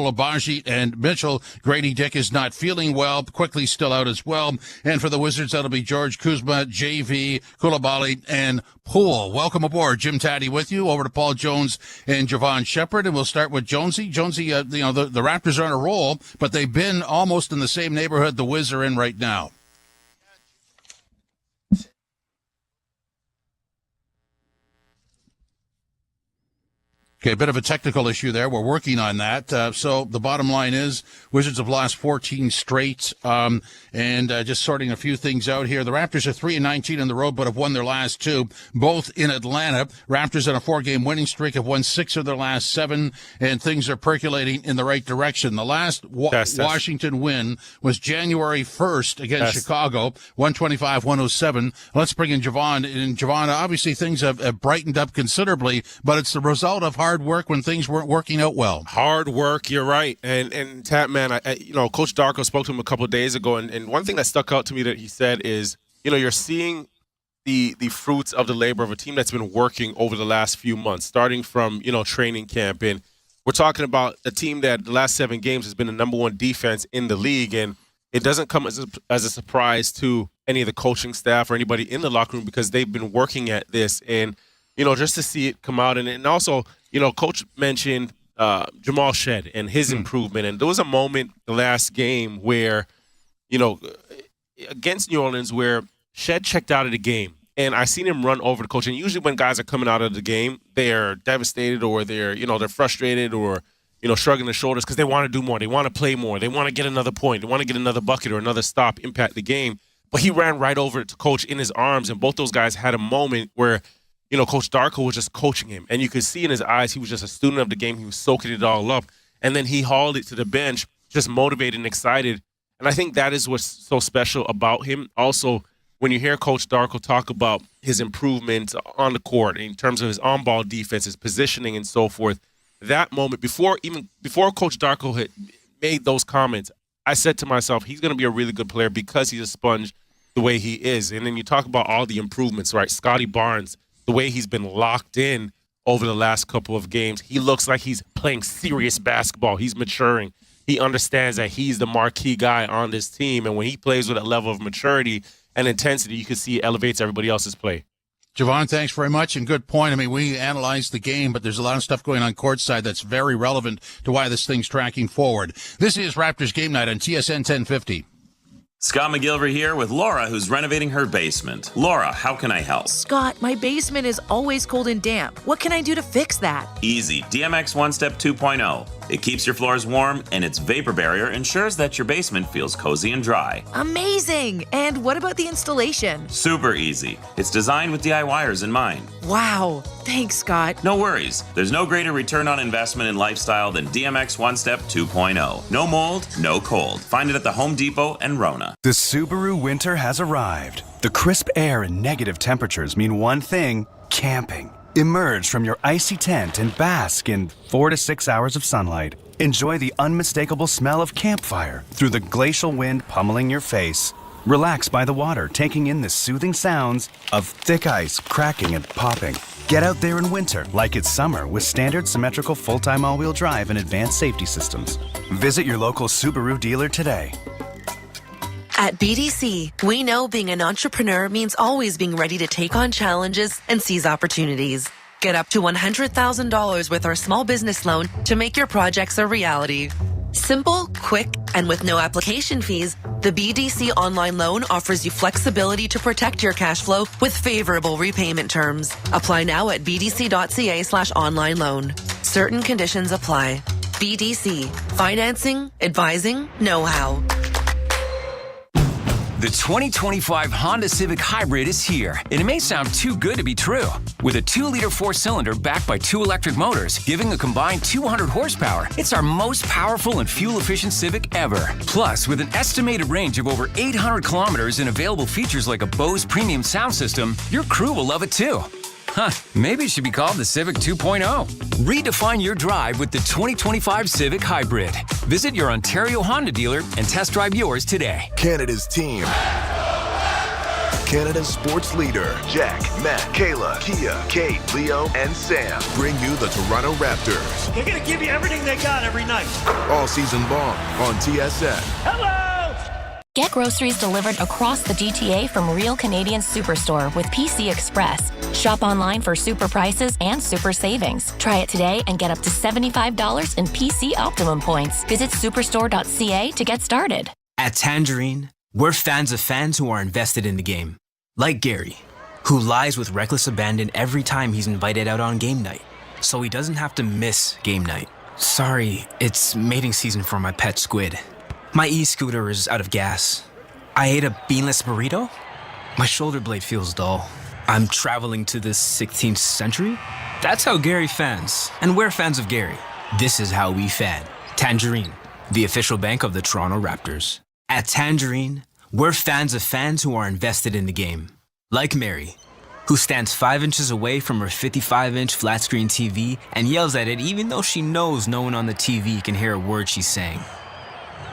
Labaji and Mitchell. Grady Dick is not feeling well. Quickly still out as well. And for the Wizards, that'll be George Kuzma, JV, Koulibaly, and Poole. Welcome aboard. Jim Taddy with you. Over to Paul Jones and Javon Shepard. And we'll start with Jonesy. Jonesy, the Raptors are on a roll, but they've been almost in the same neighborhood the Wiz are in right now. Okay, a bit of a technical issue there. We're working on that. So the bottom line is Wizards have lost 14 straight. And just sorting a few things out here. The Raptors are 3-19 on the road, but have won their last two, both in Atlanta. Raptors on a 4-game winning streak have won 6 of their last 7, and things are percolating in the right direction. The last Washington win was January 1st against Chicago, 125-107. Let's bring in Javon. And Javon, obviously things have brightened up considerably, but it's the result of hard work when things weren't working out well. Hard work, you're right. And Tap, man, Coach Darko spoke to him a couple of days ago, and one thing that stuck out to me that he said is, you're seeing the fruits of the labor of a team that's been working over the last few months, starting from, training camp. And we're talking about a team that the last 7 games has been the number 1 defense in the league, and it doesn't come as a surprise to any of the coaching staff or anybody in the locker room because they've been working at this. And, just to see it come out. And also, Coach mentioned Jamal Shead and his improvement. And there was a moment the last game where, against New Orleans where Shead checked out of the game. And I seen him run over the coach. And usually when guys are coming out of the game, they're devastated or they're frustrated or, shrugging their shoulders because they want to do more. They want to play more. They want to get another point. They want to get another bucket or another stop, impact the game. But he ran right over to Coach in his arms. And both those guys had a moment where, Coach Darko was just coaching him. And you could see in his eyes he was just a student of the game. He was soaking it all up. And then he hauled it to the bench, just motivated and excited. And I think that is what's so special about him. Also, when you hear Coach Darko talk about his improvement on the court in terms of his on-ball defense, his positioning and so forth, that moment, before Coach Darko had made those comments, I said to myself, he's going to be a really good player because he's a sponge the way he is. And then you talk about all the improvements, right? Scotty Barnes, the way he's been locked in over the last couple of games, he looks like he's playing serious basketball. He's maturing. He understands that he's the marquee guy on this team. And when he plays with a level of maturity and intensity, you can see it elevates everybody else's play. Javon, thanks very much, and good point. I mean, we analyzed the game, but there's a lot of stuff going on courtside that's very relevant to why this thing's tracking forward. This is Raptors Game Night on TSN 1050. Scott McGilvery here with Laura, who's renovating her basement. Laura, how can I help? Scott, my basement is always cold and damp. What can I do to fix that? Easy. DMX One Step 2.0. It keeps your floors warm, and its vapor barrier ensures that your basement feels cozy and dry. Amazing! And what about the installation? Super easy. It's designed with DIYers in mind. Wow. Thanks, Scott. No worries. There's no greater return on investment in lifestyle than DMX One Step 2.0. No mold, no cold. Find it at the Home Depot and Rona. The Subaru winter has arrived. The crisp air and negative temperatures mean one thing: camping. Emerge from your icy tent and bask in 4 to 6 hours of sunlight. Enjoy the unmistakable smell of campfire through the glacial wind pummeling your face. Relax by the water, taking in the soothing sounds of thick ice cracking and popping. Get out there in winter like it's summer with standard symmetrical full-time all-wheel drive and advanced safety systems. Visit your local Subaru dealer today. At BDC, we know being an entrepreneur means always being ready to take on challenges and seize opportunities. Get up to $100,000 with our small business loan to make your projects a reality. Simple, quick, and with no application fees, the BDC online loan offers you flexibility to protect your cash flow with favorable repayment terms. Apply now at bdc.ca/online loan. Certain conditions apply. BDC, financing, advising, know-how. The 2025 Honda Civic Hybrid is here, and it may sound too good to be true. With a 2-liter 4-cylinder backed by 2 electric motors, giving a combined 200 horsepower, it's our most powerful and fuel-efficient Civic ever. Plus, with an estimated range of over 800 kilometers and available features like a Bose premium sound system, your crew will love it too. Huh, maybe it should be called the Civic 2.0. Redefine your drive with the 2025 Civic Hybrid. Visit your Ontario Honda dealer and test drive yours today. Canada's team. Canada's sports leader. Jack, Matt, Kayla, Kia, Kate, Leo, and Sam bring you the Toronto Raptors. They're going to give you everything they got every night. All season long on TSN. Hello! Get groceries delivered across the GTA from Real Canadian Superstore with PC Express. Shop online for super prices and super savings. Try it today and get up to $75 in PC Optimum points. Visit superstore.ca to get started. At Tangerine, we're fans of fans who are invested in the game. Like Gary, who lies with reckless abandon every time he's invited out on game night, so he doesn't have to miss game night. Sorry, it's mating season for my pet squid. My e-scooter is out of gas. I ate a beanless burrito. My shoulder blade feels dull. I'm traveling to the 16th century. That's how Gary fans. And we're fans of Gary. This is how we fan. Tangerine, the official bank of the Toronto Raptors. At Tangerine, we're fans of fans who are invested in the game. Like Mary, who stands 5 inches away from her 55-inch flat-screen TV and yells at it even though she knows no one on the TV can hear a word she's saying.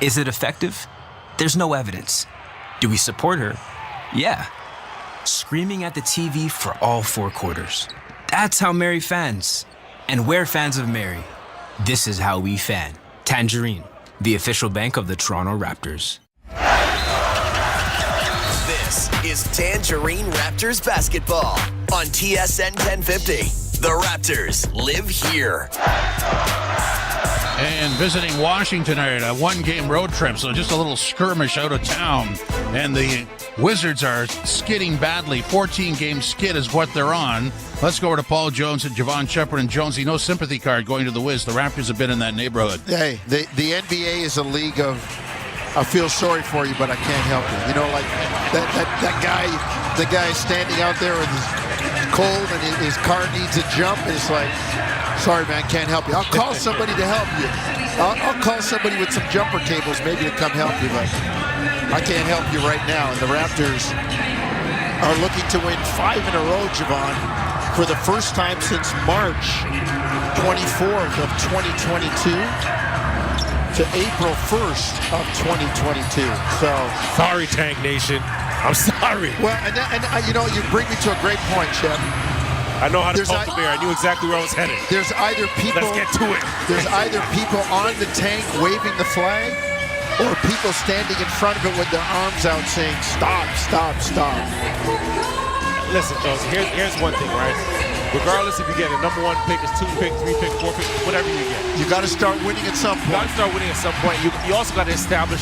Is it effective? There's no evidence. Do we support her? Yeah. Screaming at the TV for all 4 quarters. That's how Mary fans. And we're fans of Mary. This is how we fan. Tangerine, the official bank of the Toronto Raptors. This is Tangerine Raptors basketball on TSN 1050. The Raptors live here. And visiting Washington tonight, a one-game road trip, so just a little skirmish out of town. And the Wizards are skidding badly. 14-game skid is what they're on. Let's go over to Paul Jones and Javon Shepard. And Jonesy, no sympathy card going to the Wiz. The Raptors have been in that neighborhood. Hey, the NBA is a league of, I feel sorry for you, but I can't help you. You know, like that guy standing out there with his cold and his car needs a jump. It's like, sorry, man, can't help you. I'll call somebody to help you. I'll call somebody with some jumper cables maybe to come help you, but I can't help you right now. And the Raptors are looking to win 5 in a row, Javon, for the first time since March 24th of 2022 to April 1st of 2022. So sorry, Tank Nation. I'm sorry. Well, and you know, you bring me to a great point, Chef. I know how to poke the bear. I knew exactly where I was headed. There's either people. Let's get to it. There's either people on the tank waving the flag, or people standing in front of it with their arms out saying, "Stop! Stop! Stop!" Listen, Josie. Here's one thing, right? Regardless if you get a number 1 pick, it's 2 pick, 3 pick, 4 pick, whatever you get. You got to start winning at some point. You got to start winning at some point. You also got to establish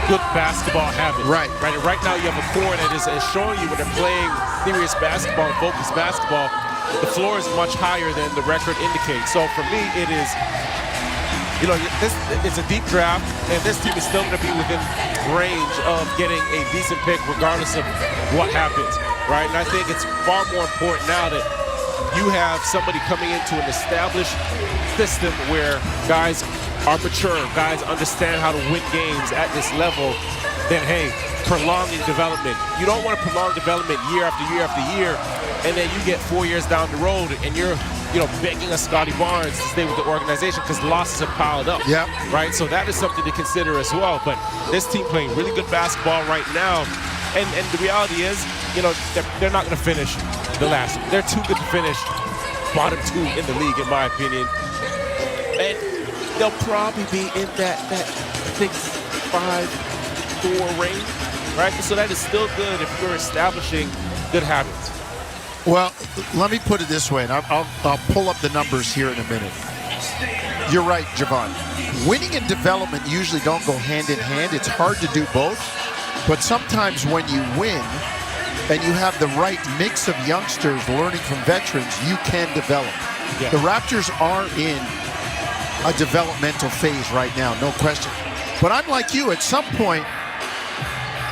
good basketball habits. Right. Right now you have a core that is showing you when they're playing serious basketball, focused basketball, the floor is much higher than the record indicates. So for me, it is, you know, it's a deep draft, and this team is still going to be within range of getting a decent pick regardless of what happens, right? And I think it's far more important now that you have somebody coming into an established system where guys are mature, guys understand how to win games at this level, then, hey, prolonging development. You don't want to prolong development year after year after year, and then you get 4 years down the road and you're, you know, begging a Scotty Barnes to stay with the organization because losses have piled up. Yep. Right? So that is something to consider as well. But this team playing really good basketball right now, and the reality is, you know, they're not going to finish the last. They're too good to finish bottom 2 in the league, in my opinion. And they'll probably be in that 6-5-4 range, right? So that is still good if you're establishing good habits. Well, let me put it this way, and I'll pull up the numbers here in a minute. You're right, Javon. Winning and development usually don't go hand in hand. It's hard to do both. But sometimes when you win and you have the right mix of youngsters learning from veterans, you can develop. Yeah. The Raptors are in a developmental phase right now, no question. But I'm like you, at some point,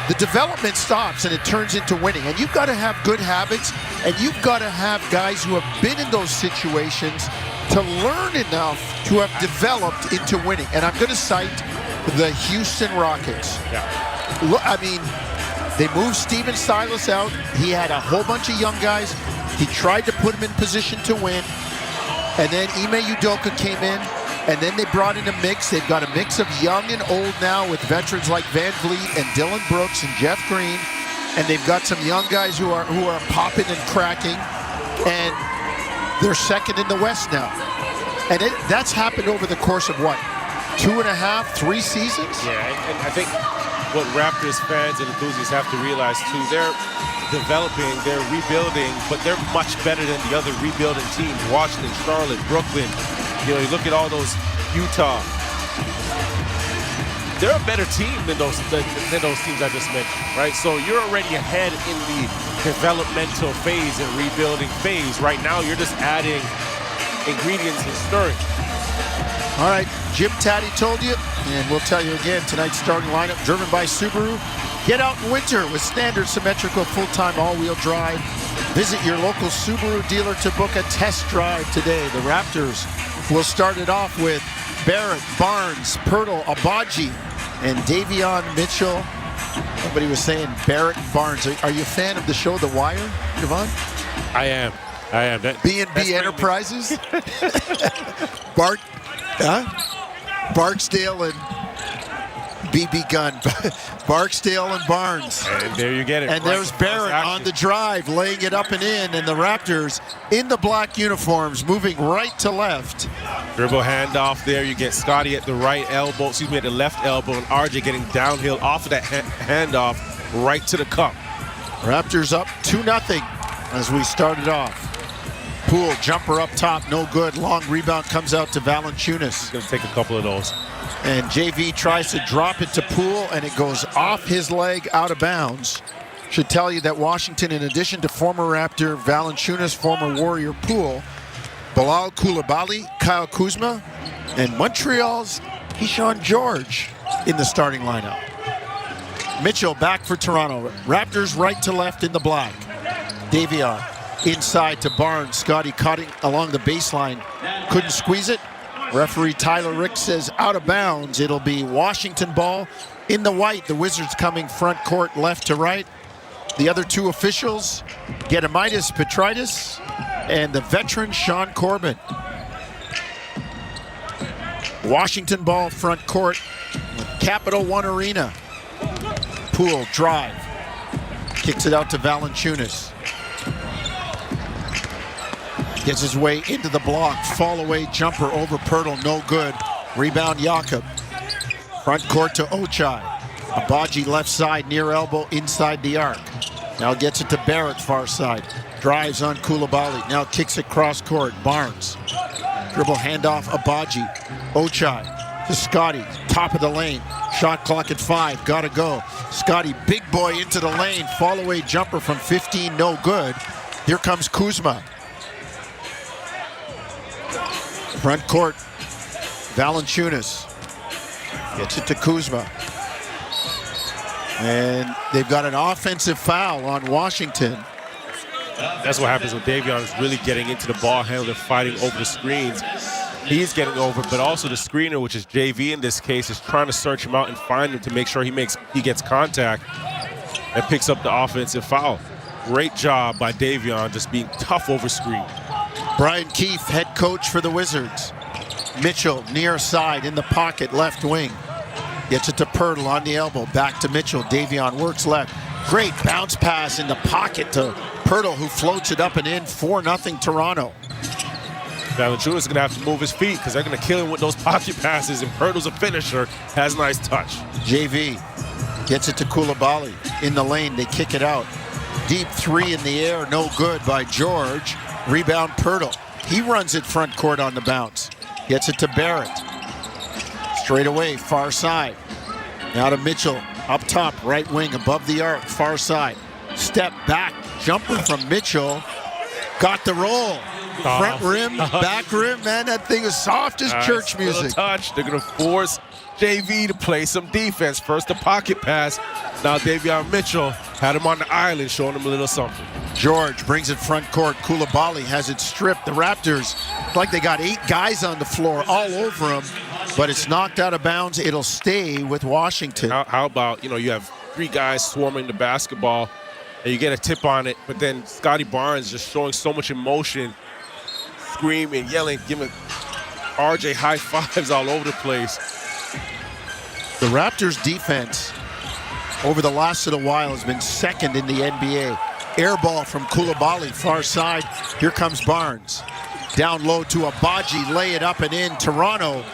the development stops and it turns into winning. And you've got to have good habits, and you've got to have guys who have been in those situations to learn enough to have developed into winning. And I'm going to cite the Houston Rockets. Yeah. Look, I mean, they moved Steven Silas out. He had a whole bunch of young guys. He tried to put them in position to win. And then Ime Udoka came in. And then they brought in a mix. They've got a mix of young and old now with veterans like Van Vliet and Dylan Brooks and Jeff Green. and they've got some young guys who are popping and cracking, and they're second in the West now. And that's happened over the course of what, 2.5, 3 seasons? Yeah, and I think what Raptors fans and enthusiasts have to realize too, they're developing, they're rebuilding, but they're much better than the other rebuilding teams. Washington, Charlotte, Brooklyn. You look at all those, Utah. They're a better team than those teams I just mentioned, right? So you're already ahead in the developmental phase and rebuilding phase. Right now, you're just adding ingredients and stirring. All right, Jim Taddy told you, and we'll tell you again, tonight's starting lineup driven by Subaru. Get out in winter with standard symmetrical full-time all-wheel drive. Visit your local Subaru dealer to book a test drive today. The Raptors will start it off with Barrett, Barnes, Pirtle, Abaji, and Davion Mitchell. Somebody was saying Barrett and Barnes. Are you a fan of the show The Wire, Javon? I am. B&B Enterprises? Barksdale and BB Gun. Barksdale and Barnes. And there you get it. And there's Barrett on the drive, laying it up and in, and the Raptors in the black uniforms, moving right to left. Dribble handoff there. You get Scotty at the right elbow, at the left elbow, and RJ getting downhill off of that handoff right to the cup. Raptors up 2-0 as we started off. Poole, jumper up top, no good. Long rebound comes out to Valanciunas. He's going to take a couple of those. And JV tries to drop it to Poole, and it goes off his leg out of bounds. Should tell you that Washington, in addition to former Raptor Valanciunas, former Warrior Poole, Bilal Coulibaly, Kyle Kuzma, and Montreal's Keyshawn George in the starting lineup. Mitchell back for Toronto. Raptors right to left in the black. Davion inside to Barnes. Scotty cutting along the baseline. Couldn't squeeze it. Referee Tyler Rick says out of bounds. It'll be Washington ball in the white. The Wizards coming front court left to right. The other two officials, Gedimitis Petritis and the veteran Sean Corbin. Washington ball front court, Capital One Arena. Poole drive. Kicks it out to Valanciunas. Gets his way into the block. Fall away jumper over Pirtle. No good. Rebound Jakob. Front court to Ochai. Abaji left side near elbow inside the arc. Now gets it to Barrett far side. Drives on Coulibaly. Now kicks it cross court. Barnes. Dribble handoff Abaji. Ochai to Scotty. Top of the lane. Shot clock at 5. Gotta go. Scotty, big boy into the lane. Fall away jumper from 15. No good. Here comes Kuzma. Front court, Valanciunas gets it to Kuzma. And they've got an offensive foul on Washington. That's what happens when Davion is really getting into the ball handler, fighting over the screens. He's getting over, but also the screener, which is JV in this case, is trying to search him out and find him to make sure he gets contact and picks up the offensive foul. Great job by Davion, just being tough over screen. Brian Keefe, head coach for the Wizards. Mitchell near side in the pocket, left wing. Gets it to Pirtle on the elbow. Back to Mitchell. Davion works left. Great bounce pass in the pocket to Pirtle, who floats it up and in. 4-0 Toronto. Valanciunas is going to have to move his feet because they're going to kill him with those pocket passes, and Pirtle's a finisher, has a nice touch. JV gets it to Coulibaly. In the lane, they kick it out. Deep three in the air, no good by George. Rebound Pirtle. He runs it front court on the bounce. Gets it to Barrett. Straight away, far side. Now to Mitchell, up top, right wing, above the arc, far side. Step back, jumper from Mitchell. Got the roll. Front rim, back rim, man, that thing is soft as church music. Touch. They're going to force JV to play some defense. First the pocket pass. Now Davion Mitchell had him on the island, showing him a little something. George brings it front court. Coulibaly has it stripped. The Raptors, like they got 8 guys on the floor all over them, but it's knocked out of bounds. It'll stay with Washington. How about, you have 3 guys swarming the basketball, and you get a tip on it, but then Scotty Barnes just showing so much emotion, screaming, yelling, giving RJ high fives all over the place. The Raptors defense over the last little while has been second in the NBA. Air ball from Coulibaly, far side. Here comes Barnes. Down low to Abaji, lay it up and in. Toronto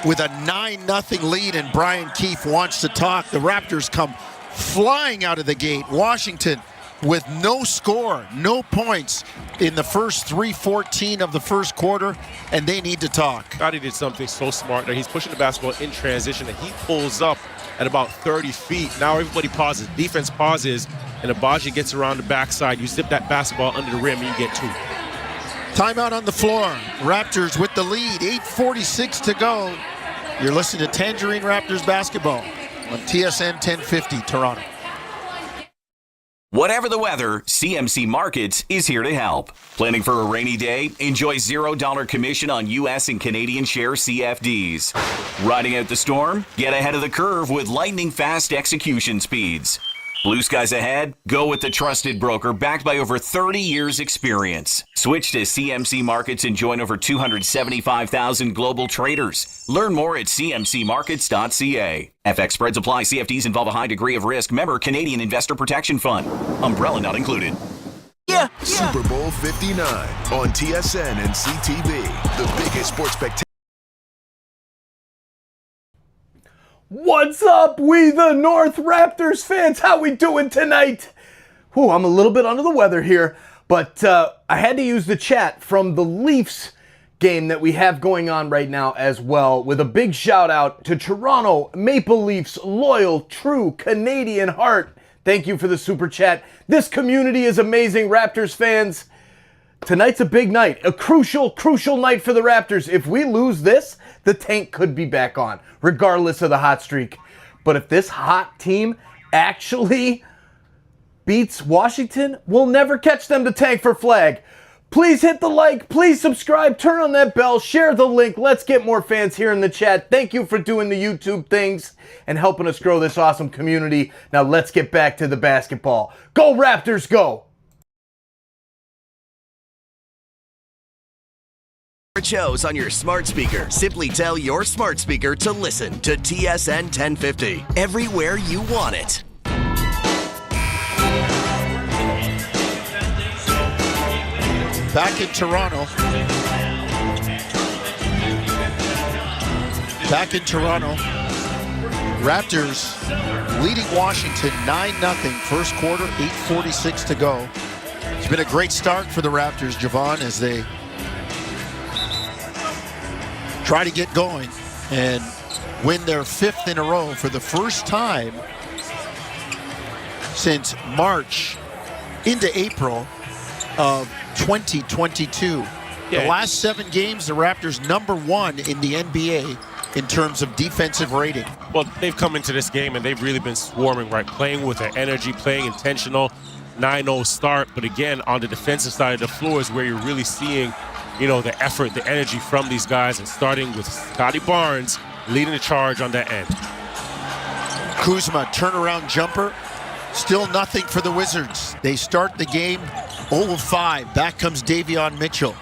with a 9-0 lead, and Brian Keefe wants to talk. The Raptors come flying out of the gate. Washington with no score, no points in the first 3:14 of the first quarter, and they need to talk. Scotty did something so smart there. He's pushing the basketball in transition, and he pulls up at about 30 feet. Now everybody pauses. Defense pauses, and Abaji gets around the backside. You zip that basketball under the rim, and you get 2. Timeout on the floor. Raptors with the lead. 8:46 to go. You're listening to Tangerine Raptors basketball on TSN 1050 Toronto. Whatever the weather, CMC Markets is here to help. Planning for a rainy day? Enjoy $0 commission on U.S. and Canadian share CFDs. Riding out the storm? Get ahead of the curve with lightning-fast execution speeds. Blue skies ahead? Go with the trusted broker backed by over 30 years experience. Switch to CMC Markets and join over 275,000 global traders. Learn more at cmcmarkets.ca. FX spreads apply. CFDs involve a high degree of risk. Member Canadian Investor Protection Fund. Umbrella not included. Yeah. Super Bowl 59 on TSN and CTV. The biggest sports spectacular. What's up, we the North Raptors fans? How we doing tonight? Whew, I'm a little bit under the weather here, but I had to use the chat from the Leafs game that we have going on right now as well, with a big shout out to Toronto Maple Leafs loyal, true Canadian heart. Thank you for the super chat. This community is amazing, Raptors fans. Tonight's a big night, a crucial night for the Raptors. If we lose this, the tank could be back on, regardless of the hot streak. But if this hot team actually beats Washington, we'll never catch them to tank for flag. Please hit the like, please subscribe, turn on that bell, share the link. Let's get more fans here in the chat. Thank you for doing the YouTube things and helping us grow this awesome community. Now let's get back to the basketball. Go Raptors, go! Shows on your smart speaker. Simply tell your smart speaker to listen to TSN 1050 everywhere you want it. Back in Toronto. Raptors leading Washington 9-0 first quarter, 8:46 to go. It's been a great start for the Raptors, Javon, as they try to get going and win their 5th in a row for the first time since March into April of 2022. The last 7 games, the Raptors #1 in the NBA in terms of defensive rating. Well, they've come into this game and they've really been swarming, right? Playing with their energy, playing intentional, 9-0 start. But again, on the defensive side of the floor is where you're really seeing, you know, the effort, the energy from these guys, and starting with Scotty Barnes leading the charge on that end. Kuzma, turnaround jumper. Still nothing for the Wizards. They start the game 0-5. Back comes Davion Mitchell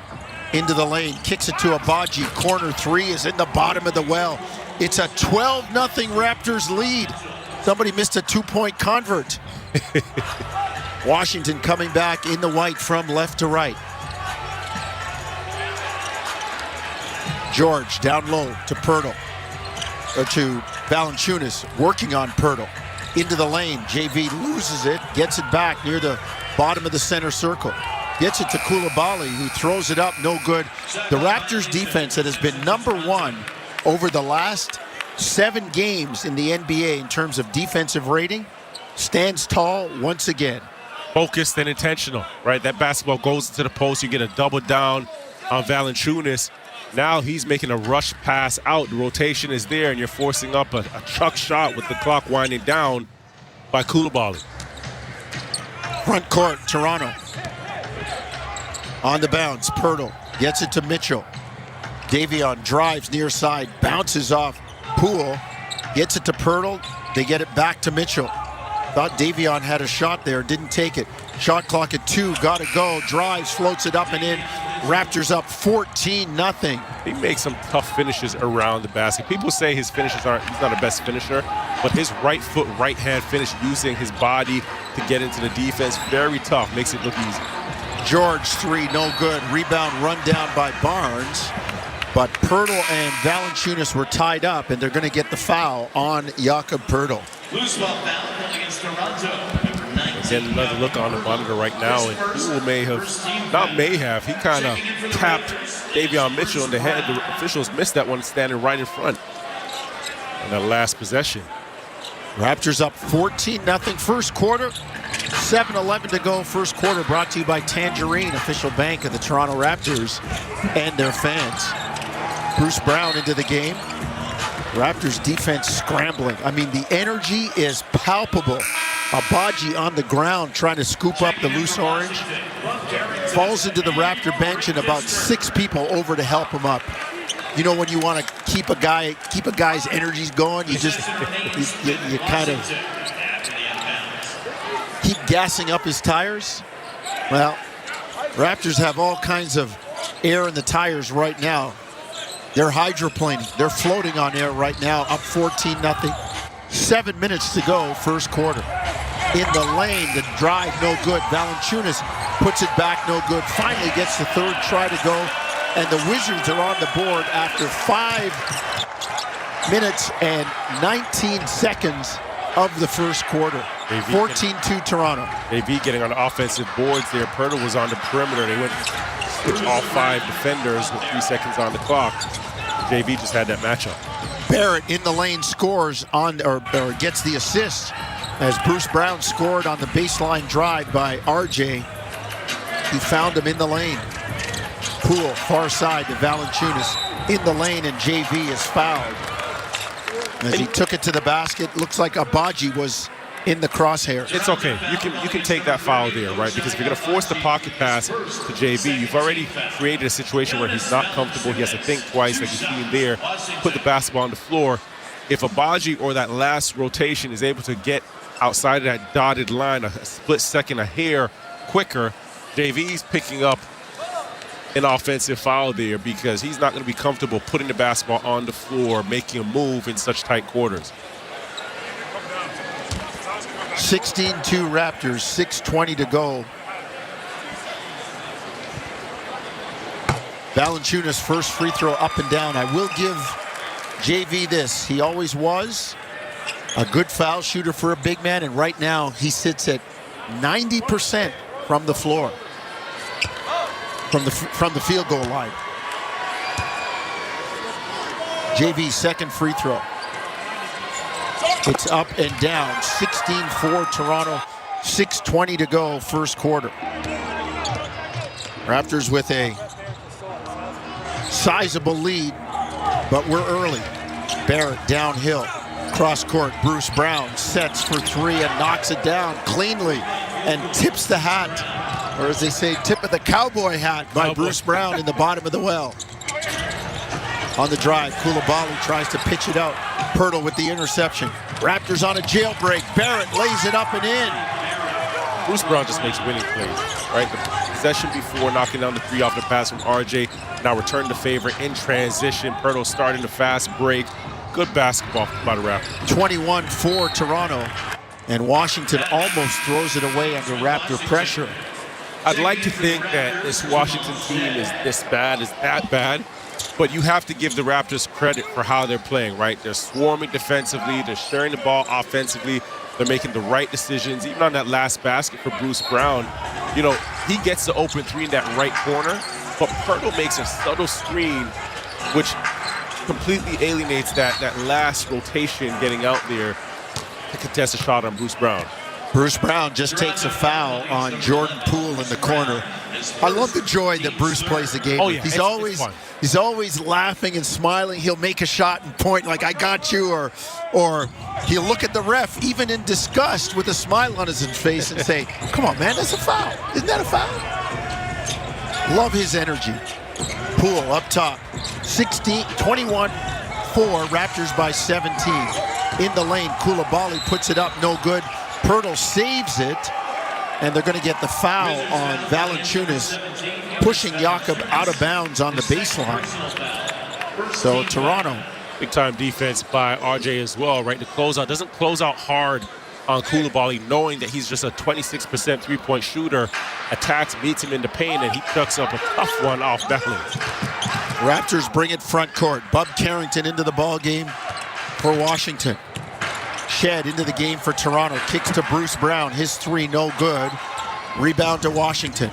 into the lane. Kicks it to Abaji. Corner 3 is in the bottom of the well. It's a 12-0 Raptors lead. Somebody missed a 2-point convert. Washington coming back in the white from left to right. George down low to Pirtle, or to Valanciunas, working on Pirtle. Into the lane, JV loses it, gets it back near the bottom of the center circle. Gets it to Coulibaly, who throws it up, no good. The Raptors defense that has been #1 over the last 7 games in the NBA in terms of defensive rating stands tall once again. Focused and intentional, right? That basketball goes into the post, you get a double down on Valanciunas. Now he's making a rush pass out. The rotation is there, and you're forcing up a chuck shot with the clock winding down by Coulibaly. Front court, Toronto. On the bounce, Pirtle gets it to Mitchell. Davion drives near side, bounces off Poole, gets it to Pirtle. They get it back to Mitchell. Thought Davion had a shot there, didn't take it. Shot clock at 2, gotta go. Drives, floats it up and in. Raptors up 14-0. He makes some tough finishes around the basket. People say his finishes he's not a best finisher, but his right foot, right hand finish using his body to get into the defense, very tough, makes it look easy. George 3, no good. Rebound run down by Barnes. But Pirtle and Valanciunas were tied up, and they're going to get the foul on Jakob Pirtle. Loose ball foul against Toronto. Getting another look on the monitor right now, and Poole he kind of tapped Davion Mitchell in the head. The officials missed that one standing right in front on that last possession. Raptors up 14-0 first quarter. 7:11 to go first quarter, brought to you by Tangerine, official bank of the Toronto Raptors and their fans. Bruce Brown into the game. Raptors defense scrambling. I mean, the energy is palpable. Abaji on the ground trying to scoop up the loose orange. Falls into the Raptor bench and about 6 people over to help him up. You know, when you want to keep a guy's energies going, you just you kind of keep gassing up his tires. Well, Raptors have all kinds of air in the tires right now. They're hydroplaning. They're floating on air right now, up 14-0. 7 minutes to go, first quarter. In the lane, the drive, no good. Valanciunas puts it back, no good. Finally gets the third try to go, and the Wizards are on the board after 5 minutes and 19 seconds of the first quarter. 14-2 Toronto. AV getting on the offensive boards there. Pirtle was on the perimeter. They went switch all 5 defenders with 3 seconds on the clock. JV just had that matchup. Barrett in the lane scores on or gets the assist as Bruce Brown scored on the baseline drive by RJ. He found him in the lane. Poole far side to Valanciunas in the lane, and JV is fouled. As he took it to the basket, looks like Abaji was in the crosshair. It's okay. You can take that foul there, right? Because if you're going to force the pocket pass to JV, you've already created a situation where he's not comfortable. He has to think twice, like you see him there, put the basketball on the floor. If Abaji or that last rotation is able to get outside of that dotted line a split second, a hair quicker, JV's picking up an offensive foul there because he's not going to be comfortable putting the basketball on the floor, making a move in such tight quarters. 16-2 Raptors, 6:20 to go. Valanciunas' first free throw up and down. I will give JV this. He always was a good foul shooter for a big man, and right now he sits at 90% from the floor, from the field goal line. JV's second free throw. It's up and down. 16-4 Toronto. 6:20 to go first quarter. Raptors with a sizable lead, but we're early. Barrett downhill. Cross court. Bruce Brown sets for 3 and knocks it down cleanly and tips the hat, or as they say, tip of the cowboy hat by Bruce Brown in the bottom of the well. On the drive, Coulibaly tries to pitch it out. Pirtle with the interception. Raptors on a jailbreak. Barrett lays it up and in. Bruce Brown just makes winning plays, right? The possession before knocking down the 3 off the pass from RJ. Now return the favor in transition. Pirtle starting the fast break. Good basketball by the Raptors. 21-4 Toronto. And Washington almost throws it away under Raptor pressure. I'd like to think that this Washington team is that bad. But you have to give the Raptors credit for how they're playing, right? They're swarming defensively. They're sharing the ball offensively. They're making the right decisions. Even on that last basket for Bruce Brown, you know, he gets the open 3 in that right corner, but Pirtle makes a subtle screen, which completely alienates that last rotation getting out there to contest a shot on Bruce Brown. Bruce Brown just takes a foul on Jordan Poole in the corner. I love the joy that Bruce plays the game. Oh, yeah, He's always laughing and smiling. He'll make a shot and point like, I got you, or he'll look at the ref, even in disgust, with a smile on his face and say, come on, man, that's a foul. Isn't that a foul? Love his energy. Poole up top. 21-4, Raptors by 17. In the lane, Coulibaly puts it up, no good. Pirtle saves it, and they're going to get the foul on Valanciunas, pushing Jakob out of bounds on the baseline. So Toronto. Big time defense by RJ as well, right? The closeout doesn't close out hard on Coulibaly, knowing that he's just a 26% three-point shooter. Attacks, meets him in the paint, and he chucks up a tough one off Beckler. Raptors bring it front court. Bub Carrington into the ball game for Washington. Shed into the game for Toronto. Kicks to Bruce Brown. His three, no good. Rebound to Washington.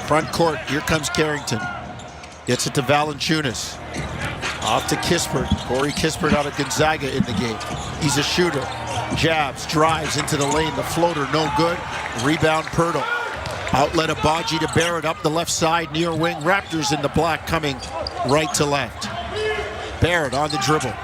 Front court, here comes Carrington. Gets it to Valanciunas. Off to Kispert. Corey Kispert out of Gonzaga in the game. He's a shooter. Jabs, drives into the lane. The floater, no good. Rebound, Pirtle. Outlet of Baji to Barrett up the left side, near wing. Raptors in the black coming right to left. Barrett on the dribble.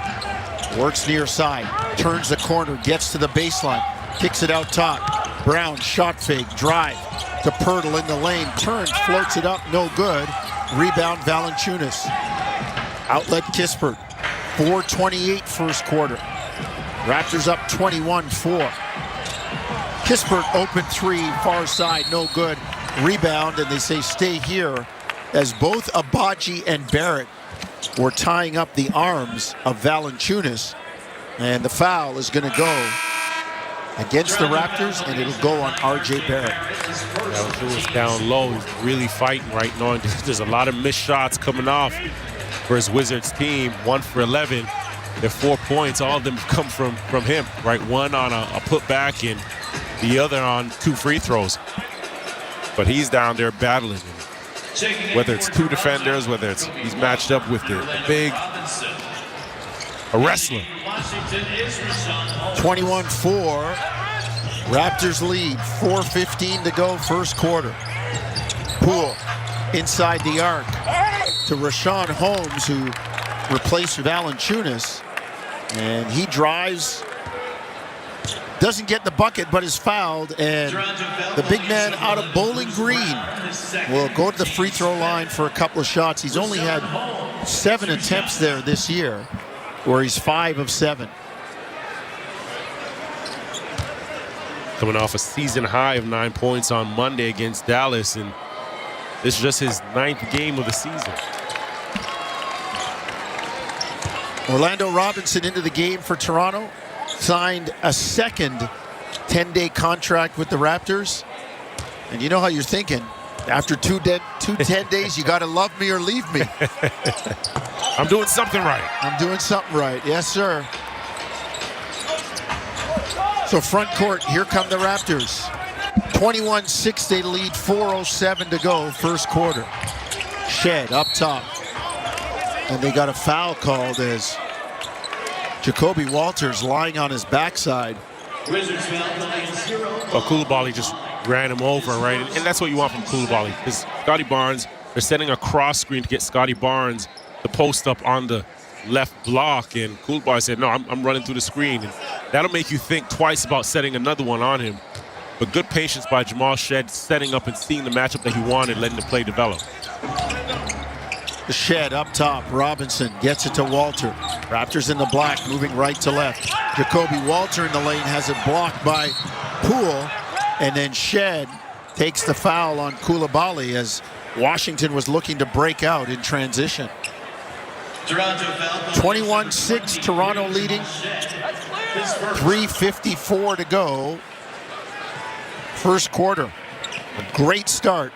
Works near side. Turns the corner, gets to the baseline. Kicks it out top. Brown, shot fake, drive to Pirtle in the lane. Turns, floats it up, no good. Rebound, Valanciunas. Outlet Kispert. 4:28 first quarter. Raptors up 21-4. Kispert open three, far side, no good. Rebound, and they say stay here as both Abaji and Barrett were tying up the arms of Valanciunas. And the foul is going to go against the Raptors, and it'll go on R.J. Barrett. Valanciunas down low. He's really fighting right, knowing there's a lot of missed shots coming off for his Wizards team. 1 for 11. Their 4 points, all of them come from him, right? One on a putback and the other on 2 free throws. But he's down there battling. Whether it's 2 defenders, whether it's he's matched up with the big, a wrestler. 21-4. Raptors lead. 4:15 to go first quarter. Poole inside the arc to Rashawn Holmes, who replaced Valanciunas. And he drives, doesn't get the bucket, but is fouled. And the big man out of Bowling Green will go to the free throw line for a couple of shots. He's only had 7 attempts there this year, where he's 5 of 7. Coming off a season high of 9 points on Monday against Dallas, and this is just his 9th game of the season. Orlando Robinson into the game for Toronto. Signed a second 10-day contract with the Raptors. And you know how you're thinking. After two 10 days, you got to love me or leave me. I'm doing something right. I'm doing something right. Yes, sir. So front court, here come the Raptors. 21-6, they lead. 4:07 to go, first quarter. Shed up top. And they got a foul called as Jacoby Walters lying on his backside. Well, Coulibaly just ran him over, right? And that's what you want from Coulibaly. Because Scotty Barnes, they're setting a cross screen to get Scotty Barnes the post up on the left block. And Coulibaly said, no, I'm running through the screen. And that'll make you think twice about setting another one on him. But good patience by Jamal Shed, setting up and seeing the matchup that he wanted, letting the play develop. The Shed up top. Robinson gets it to Walter. Raptors in the black, moving right to left. Jacoby Walter in the lane has it blocked by Poole. And then Shed takes the foul on Coulibaly as Washington was looking to break out in transition. 21-6, Toronto leading. 3:54 to go. First quarter. A great start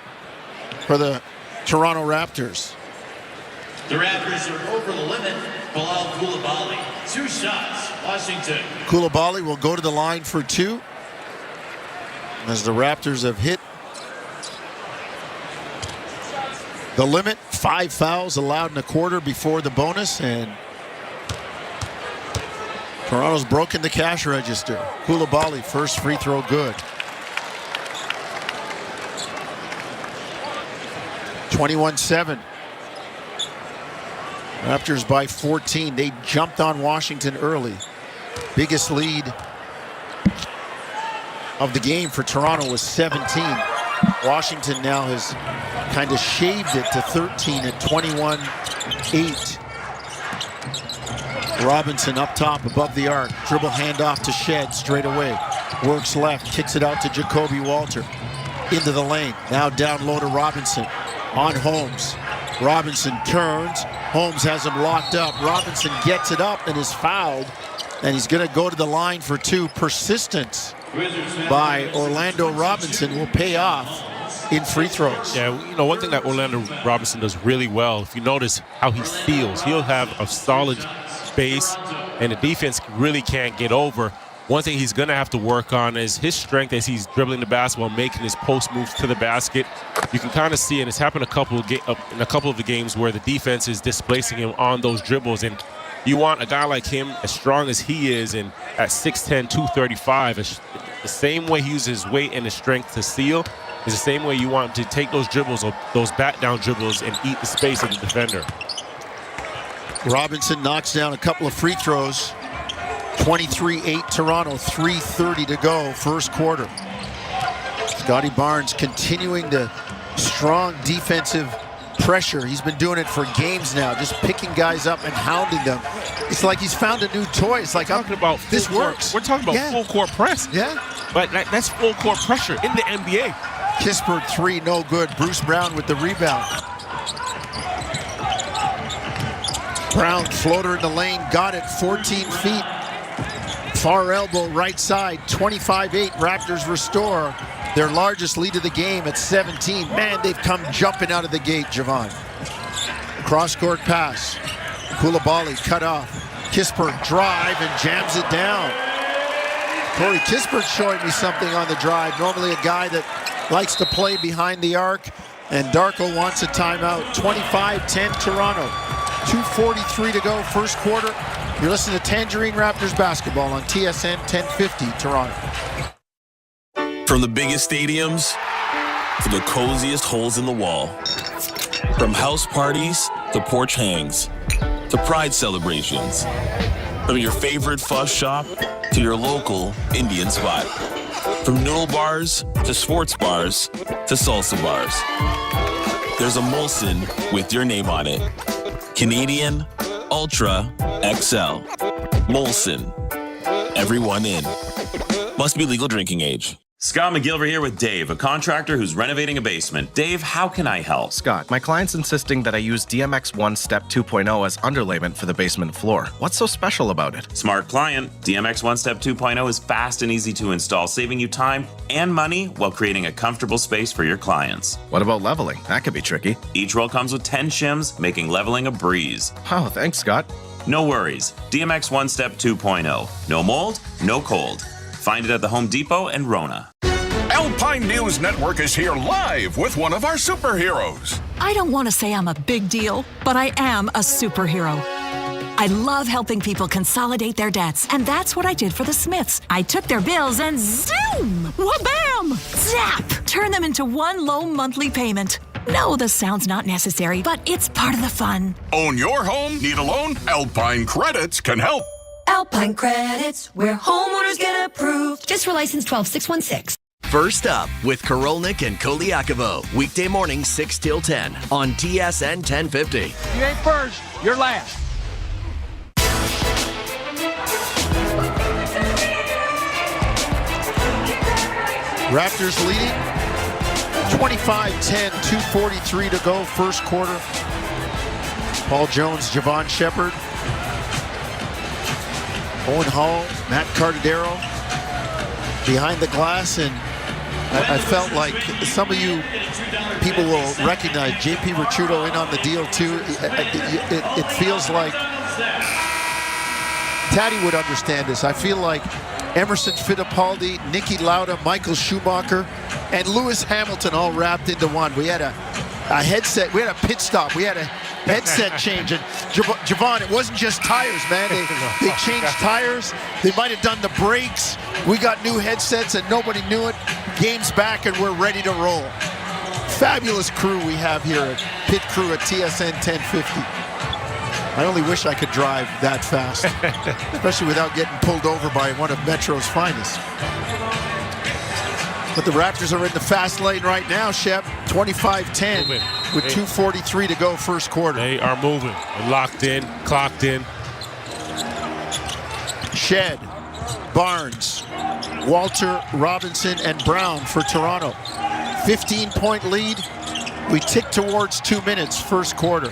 for the Toronto Raptors. The Raptors are over the limit. Bilal Coulibaly, 2 shots, Washington. Coulibaly will go to the line for 2. As the Raptors have hit the limit. 5 fouls allowed in a quarter before the bonus, and Toronto's broken the cash register. Coulibaly, first free throw good. 21-7. Raptors by 14. They jumped on Washington early. Biggest lead of the game for Toronto was 17. Washington now has kind of shaved it to 13 at 21-8. Robinson up top above the arc. Dribble handoff to Shed straight away. Works left, kicks it out to Jacoby Walter. Into the lane, now down low to Robinson. On Holmes. Robinson turns. Holmes has him locked up. Robinson gets it up and is fouled. And he's going to go to the line for two. Persistence by Orlando Robinson will pay off in free throws. Yeah, one thing that Orlando Robinson does really well, if you notice how he steals, he'll have a solid base, and the defense really can't get over. One thing he's going to have to work on is his strength as he's dribbling the basketball, making his post moves to the basket. You can kind of see, and it's happened in a couple of the games where the defense is displacing him on those dribbles. And you want a guy like him, as strong as he is, and at 6'10", 235, the same way he uses his weight and his strength to steal is the same way you want him to take those dribbles, those back-down dribbles, and eat the space of the defender. Robinson knocks down a couple of free throws. 23-8 Toronto, 3:30 to go, first quarter. Scotty Barnes continuing the strong defensive pressure. He's been doing it for games now, just picking guys up and hounding them. It's like he's found a new toy. It's like, this works. We're talking about full court press. Yeah. But that's full court pressure in the NBA. Kispert three, no good. Bruce Brown with the rebound. Brown floater in the lane, got it, 14 feet. Far elbow, right side, 25-8. Raptors restore their largest lead of the game at 17. Man, they've come jumping out of the gate, Javon. Cross-court pass. Koulibaly cut off. Kispert drive and jams it down. Corey Kispert showing me something on the drive. Normally a guy that likes to play behind the arc. And Darko wants a timeout. 25-10 Toronto. 2:43 to go, first quarter. You're listening to Tangerine Raptors basketball on TSN 1050 Toronto. From the biggest stadiums to the coziest holes in the wall. From house parties to porch hangs to pride celebrations. From your favorite fuss shop to your local Indian spot. From noodle bars to sports bars to salsa bars. There's a Molson with your name on it. Canadian Ultra XL. Molson. Everyone in. Must be legal drinking age. Scott McGilver here with Dave, a contractor who's renovating a basement. Dave, how can I help? Scott, my client's insisting that I use DMX 1 Step 2.0 as underlayment for the basement floor. What's so special about it? Smart client. DMX 1 Step 2.0 is fast and easy to install, saving you time and money while creating a comfortable space for your clients. What about leveling? That could be tricky. Each roll comes with 10 shims, making leveling a breeze. Oh, thanks, Scott. No worries. DMX 1 Step 2.0. No mold, no cold. Find it at the Home Depot and Rona. Alpine News Network is here live with one of our superheroes. I don't want to say I'm a big deal, but I am a superhero. I love helping people consolidate their debts, and that's what I did for the Smiths. I took their bills and zoom! Wha-bam! Zap! Turn them into one low monthly payment. No, the sound's not necessary, but it's part of the fun. Own your home? Need a loan? Alpine Credits can help. Alpine Credits, where homeowners get approved. Just for license 12616. First Up with Korolnik and Koliakovo. Weekday morning 6 till 10 on TSN 1050. You ain't first, you're last. Raptors leading 25-10, 2:43 to go, first quarter. Paul Jones, Javon Shepherd, Owen Hall, Matt Cardadero behind the glass, and I felt like some of you people will recognize JP Ricciuto in on the deal too. It feels like Taddy would understand this. I feel like Emerson Fittipaldi, Nicky Lauda, Michael Schumacher, and Lewis Hamilton all wrapped into one. We had a headset, we had a pit stop, we had a headset change. And Javon, it wasn't just tires, man. They changed tires. They might have done the brakes. We got new headsets and nobody knew it. Game's back and we're ready to roll. Fabulous crew we have here at Pit Crew at TSN 1050. I only wish I could drive that fast, especially without getting pulled over by one of Metro's finest. But the Raptors are in the fast lane right now, Shep. 25-10 with 2:43 to go, first quarter. They are moving. They're locked in, clocked in. Shed Barnes, Walter, Robinson, and Brown for Toronto. 15-point lead. We tick towards 2 minutes, first quarter.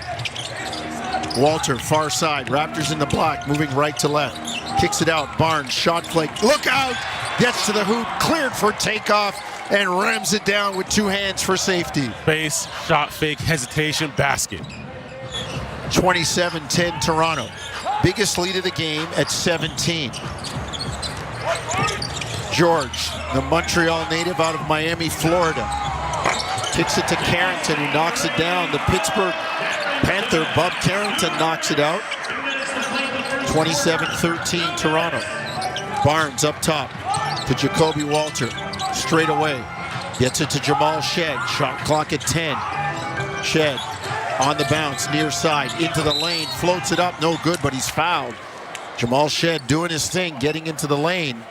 Walter, far side. Raptors in the block, moving right to left. Kicks it out. Barnes, shot flake. Look out! Gets to the hoop, cleared for takeoff, and rams it down with 2 hands for safety. Base, shot fake, hesitation, basket. 27-10 Toronto. Biggest lead of the game at 17. George, the Montreal native out of Miami, Florida. Kicks it to Carrington, who knocks it down. The Pittsburgh Panther, Bub Carrington, knocks it out. 27-13 Toronto. Barnes up top to Jacoby Walter. Straight away. Gets it to Jamal Shed. Shot clock at 10. Shed on the bounce, near side, into the lane. Floats it up, no good, but he's fouled. Jamal Shed doing his thing, getting into the lane.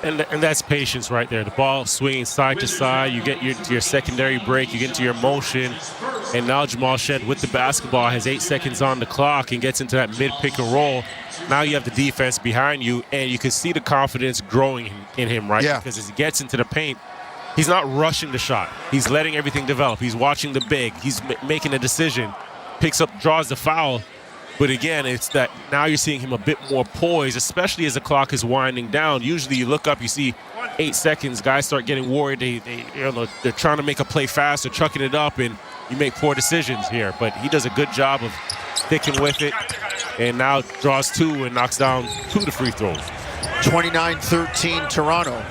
And that's patience right there. The ball swinging side to side. You get to your secondary break. You get into your motion. And now Jamal Shed with the basketball has 8 seconds on the clock and gets into that mid-pick and roll. Now you have the defense behind you, and you can see the confidence growing in him, right? Yeah. Because as he gets into the paint, he's not rushing the shot. He's letting everything develop. He's watching the big. He's making a decision. Picks up, draws the foul. But again, it's that now you're seeing him a bit more poised, especially as the clock is winding down. Usually you look up, you see 8 seconds, guys start getting worried. They're trying to make a play fast, they're chucking it up, and you make poor decisions here. But he does a good job of sticking with it, and now draws 2 and knocks down 2 of the free throws. 29-13 Toronto.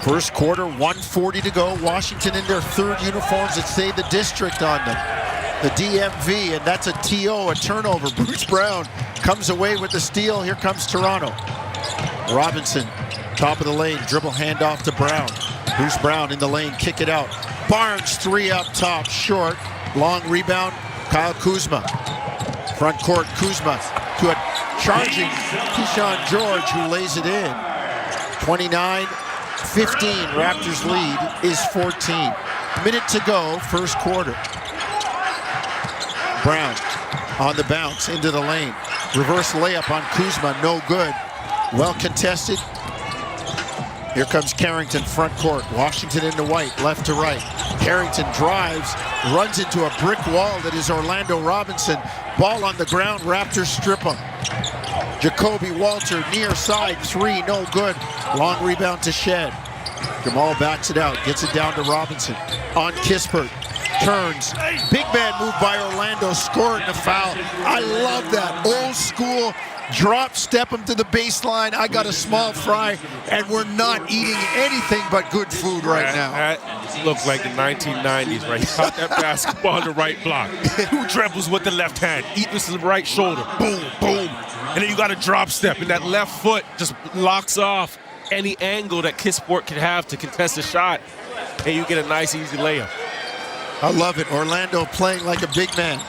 First quarter, 1:40 to go. Washington in their 3rd uniforms that say the district on them. The DMV, and that's a TO, a turnover. Bruce Brown comes away with the steal. Here comes Toronto. Robinson, top of the lane, dribble handoff to Brown. Bruce Brown in the lane, kick it out. Barnes, 3 up top, short. Long rebound, Kyle Kuzma. Front court, Kuzma to a charging Keyshawn George, who lays it in. 29-15, Raptors lead is 14. Minute to go, first quarter. Brown on the bounce into the lane. Reverse layup on Kuzma, no good. Well contested. Here comes Carrington, front court. Washington into white, left to right. Carrington drives, runs into a brick wall that is Orlando Robinson. Ball on the ground, Raptors strip him. Jacoby Walter, near side, 3, no good. Long rebound to Shed. Jamal backs it out, gets it down to Robinson. On Kispert. Turns, big man move by Orlando, scoring the foul. I love that old school drop, step him to the baseline. I got a small fry, and we're not eating anything but good food right now. That looks like the 1990s, right? He caught that basketball on the right block. Who dribbles with the left hand? Eat with the right shoulder. Boom, boom. And then you got a drop step, and that left foot just locks off any angle that Kisport can have to contest a shot, and you get a nice, easy layup. I love it. Orlando playing like a big man.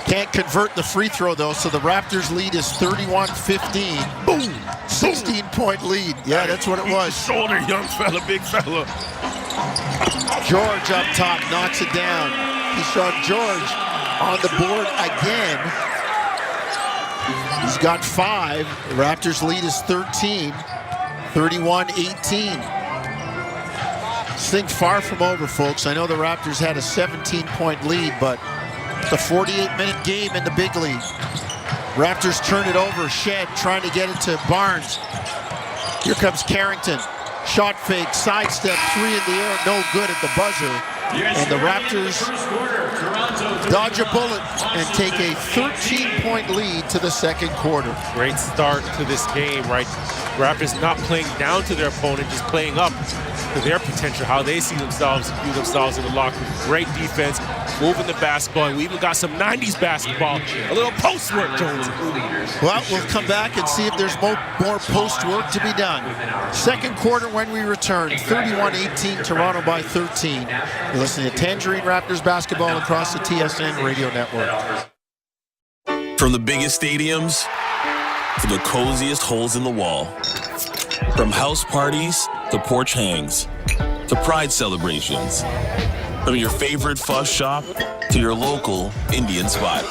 Can't convert the free throw, though, so the Raptors lead is 31-15. Boom! 16-point lead. Yeah, that's what it was. Shoulder, young fella, big fella. George up top knocks it down. Keyshawn George on the board again. He's got 5. The Raptors lead is 13. 31-18. This thing far from over, folks. I know the Raptors had a 17-point lead, but it's a 48-minute game in the big league. Raptors turn it over. Shed trying to get it to Barnes. Here comes Carrington. Shot fake, sidestep, 3 in the air, no good at the buzzer. And the Raptors dodge a bullet and take a 13-point lead to the second quarter. Great start to this game, right? Raptors not playing down to their opponent, just playing up to their potential, how they see themselves and view themselves in the locker room. Great defense, moving the basketball. And we even got some 90s basketball, a little post work, Jones. Well, we'll come back and see if there's more post work to be done. Second quarter when we return, 31-18, Toronto by 13. You're listening to Tangerine Raptors basketball across the TSN radio network. From the biggest stadiums to the coziest holes in the wall. From house parties to porch hangs to pride celebrations. From your favorite fuzz shop to your local Indian spot.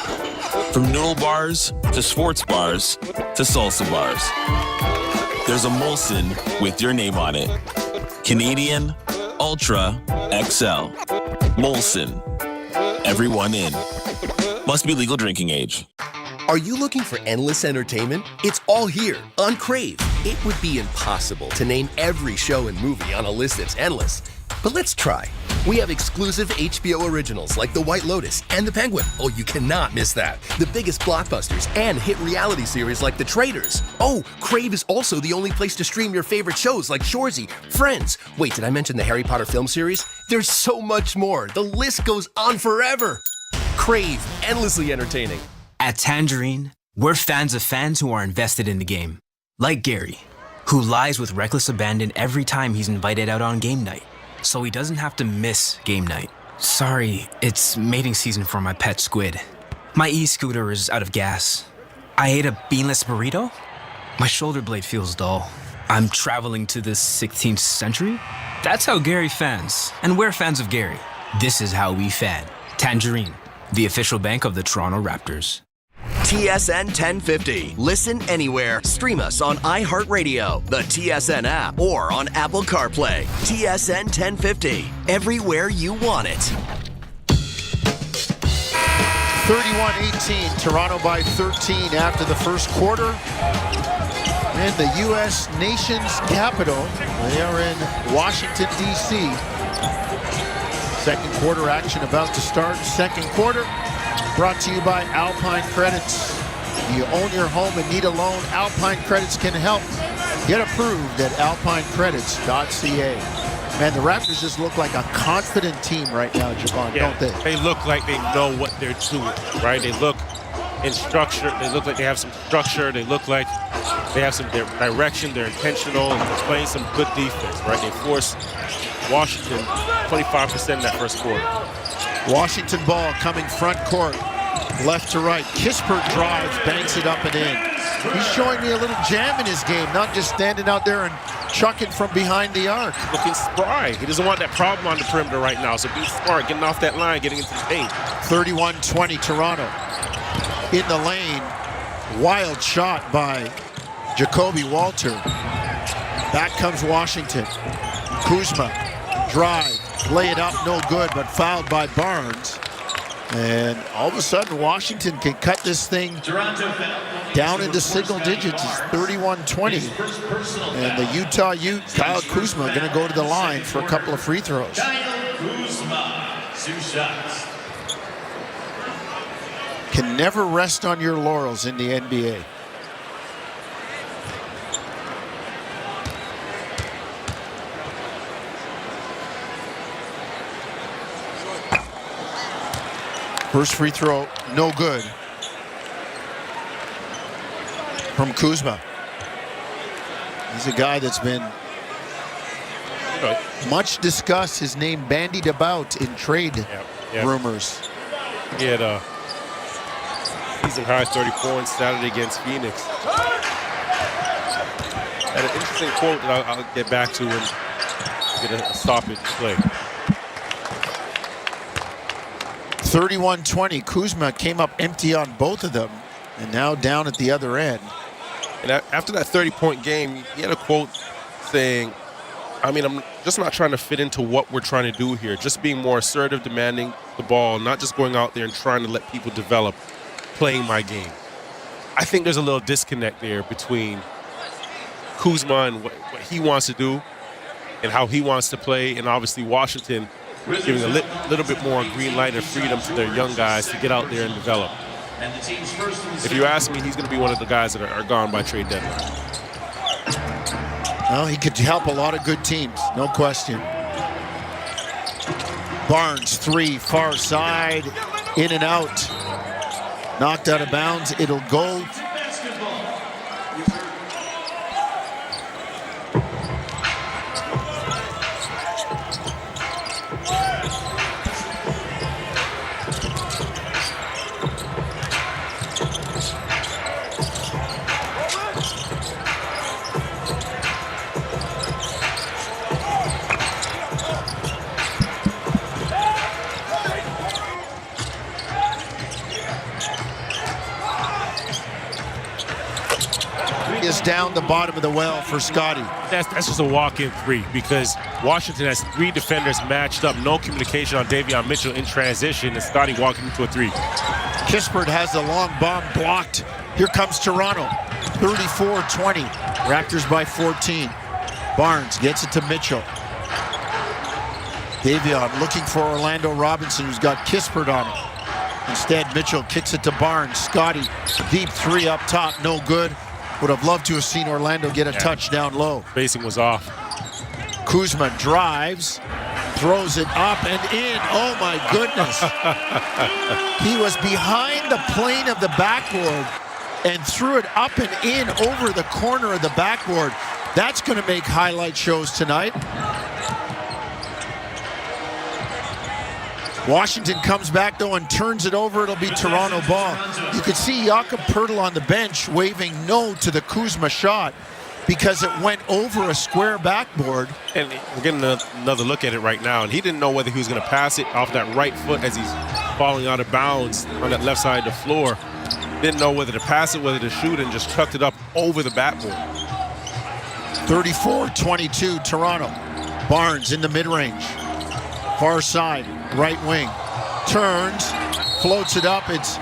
From noodle bars to sports bars to salsa bars. there's a Molson with your name on it. Canadian Ultra XL. Molson. Everyone in. Must be legal drinking age. Are you looking for endless entertainment? It's all here on Crave. It would be impossible to name every show and movie on a list that's endless. But let's try. We have exclusive HBO originals like The White Lotus and The Penguin. Oh, you cannot miss that. The biggest blockbusters and hit reality series like The Traitors. Oh, Crave is also the only place to stream your favorite shows like Shoresy, Friends. Wait, did I mention the Harry Potter film series? There's so much more. The list goes on forever. Crave, endlessly entertaining. At Tangerine, we're fans of fans who are invested in the game. Like Gary, who lies with reckless abandon every time he's invited out on game night, so he doesn't have to miss game night. Sorry, it's mating season for my pet squid. My e-scooter is out of gas. I ate a beanless burrito? My shoulder blade feels dull. I'm traveling to the 16th century? That's how Gary fans, and we're fans of Gary. This is how we fan. Tangerine, the official bank of the Toronto Raptors. TSN 1050. Listen anywhere. Stream us on iHeartRadio, the TSN app, or on Apple CarPlay. TSN 1050. Everywhere you want it. 31-18. Toronto by 13 after the first quarter. In the U.S. nation's capital. They are in Washington, D.C. Second quarter action about to start. Second quarter. Brought to you by Alpine Credits. You own your home and need a loan, Alpine Credits can help. Get approved at alpinecredits.ca. Man, the Raptors just look like a confident team right now, Javon, don't they? They look like they know what they're doing, right? They look in structure. They look like they have some structure. They look like they have some direction. They're intentional and they're playing some good defense, right? They forced Washington 25% in that first quarter. Washington ball coming front court, left to right. Kispert drives, banks it up and in. He's showing me a little jam in his game, not just standing out there and chucking from behind the arc. Looking spry. He doesn't want that problem on the perimeter right now, so be smart, getting off that line, getting into the paint. 31-20 Toronto. In the lane, wild shot by Jacoby Walter. Back comes Washington. Kuzma, drive. Lay it up, no good, but fouled by Barnes. And all of a sudden, Washington can cut this thing down into single digits. It's 31-20. And the Utah Ute, Kyle Kuzma, going to go to the line for a couple of free throws. Kyle Kuzma, 2 shots. Can never rest on your laurels in the NBA. First free throw, no good. From Kuzma. He's a guy that's been much discussed. His name bandied about in trade rumors. He had a season high 30 points Saturday against Phoenix. Had an interesting quote that I'll get back to when we get a stoppage play. 31-20. Kuzma came up empty on both of them, and now down at the other end. And after that 30-point game, he had a quote saying, I'm just not trying to fit into what we're trying to do here. Just being more assertive, demanding the ball, not just going out there and trying to let people develop, playing my game. I think there's a little disconnect there between Kuzma and what he wants to do and how he wants to play, and obviously Washington giving a little bit more green light and freedom to their young guys to get out there and develop. If you ask me, he's going to be one of the guys that are gone by trade deadline. Well, he could help a lot of good teams, no question. Barnes, 3, far side, in and out. Knocked out of bounds, it'll go. is down the bottom of the well for Scotty. That's just a walk-in three because Washington has 3 defenders matched up. No communication on Davion Mitchell in transition, and Scotty walking into a 3. Kispert has the long bomb blocked. Here comes Toronto. 34-20. Raptors by 14. Barnes gets it to Mitchell. Davion looking for Orlando Robinson, who's got Kispert on him. Instead, Mitchell kicks it to Barnes. Scotty, deep 3 up top, no good. Would have loved to have seen Orlando get a touchdown low. Spacing was off. Kuzma drives, throws it up and in. Oh my goodness. He was behind the plane of the backboard and threw it up and in over the corner of the backboard. That's going to make highlight shows tonight. Washington comes back, though, and turns it over. It'll be Toronto ball. You could see Jakob Poeltl on the bench waving no to the Kuzma shot because it went over a square backboard. And we're getting another look at it right now, and he didn't know whether he was going to pass it off that right foot as he's falling out of bounds on that left side of the floor. Didn't know whether to pass it, whether to shoot, and just chucked it up over the backboard. 34-22, Toronto. Barnes in the mid-range. Far side, right wing. Turns, floats it up. It's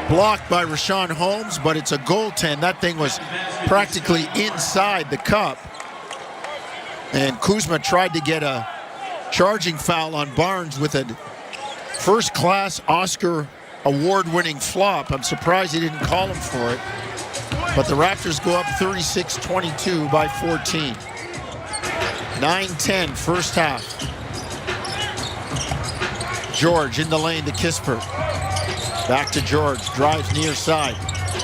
blocked by Rashawn Holmes, but it's a goaltend. That thing was practically inside the cup. And Kuzma tried to get a charging foul on Barnes with a first-class Oscar award-winning flop. I'm surprised he didn't call him for it. But the Raptors go up 36-22 by 14. 9-10 first half. George in the lane to Kispert. Back to George, drives near side.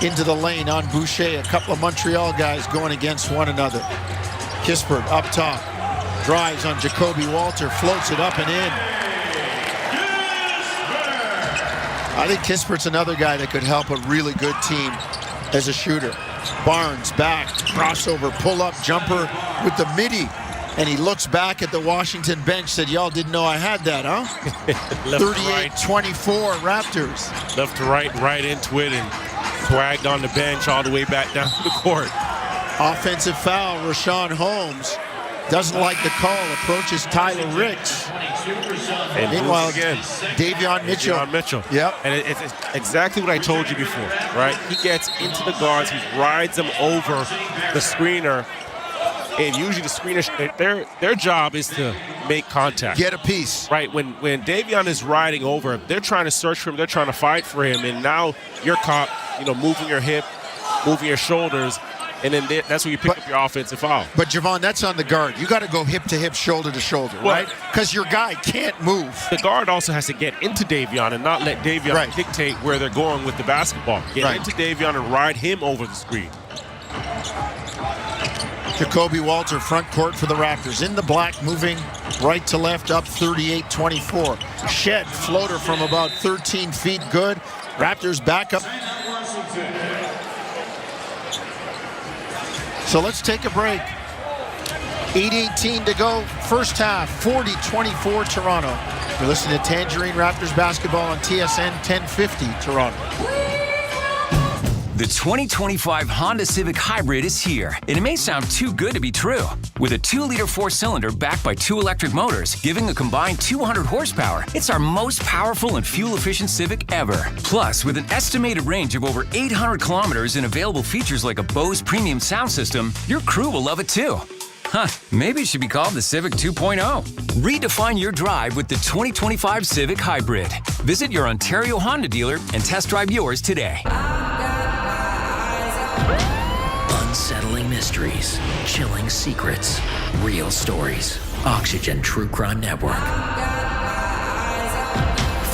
Into the lane on Boucher. A couple of Montreal guys going against one another. Kispert up top. Drives on Jacoby Walter, floats it up and in. I think Kispert's another guy that could help a really good team as a shooter. Barnes back, crossover, pull-up jumper with the midi. And he looks back at the Washington bench, said, y'all didn't know I had that, huh? 38-24 Raptors. Left to right, right into it, and swagged on the bench all the way back down to the court. Offensive foul, Rashawn Holmes. Doesn't like the call, approaches Tyler Ricks. And meanwhile, again, Davion Mitchell. Davion Mitchell. Yep. And it's exactly what I told you before, right? He gets into the guards, he rides them over the screener, and usually the screener, their job is to make contact. Get a piece. Right, when Davion is riding over, they're trying to search for him, they're trying to fight for him, and now you're caught, moving your hip, moving your shoulders, and then that's where you pick up your offensive foul. But, Javon, that's on the guard. You got to go hip to hip, shoulder to shoulder, right? Because your guy can't move. The guard also has to get into Davion and not let Davion dictate where they're going with the basketball. Get into Davion and ride him over the screen. Jacoby Walter, front court for the Raptors. In the black, moving right to left, up 38-24. Shed, floater from about 13 feet, good. Raptors back up. So let's take a break. 8:18 to go, first half, 40-24 Toronto. You're listening to Tangerine Raptors basketball on TSN 1050 Toronto. The 2025 Honda Civic Hybrid is here, and it may sound too good to be true. With a 2-liter 4-cylinder backed by 2 electric motors, giving a combined 200 horsepower, it's our most powerful and fuel-efficient Civic ever. Plus, with an estimated range of over 800 kilometers and available features like a Bose premium sound system, your crew will love it too. Huh, maybe it should be called the Civic 2.0. Redefine your drive with the 2025 Civic Hybrid. Visit your Ontario Honda dealer and test drive yours today. Unsettling mysteries, chilling secrets, real stories. Oxygen True Crime Network.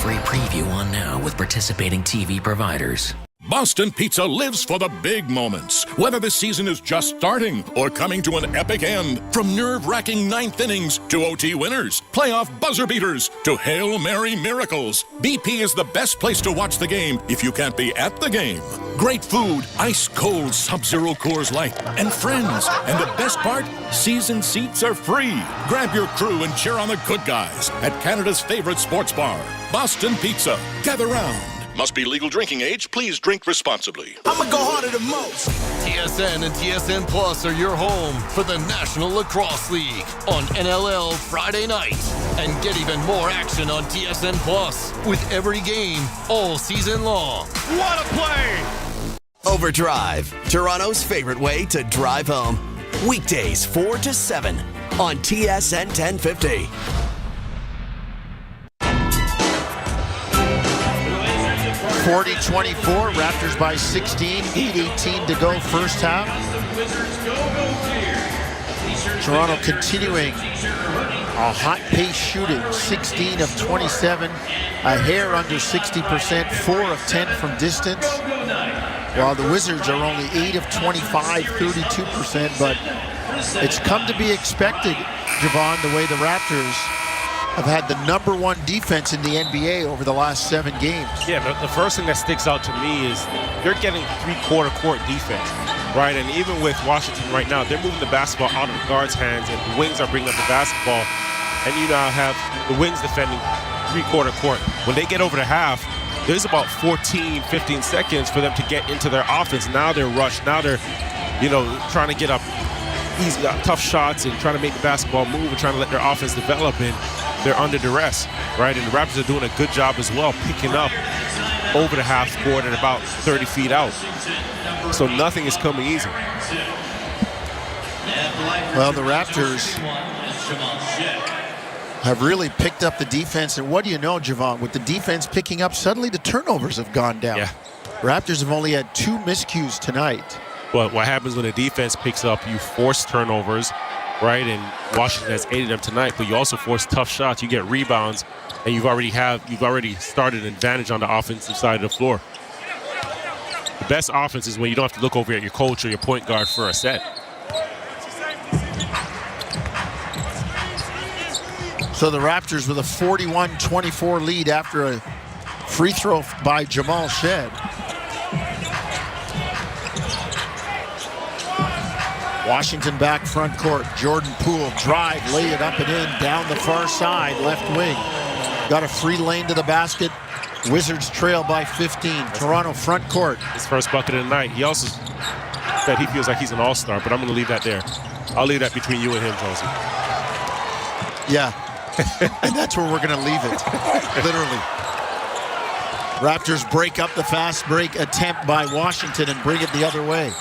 Free preview on now with participating TV providers. Boston Pizza lives for the big moments, whether the season is just starting or coming to an epic end. From nerve-wracking ninth innings to OT winners, playoff buzzer beaters to Hail Mary miracles, BP is the best place to watch the game if you can't be at the game. Great food, ice-cold Sub-Zero Coors Light, and friends. And the best part, season seats are free. Grab your crew and cheer on the good guys at Canada's favorite sports bar, Boston Pizza. Gather round. Must be legal drinking age. Please drink responsibly. I'ma go harder than most. TSN and TSN Plus are your home for the National Lacrosse League on NLL Friday night. And get even more action on TSN Plus with every game all season long. What a play! Overdrive, Toronto's favorite way to drive home. Weekdays 4 to 7 on TSN 1050. (40-24), Raptors by 16, 8:18 to go first half. Toronto continuing a hot pace shooting, 16 of 27, a hair under 60%, 4 of 10 from distance. While the Wizards are only 8 of 25, 32%, but it's come to be expected, Javon, the way the Raptors have had the #1 defense in the NBA over the last 7 games. Yeah, but the first thing that sticks out to me is they're getting three-quarter court defense, right? And even with Washington right now, they're moving the basketball out of the guards' hands, and the wings are bringing up the basketball. And you now have the wings defending three-quarter court. When they get over the half, there's about 14, 15 seconds for them to get into their offense. Now they're rushed. Now they're, trying to get up easy, tough shots and trying to make the basketball move and trying to let their offense develop. And they're under duress, right? And the Raptors are doing a good job as well, picking up over the half court at about 30 feet out. So nothing is coming easy. Well, the Raptors have really picked up the defense. And what do you know, Javon? With the defense picking up, suddenly the turnovers have gone down. Yeah. Raptors have only had 2 miscues tonight. Well, what happens when the defense picks up, you force turnovers, right? And Washington has 8 of them tonight, but you also force tough shots. You get rebounds, and you've already started an advantage on the offensive side of the floor. The best offense is when you don't have to look over at your coach or your point guard for a set. So the Raptors with a 41-24 lead after a free throw by Jamal Shed. Washington back front court. Jordan Poole drive, lay it up and in, down the far side, left wing. Got a free lane to the basket. Wizards trail by 15. Toronto front court. His first bucket of the night. He also said he feels like he's an all-star, but I'm going to leave that there. I'll leave that between you and him, Josie. Yeah. And that's where we're going to leave it. Literally. Raptors break up the fast break attempt by Washington and bring it the other way.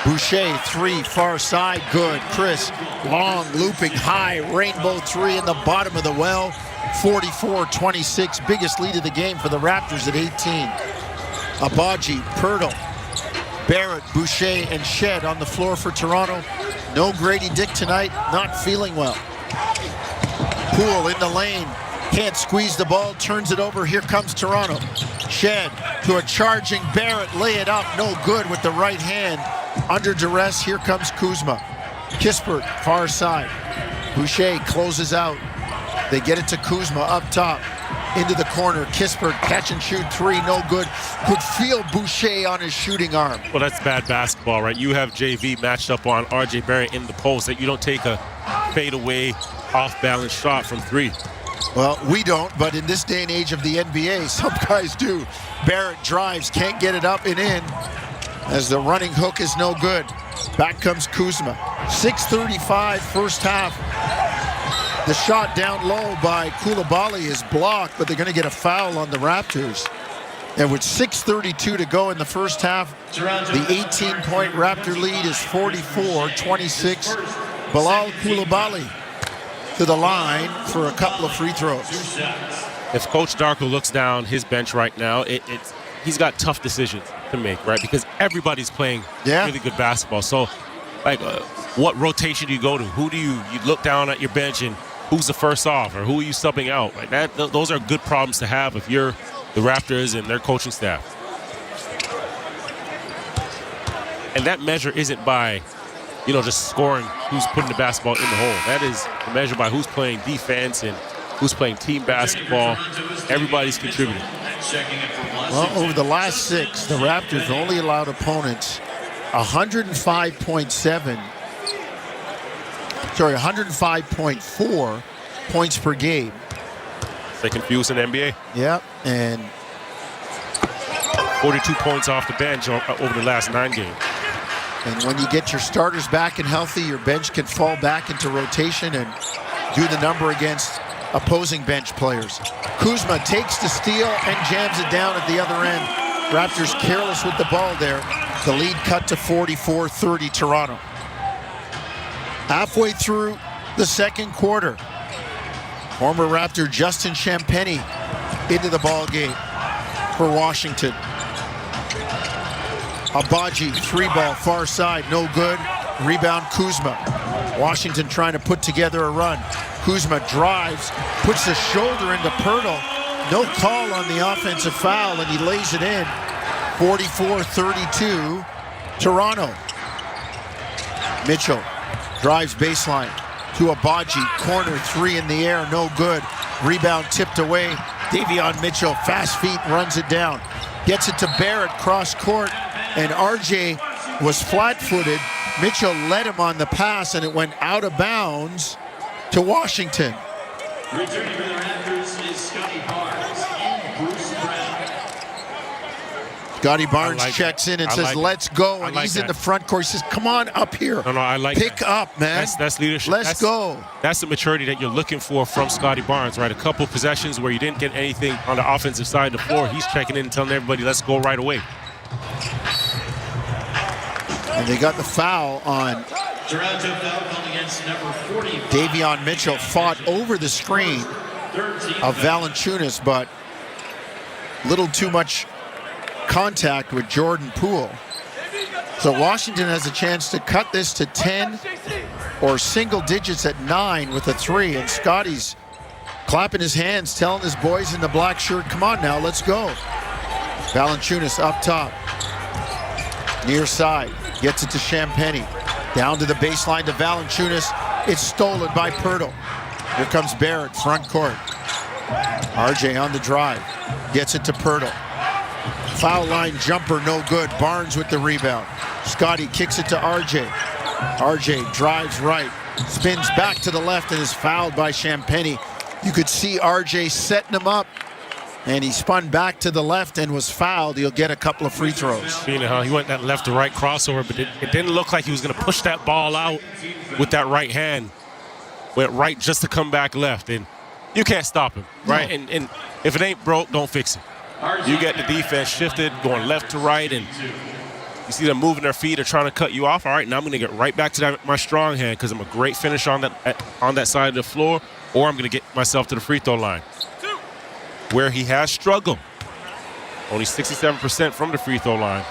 Boucher, 3, far side, good. Chris, long, looping, high, rainbow 3 in the bottom of the well. 44-26, biggest lead of the game for the Raptors at 18. Abaji, Pirtle, Barrett, Boucher, and Shed on the floor for Toronto. No Grady Dick tonight, not feeling well. Poole in the lane, can't squeeze the ball, turns it over, here comes Toronto. Shed to a charging Barrett, lay it up, no good with the right hand. Under duress, here comes Kuzma. Kispert, far side. Boucher closes out. They get it to Kuzma up top, into the corner. Kispert, catch and shoot 3, no good. Could feel Boucher on his shooting arm. Well, that's bad basketball, right? You have JV matched up on R.J. Barrett in the post. That you don't take a fadeaway, off-balance shot from 3. Well, we don't, but in this day and age of the NBA, some guys do. Barrett drives, can't get it up and in, as the running hook is no good. Back comes Kuzma. 6:35 first half. The shot down low by Coulibaly is blocked, but they're going to get a foul on the Raptors. And with 6:32 to go in the first half, the 18-point Raptor lead is 44-26. Bilal Coulibaly to the line for a couple of free throws. If Coach Darko looks down his bench right now, he's got tough decisions to make, right? Because everybody's playing really good basketball. So, what rotation do you go to? Who do you look down at your bench and who's the first off, or who are you subbing out? Right? Those are good problems to have if you're the Raptors and their coaching staff. And that measure isn't by, just scoring who's putting the basketball in the hole. That is measured by who's playing defense and who's playing team basketball. Everybody's contributing. Well, over the last 6, the Raptors only allowed opponents 105.4 points per game. They confuse in the NBA. Yeah, and 42 points off the bench over the last 9 games. And when you get your starters back and healthy, your bench can fall back into rotation and do the number against opposing bench players. Kuzma takes the steal and jams it down at the other end. Raptors careless with the ball there. The lead cut to 44-30 Toronto. Halfway through the second quarter, former Raptor Justin Champagnie into the ball game for Washington. Abaji, 3-ball, far side, no good. Rebound, Kuzma. Washington trying to put together a run. Kuzma drives, puts the shoulder into Pirtle. No call on the offensive foul, and he lays it in. 44-32, Toronto. Mitchell drives baseline to Abaji. Corner 3 in the air, no good. Rebound tipped away. Davion Mitchell, fast feet, runs it down. Gets it to Barrett, cross court. And RJ was flat-footed. Mitchell led him on the pass, and it went out of bounds to Washington. Returning for the Raptors is Scotty Barnes and Bruce Brown. Scotty Barnes checks in and says, let's go. And he's in the front court. He says, come on up here. No, I like Pick up, man. That's leadership. Let's go. That's the maturity that you're looking for from Scotty Barnes, right? A couple possessions where you didn't get anything on the offensive side of the floor. He's checking in and telling everybody, let's go right away. And they got the foul on Toronto foul called against number 40. Davion Mitchell. Fought over the screen of Valanciunas, but little too much contact with Jordan Poole. So Washington has a chance to cut this to 10 or single digits at 9 with a 3. And Scotty's clapping his hands, telling his boys in the black shirt, come on now, let's go. Valanciunas up top. Near side. Gets it to Champagnie. Down to the baseline to Valanciunas. It's stolen by Pirtle. Here comes Barrett, front court. RJ on the drive. Gets it to Pirtle. Foul line jumper, no good. Barnes with the rebound. Scotty kicks it to RJ. RJ drives right. Spins back to the left and is fouled by Champagnie. You could see RJ setting him up. And he spun back to the left and was fouled. He'll get a couple of free throws. He went that left to right crossover, but it didn't look like he was going to push that ball out with that right hand. Went right just to come back left. And you can't stop him, right? No. And if it ain't broke, don't fix it. You get the defense shifted, going left to right, and you see them moving their feet or trying to cut you off. All right, now I'm going to get right back to my strong hand because I'm a great finisher on that side of the floor, or I'm going to get myself to the free throw line. Where he has struggled. Only 67% from the free throw line.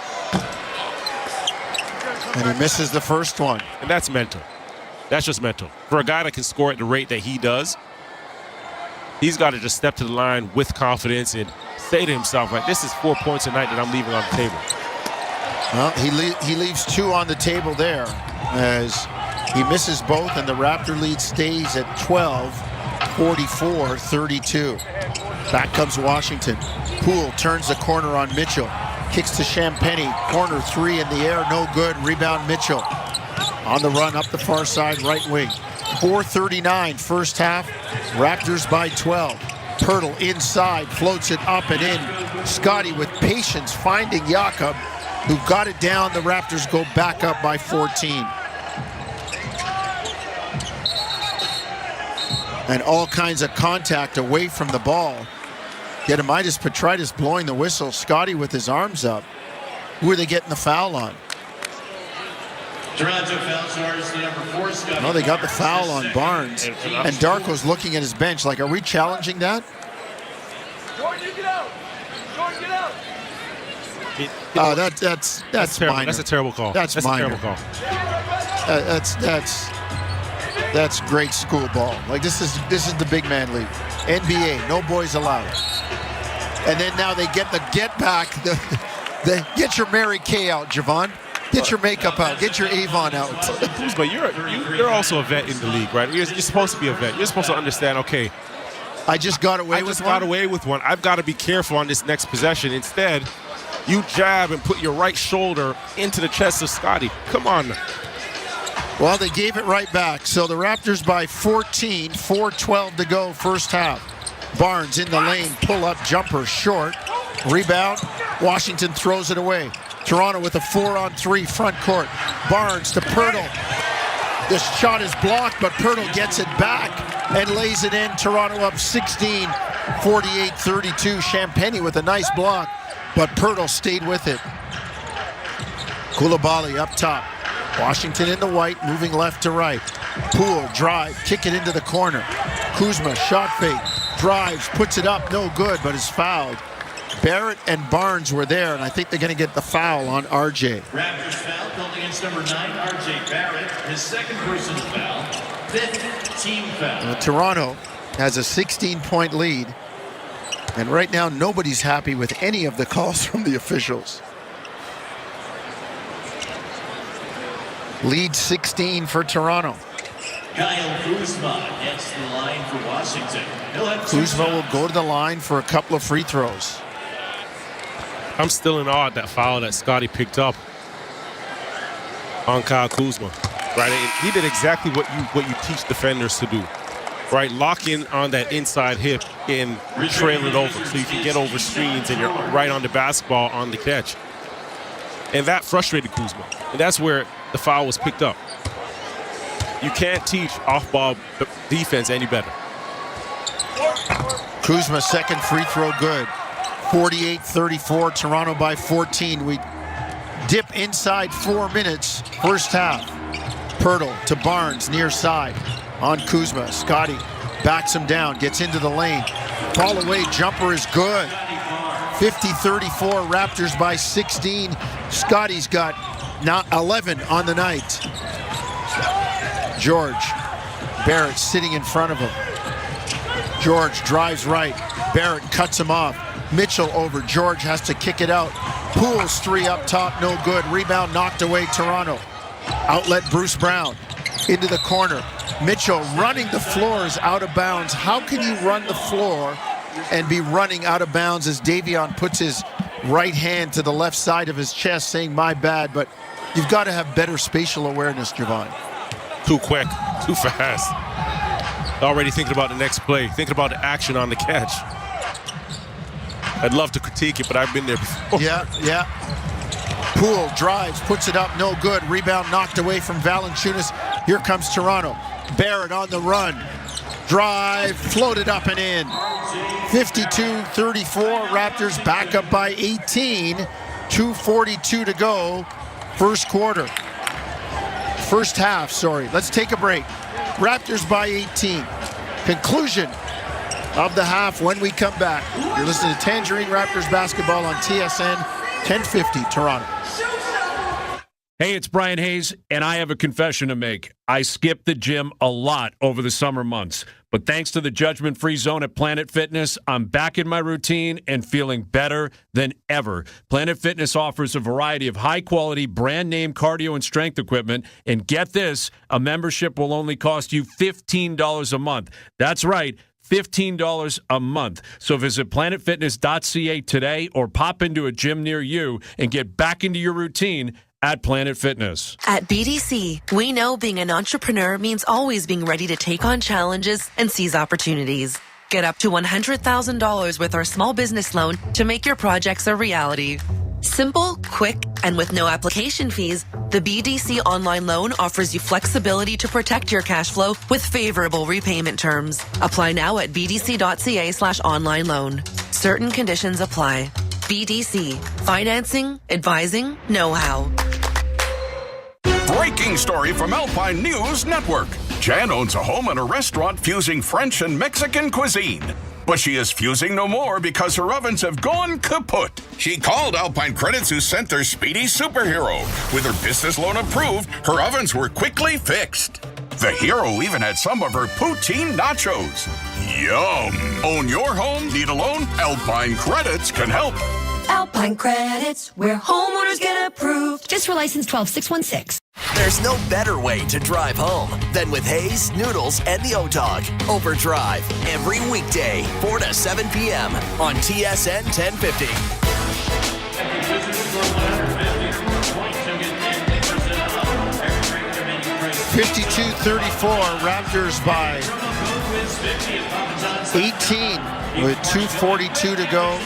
And he misses the first one. And that's mental. That's just mental. For a guy that can score at the rate that he does, he's got to just step to the line with confidence and say to himself, like, this is 4 points a night that I'm leaving on the table. Well, he leaves 2 on the table there as he misses both, and the Raptor lead stays at 12, 44-32. Back comes Washington. Poole turns the corner on Mitchell. Kicks to Champagnie. Corner 3 in the air, no good. Rebound Mitchell. On the run up the far side, right wing. 4:39 first half. Raptors by 12. Pirtle inside, floats it up and in. Scotty with patience finding Jakob, who got it down. The Raptors go back up by 14. And all kinds of contact away from the ball. Gedimitis Petritis blowing the whistle. Scotty with his arms up. Who are they getting the foul on? Toronto foul charge the number 4, Scotty. Well, they got the foul on Barnes. And Darko's looking at his bench like, are we challenging that? Jordan, you get out. Jordan, get out. That's terrible. minor. That's a terrible call. That's minor. A terrible call. That's great school ball. Like this is the big man league. NBA, no boys allowed. And then now they get the get back. The get your Mary Kay out, Javon. Get your makeup out. Get your Avon out. But you're also a vet in the league, right? You're supposed to be a vet. You're supposed to understand, okay, I just got away with one. I've got to be careful on this next possession. Instead, you jab and put your right shoulder into the chest of Scotty. Come on. Well, they gave it right back. So the Raptors by 14, 4:12 to go first half. Barnes in the lane, pull-up jumper short. Rebound, Washington throws it away. Toronto with a 4-on-3 front court. Barnes to Pirtle. The shot is blocked, but Pirtle gets it back and lays it in. Toronto up 16, 48-32. Champagny with a nice block, but Pirtle stayed with it. Koulibaly up top. Washington in the white, moving left to right. Poole, drive, kick it into the corner. Kuzma, shot fake, drives, puts it up, no good, but is fouled. Barrett and Barnes were there, and I think they're going to get the foul on RJ. Raptors foul called against number 9, RJ Barrett. His second personal foul. 5th team foul. Toronto has a 16-point lead, and right now nobody's happy with any of the calls from the officials. Lead 16 for Toronto. Kyle Kuzma gets the line for Washington. Kuzma will go to the line for a couple of free throws. I'm still in awe at that foul that Scotty picked up on Kyle Kuzma. Right, he did exactly what you teach defenders to do. Right, lock in on that inside hip and trail it over so you can get over screens and you're right on the basketball on the catch. And that frustrated Kuzma, and that's where the foul was picked up. You can't teach off-ball defense any better. Kuzma's second free throw good. 48-34, Toronto by 14. We dip inside 4 minutes, first half. Pirtle to Barnes, near side. On Kuzma, Scotty backs him down, gets into the lane. Fall away, jumper is good. 50-34, Raptors by 16. Scotty's got now 11 on the night. George, Barrett sitting in front of him. George drives right. Barrett cuts him off. Mitchell over. George has to kick it out. Poole's three up top, no good. Rebound knocked away, Toronto. Outlet Bruce Brown into the corner. Mitchell running the floor is out of bounds. How can you run the floor and be running out of bounds as Davion puts his right hand to the left side of his chest saying, my bad, but you've got to have better spatial awareness, Javon. Too quick, too fast. Already thinking about the next play, thinking about the action on the catch. I'd love to critique it, but I've been there before. Yeah. Poole drives, puts it up, no good. Rebound knocked away from Valanciunas. Here comes Toronto. Barrett on the run. Drive, floated up and in. 52-34, Raptors back up by 18. 2:42 to go, first quarter. First half, sorry. Let's take a break. Raptors by 18. Conclusion of the half when we come back. You're listening to Tangerine Raptors basketball on TSN 1050 Toronto. Hey, it's Brian Hayes, and I have a confession to make. I skipped the gym a lot over the summer months, but thanks to the judgment-free zone at Planet Fitness, I'm back in my routine and feeling better than ever. Planet Fitness offers a variety of high-quality, brand-name cardio and strength equipment, and get this, a membership will only cost you $15 a month. That's right, $15 a month. So visit planetfitness.ca today or pop into a gym near you and get back into your routine at Planet Fitness. At BDC, we know being an entrepreneur means always being ready to take on challenges and seize opportunities. Get up to $100,000 with our small business loan to make your projects a reality. Simple, quick, and with no application fees, the BDC online loan offers you flexibility to protect your cash flow with favorable repayment terms. Apply now at bdc.ca/online loan. Certain conditions apply. BDC. Financing, advising, know-how. Breaking story from Alpine News Network. Jan owns a home and a restaurant fusing French and Mexican cuisine. But she is fusing no more because her ovens have gone kaput. She called Alpine Credits, who sent their speedy superhero. With her business loan approved, her ovens were quickly fixed. The hero even had some of her poutine nachos. Yum! Own your home? Need a loan? Alpine Credits can help. Alpine Credits, where homeowners get approved. Just for license 12616. There's no better way to drive home than with Hayes, Noodles, and the O-Dog. Overdrive, every weekday, 4 to 7 p.m. on TSN 1050. 52-34, Raptors by 18 with 2:42 to go.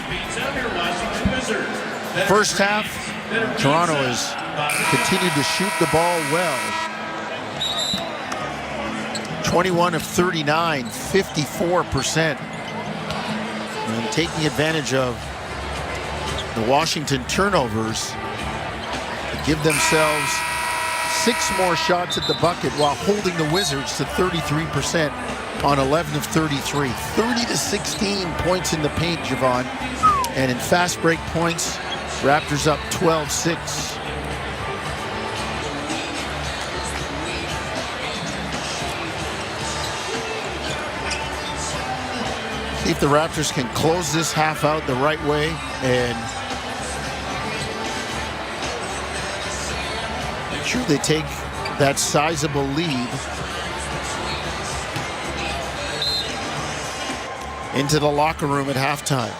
First half, Toronto has continued to shoot the ball well. 21 of 39, 54%. And taking advantage of the Washington turnovers to give themselves 6 more shots at the bucket while holding the Wizards to 33% on 11 of 33. 30-16 points in the paint, Javon. And in fast break points, Raptors up 12-6. See if the Raptors can close this half out the right way and make sure they take that sizable lead into the locker room at halftime.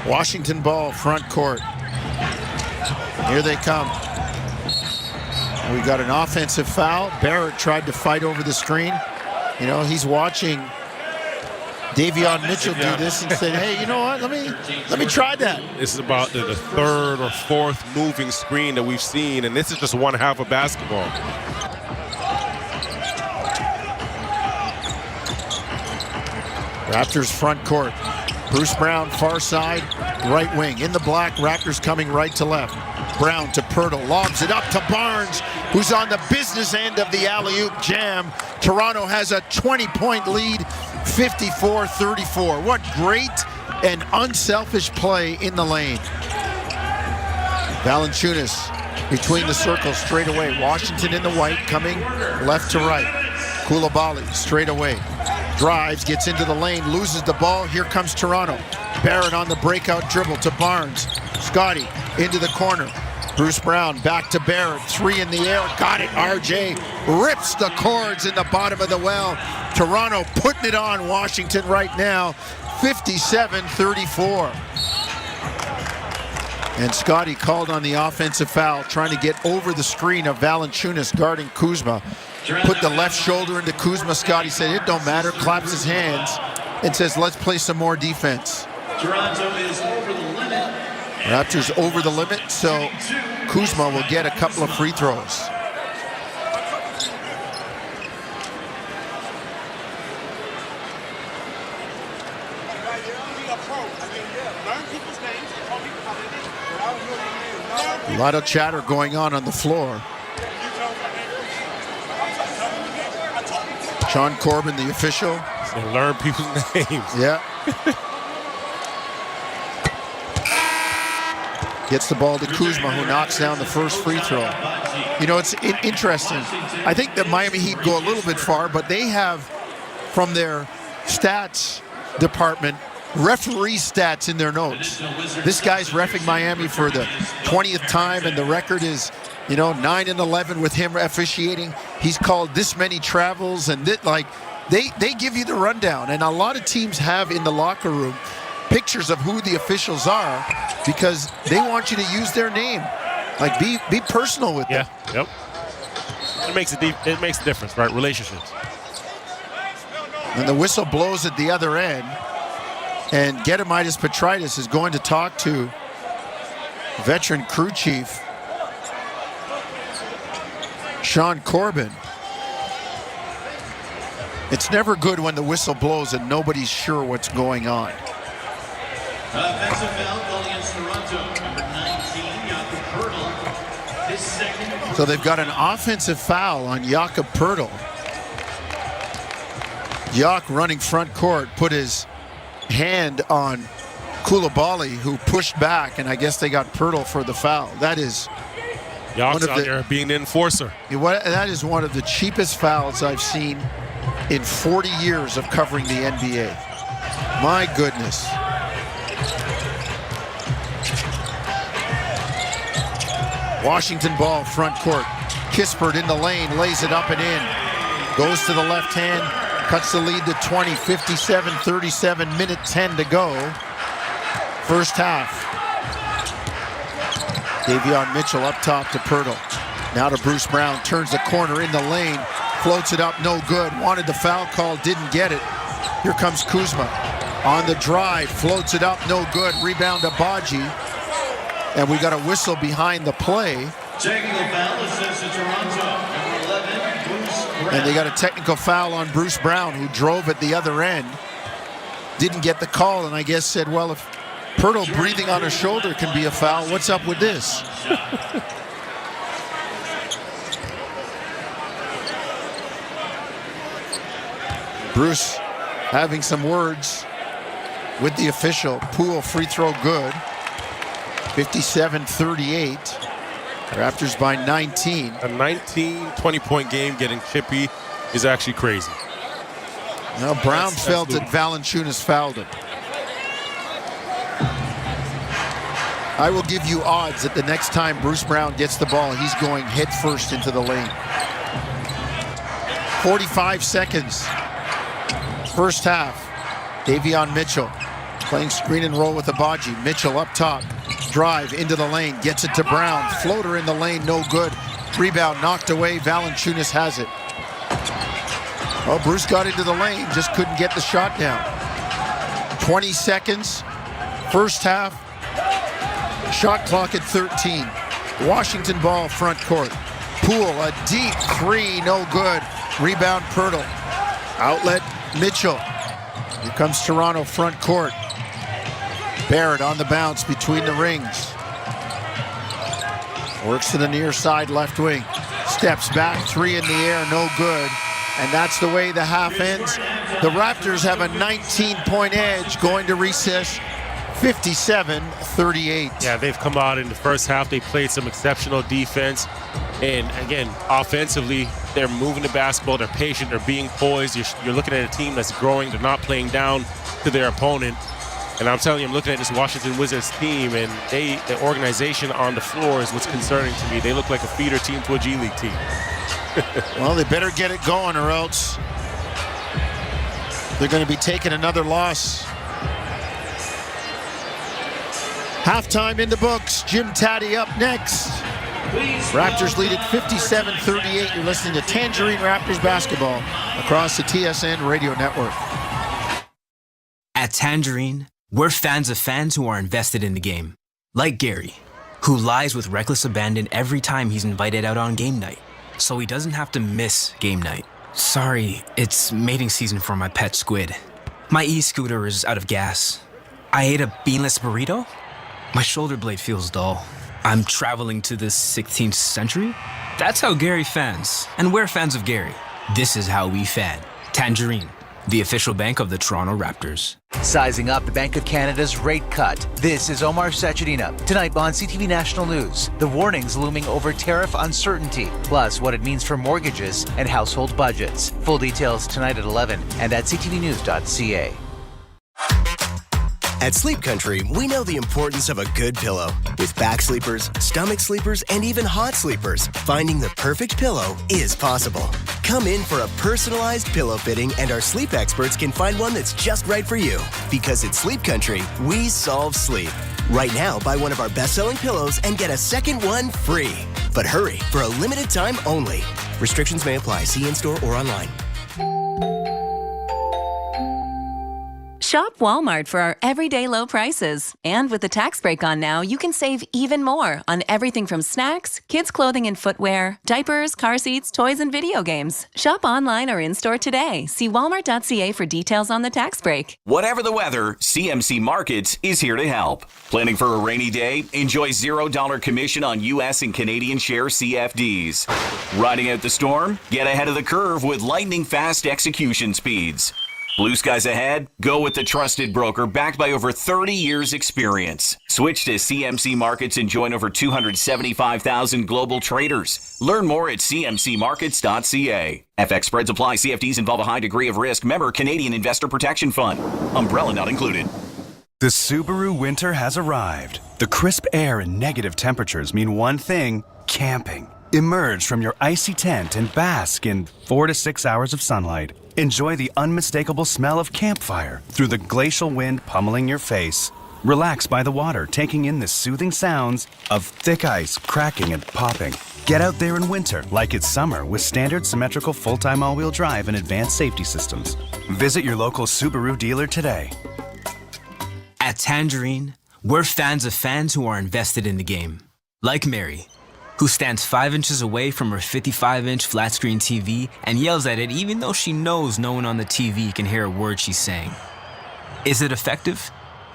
Washington ball, front court. Here they come. We got an offensive foul. Barrett tried to fight over the screen. You know, he's watching Davion Mitchell do this and said, hey, you know what? Let me try that. This is about the third or fourth moving screen that we've seen, and this is just one half of basketball. Raptors front court. Bruce Brown, far side, right wing. In the black, Raptors coming right to left. Brown to Pirtle, lobs it up to Barnes, who's on the business end of the alley-oop jam. Toronto has a 20-point lead, 54-34. What great and unselfish play in the lane. Valanciunas between the circles straight away. Washington in the white, coming left to right. Koulibaly straight away. Drives, gets into the lane, loses the ball. Here comes Toronto. Barrett on the breakout dribble to Barnes. Scotty into the corner. Bruce Brown back to Barrett. 3 in the air. Got it. RJ rips the cords in the bottom of the well. Toronto putting it on Washington right now. 57-34. And Scotty called on the offensive foul, trying to get over the screen of Valanciunas guarding Kuzma. Put the left shoulder into Kuzma. Scotty said, it don't matter. Claps his hands and says, let's play some more defense. Toronto is over the limit. Raptors over the limit, so Kuzma will get a couple of free throws. A lot of chatter going on the floor. Sean Corbin, the official. They learn people's names. Yeah. Gets the ball to Kuzma, who knocks down the first free throw. You know, it's interesting. I think that Miami Heat go a little bit far, but they have, from their stats department, referee stats in their notes. This guy's reffing Miami for the 20th time, and the record is, 9-11 with him officiating. He's called this many travels, and they give you the rundown. And a lot of teams have in the locker room pictures of who the officials are because they want you to use their name. Like, be personal with them. Yep. It makes a difference, right? Relationships. And the whistle blows at the other end, and Gedimidas Petritis is going to talk to veteran crew chief Sean Corbin. It's never good when the whistle blows and nobody's sure what's going on. Offensive foul called against Toronto. Number 19, Jakob Poeltl. His second. So they've got an offensive foul on Jakob Poeltl. Jak running front court, put his hand on Koulibaly, who pushed back, and I guess they got Poeltl for the foul. That is Jak's out there being the enforcer. That is one of the cheapest fouls I've seen in 40 years of covering the NBA. My goodness. Washington ball, front court. Kispert in the lane, lays it up and in. Goes to the left hand, cuts the lead to 20, 57-37, minute 10 to go. First half. Davion Mitchell up top to Poeltl. Now to Bruce Brown, turns the corner in the lane. Floats it up, no good. Wanted the foul call, didn't get it. Here comes Kuzma. On the drive, floats it up, no good. Rebound to Baji. And we got a whistle behind the play. Technical foul assists to Toronto. Number 11, Bruce Brown. And they got a technical foul on Bruce Brown, who drove at the other end. Didn't get the call, and I guess said, well, if Pirtle breathing on his shoulder can be a foul, what's up with this? Bruce having some words with the official. Poole free throw good. 57-38. Raptors by 19. A 20-point game getting chippy is actually crazy. Now Brown felt that Valanciunas fouled him. I will give you odds that the next time Bruce Brown gets the ball, he's going head first into the lane. 45 seconds. First half. Davion Mitchell playing screen and roll with Abaji. Mitchell up top. Drive into the lane. Gets it to Brown. Floater in the lane. No good. Rebound knocked away. Valanciunas has it. Oh, Bruce got into the lane. Just couldn't get the shot down. 20 seconds. First half. Shot clock at 13. Washington ball front court. Poole, a deep three. No good. Rebound Pirtle. Outlet Mitchell. Here comes Toronto front court. Barrett on the bounce between the rings. Works to the near side left wing. Steps back, three in the air, no good. And that's the way the half ends. The Raptors have a 19-point edge going to recess, 57-38. Yeah, they've come out in the first half. They played some exceptional defense. And again, offensively, they're moving the basketball. They're patient. They're being poised. You're looking at a team that's growing. They're not playing down to their opponent. And I'm telling you, I'm looking at this Washington Wizards team, and the organization on the floor is what's concerning to me. They look like a feeder team to a G League team. Well, they better get it going or else they're going to be taking another loss. Halftime in the books. Jim Taddy up next. Raptors lead at 57-38. You're listening to Tangerine Raptors basketball across the TSN radio network. At Tangerine, we're fans of fans who are invested in the game. Like Gary, who lies with reckless abandon every time he's invited out on game night, so he doesn't have to miss game night. Sorry, it's mating season for my pet squid. My e-scooter is out of gas. I ate a beanless burrito. My shoulder blade feels dull. I'm traveling to the 16th century? That's how Gary fans. And we're fans of Gary. This is how we fan. Tangerine, the official bank of the Toronto Raptors. Sizing up the Bank of Canada's rate cut. This is Omar Sachedina. Tonight on CTV National News, the warnings looming over tariff uncertainty, plus what it means for mortgages and household budgets. Full details tonight at 11 and at ctvnews.ca. At Sleep Country, we know the importance of a good pillow. With back sleepers, stomach sleepers, and even hot sleepers, finding the perfect pillow is possible. Come in for a personalized pillow fitting, and our sleep experts can find one that's just right for you. Because at Sleep Country, we solve sleep. Right now, buy one of our best-selling pillows and get a second one free. But hurry, for a limited time only. Restrictions may apply. See in-store or online. Shop Walmart for our everyday low prices. And with the tax break on now, you can save even more on everything from snacks, kids' clothing and footwear, diapers, car seats, toys, and video games. Shop online or in-store today. See walmart.ca for details on the tax break. Whatever the weather, CMC Markets is here to help. Planning for a rainy day? Enjoy $0 commission on U.S. and Canadian share CFDs. Riding out the storm? Get ahead of the curve with lightning-fast execution speeds. Blue skies ahead? Go with the trusted broker backed by over 30 years experience. Switch to CMC Markets and join over 275,000 global traders. Learn more at cmcmarkets.ca. FX spreads apply. CFDs involve a high degree of risk. Member Canadian Investor Protection Fund. Umbrella not included. The Subaru winter has arrived. The crisp air and negative temperatures mean one thing: camping. Emerge from your icy tent and bask in 4 to 6 hours of sunlight. Enjoy the unmistakable smell of campfire through the glacial wind pummeling your face. Relax by the water, taking in the soothing sounds of thick ice cracking and popping. Get out there in winter like it's summer with standard symmetrical full-time all-wheel drive and advanced safety systems. Visit your local Subaru dealer today. At Tangerine, we're fans of fans who are invested in the game. Like Mary, who stands 5 inches away from her 55-inch flat-screen TV and yells at it even though she knows no one on the TV can hear a word she's saying. Is it effective?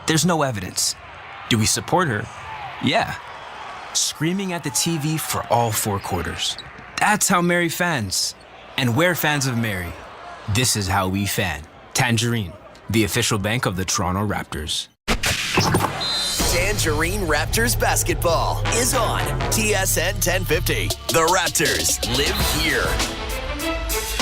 There's no evidence. Do we support her? Yeah. Screaming at the TV for all 4 quarters. That's how Mary fans. And we're fans of Mary. This is how we fan. Tangerine, the official bank of the Toronto Raptors. Tangerine Raptors basketball is on TSN 1050. The Raptors live here.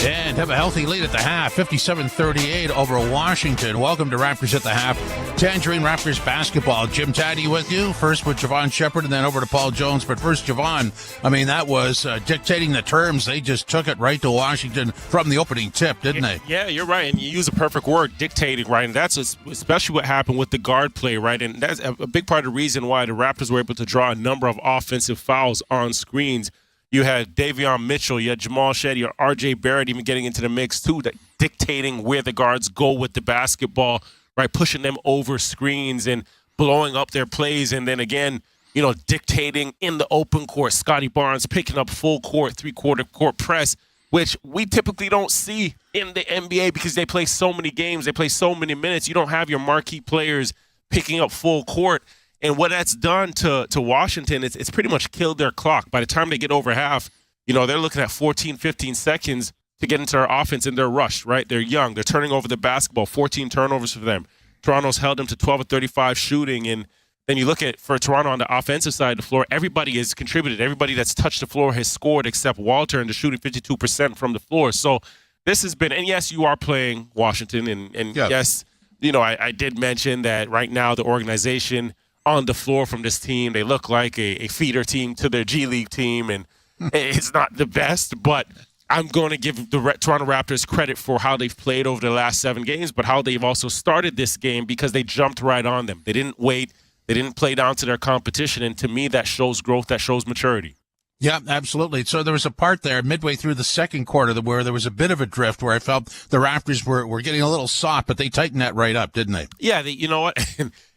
And have a healthy lead at the half, 57-38 over Washington. Welcome to Raptors at the half. Tangerine Raptors basketball. Jim Taddy with you. First with Javon Shepard and then over to Paul Jones. But first, Javon, I mean, that was dictating the terms. They just took it right to Washington from the opening tip, didn't they? Yeah, you're right. And you use a perfect word, dictating, right? And that's especially what happened with the guard play, right? And that's a big part of the reason why the Raptors were able to draw a number of offensive fouls on screens. You had Davion Mitchell, you had Jamal Shead, you had R.J. Barrett even getting into the mix too, dictating where the guards go with the basketball, right, pushing them over screens and blowing up their plays. And then again, you know, dictating in the open court, Scotty Barnes picking up full court, three-quarter court press, which we typically don't see in the NBA because they play so many games, they play so many minutes. You don't have your marquee players picking up full court. And what that's done to Washington, it's pretty much killed their clock. By the time they get over half, you know, they're looking at 14, 15 seconds to get into their offense, and they're rushed, right? They're young. They're turning over the basketball, 14 turnovers for them. Toronto's held them to 12 of 35 shooting. And then you look at, for Toronto on the offensive side of the floor, everybody has contributed. Everybody that's touched the floor has scored except Walter, and they're shooting 52% from the floor. So this has been, and yes, you are playing Washington. And yes, you know, I did mention that right now the organization on the floor from this team, they look like a feeder team to their G League team, and it's not the best, but I'm going to give the Toronto Raptors credit for how they've played over the last 7 games, but how they've also started this game because they jumped right on them. They didn't wait. They didn't play down to their competition, and to me, that shows growth, that shows maturity. Yeah, absolutely. So there was a part there midway through the second quarter where there was a bit of a drift where I felt the Raptors were getting a little soft, but they tightened that right up, didn't they? Yeah, you know what?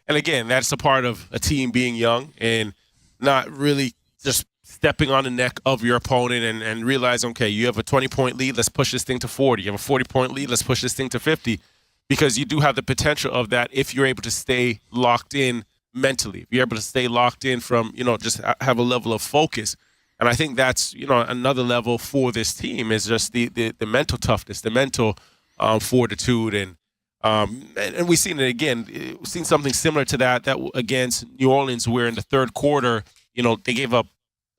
And again, that's a part of a team being young and not really just stepping on the neck of your opponent and realize, okay, you have a 20-point lead, let's push this thing to 40. You have a 40-point lead, let's push this thing to 50. Because you do have the potential of that if you're able to stay locked in mentally. If you're able to stay locked in from, you know, just have a level of focus. And I think that's, you know, another level for this team is just the mental toughness, the mental fortitude. And we've seen it again. We've seen something similar to that against New Orleans, where in the third quarter, you know, they gave up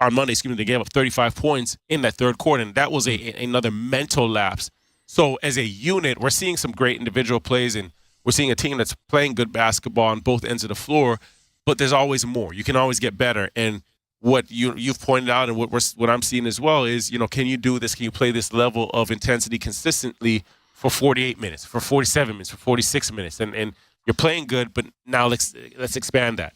on Monday. They gave up 35 points in that third quarter, and that was another mental lapse. So as a unit, we're seeing some great individual plays, and we're seeing a team that's playing good basketball on both ends of the floor. But there's always more. You can always get better. And what you've pointed out, and what I'm seeing as well is, you know, can you do this? Can you play this level of intensity consistently for 48 minutes, for 47 minutes, for 46 minutes, and you're playing good, but now let's expand that.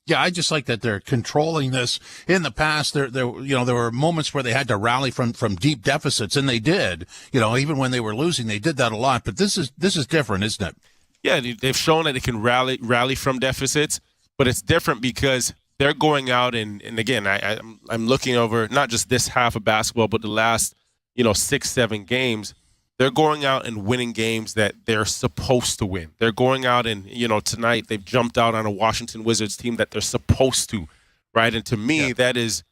Yeah, I just like that they're controlling this. In the past, there were moments where they had to rally from deep deficits, and they did. You know, even when they were losing, they did that a lot. But this is different, isn't it? Yeah, they've shown that they can rally from deficits, but it's different because they're going out and again, I'm looking over not just this half of basketball, but the last 6-7 games. They're going out and winning games that they're supposed to win. They're going out and, tonight they've jumped out on a Washington Wizards team that they're supposed to, right? And to me, that's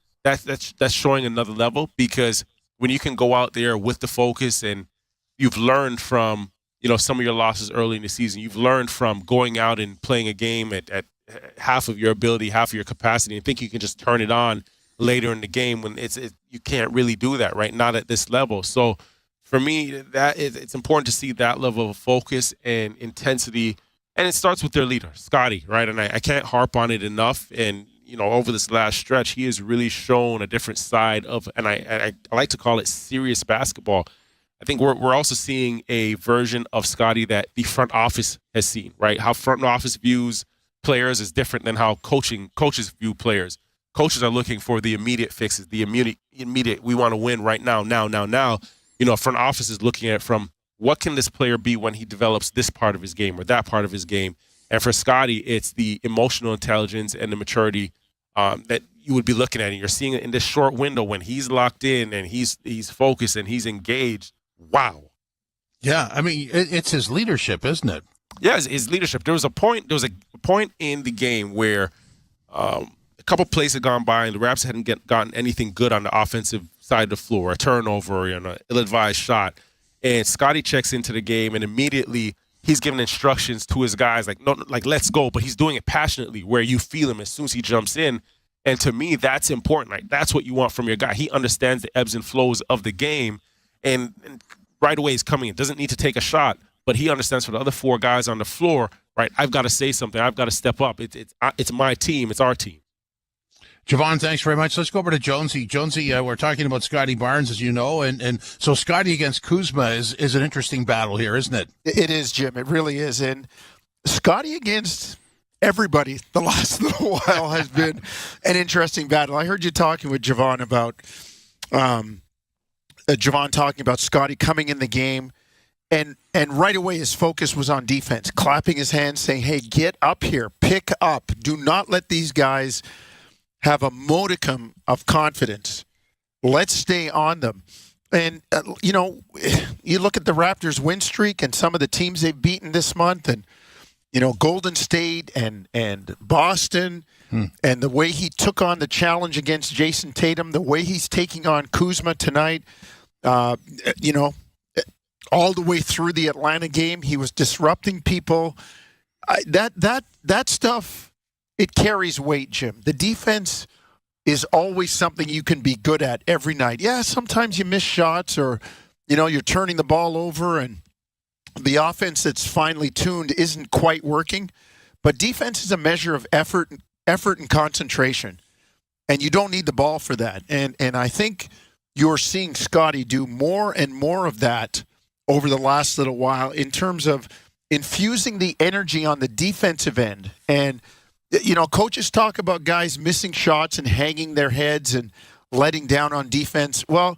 showing another level, because when you can go out there with the focus and you've learned from, some of your losses early in the season, you've learned from going out and playing a game at half of your ability, half of your capacity, and think you can just turn it on later in the game when you can't really do that, right? Not at this level. So, for me, it's important to see that level of focus and intensity, and it starts with their leader, Scotty, right? And I can't harp on it enough. And over this last stretch, he has really shown a different side of, and I like to call it serious basketball. I think we're also seeing a version of Scotty that the front office has seen, right? How front office views players is different than how coaches view players. Coaches are looking for the immediate fixes, the immediate. We want to win right now. Front office is looking at it from what can this player be when he develops this part of his game or that part of his game. And for Scotty, it's the emotional intelligence and the maturity that you would be looking at. And you're seeing it in this short window when he's locked in and he's focused and he's engaged. Wow. Yeah, I mean, it's his leadership, isn't it? Yeah, his leadership. There was a point in the game where a couple plays had gone by and the Raps hadn't gotten anything good on the offensive side of the floor, a turnover, an ill-advised shot. And Scotty checks into the game and immediately he's giving instructions to his guys like, no, like, let's go. But he's doing it passionately where you feel him as soon as he jumps in. And to me, that's important. Like, that's what you want from your guy. He understands the ebbs and flows of the game. And right away he's coming in. Doesn't need to take a shot, but he understands for the other four guys on the floor, right, I've got to say something. I've got to step up. It's my team. It's our team. Javon, thanks very much. Let's go over to Jonesy. Jonesy, we're talking about Scotty Barnes, as you know, and so Scotty against Kuzma is an interesting battle here, isn't it? It is, Jim. It really is. And Scotty against everybody the last little while has been an interesting battle. I heard you talking with Javon about Scotty coming in the game, and right away his focus was on defense, clapping his hands, saying, hey, get up here, pick up. Do not let these guys have a modicum of confidence. Let's stay on them. And, you look at the Raptors' win streak and some of the teams they've beaten this month, and, Golden State and Boston, and the way he took on the challenge against Jason Tatum, the way he's taking on Kuzma tonight, all the way through the Atlanta game, he was disrupting people. That stuff, it carries weight, Jim. The defense is always something you can be good at every night. Yeah, sometimes you miss shots or, you're turning the ball over and the offense that's finely tuned isn't quite working. But defense is a measure of effort and concentration. And you don't need the ball for that. And I think you're seeing Scotty do more and more of that over the last little while in terms of infusing the energy on the defensive end. And coaches talk about guys missing shots and hanging their heads and letting down on defense. Well,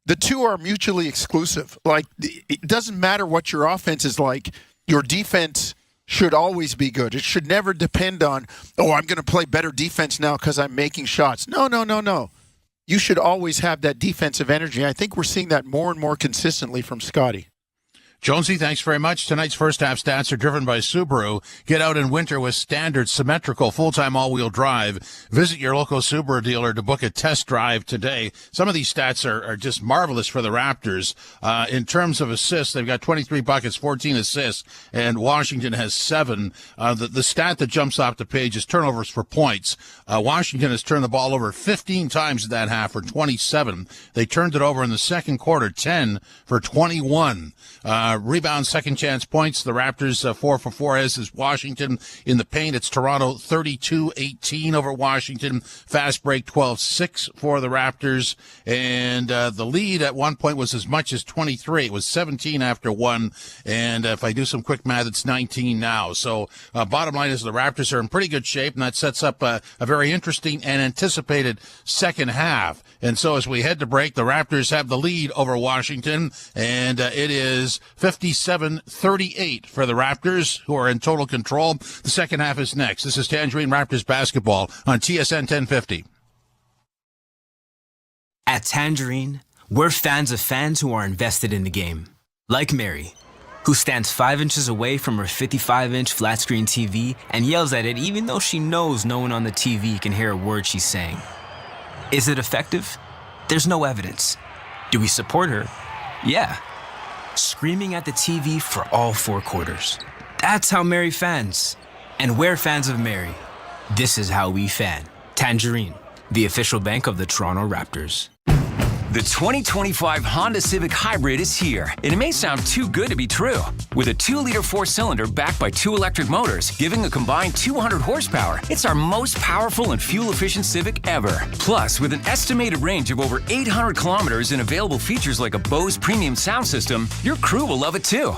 the two are mutually exclusive. Like, it doesn't matter what your offense is like. Your defense should always be good. It should never depend on, I'm going to play better defense now because I'm making shots. No. You should always have that defensive energy. I think we're seeing that more and more consistently from Scotty. Jonesy, thanks very much. Tonight's first half stats are driven by Subaru. Get out in winter with standard, symmetrical, full-time all-wheel drive. Visit your local Subaru dealer to book a test drive today. Some of these stats are just marvelous for the Raptors. In terms of assists, they've got 23 buckets, 14 assists, and Washington has 7. The stat that jumps off the page is turnovers for points. Washington has turned the ball over 15 times in that half for 27. They turned it over in the second quarter, 10 for 21. Rebound, second chance points. The Raptors 4 for 4, as is Washington. In the paint, it's Toronto 32-18 over Washington. Fast break 12-6 for the Raptors. And the lead at one point was as much as 23. It was 17 after 1. And if I do some quick math, it's 19 now. So bottom line is the Raptors are in pretty good shape, and that sets up a very interesting and anticipated second half. And so as we head to break, the Raptors have the lead over Washington, and it is 57-38 for the Raptors, who are in total control. The second half is next. This is Tangerine Raptors basketball on TSN 1050. At Tangerine, we're fans of fans who are invested in the game. Like Mary, who stands 5 inches away from her 55-inch flat-screen TV and yells at it even though she knows no one on the TV can hear a word she's saying. Is it effective? There's no evidence. Do we support her? Yeah. Screaming at the TV for all 4 quarters. That's how Mary fans. And we're fans of Mary. This is how we fan. Tangerine, the official bank of the Toronto Raptors. The 2025 Honda Civic Hybrid is here, and it may sound too good to be true. With a 2-liter 4-cylinder backed by 2 electric motors, giving a combined 200 horsepower, it's our most powerful and fuel-efficient Civic ever. Plus, with an estimated range of over 800 kilometers and available features like a Bose premium sound system, your crew will love it too.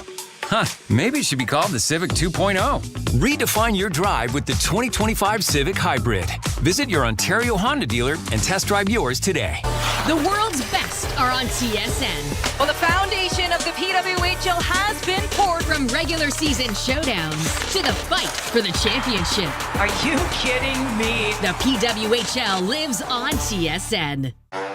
Maybe it should be called the Civic 2.0. Redefine your drive with the 2025 Civic Hybrid. Visit your Ontario Honda dealer and test drive yours today. The world's best are on TSN. Well, the foundation of the PWHL has been poured from regular season showdowns to the fight for the championship. Are you kidding me? The PWHL lives on TSN.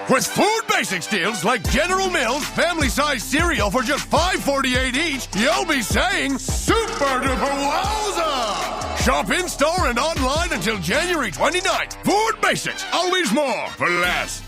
With food basics deals like General Mills family-size cereal for just $5.48 each, you'll be saying super duper wowza! Shop in-store and online until January 29th. Food basics, always more for less.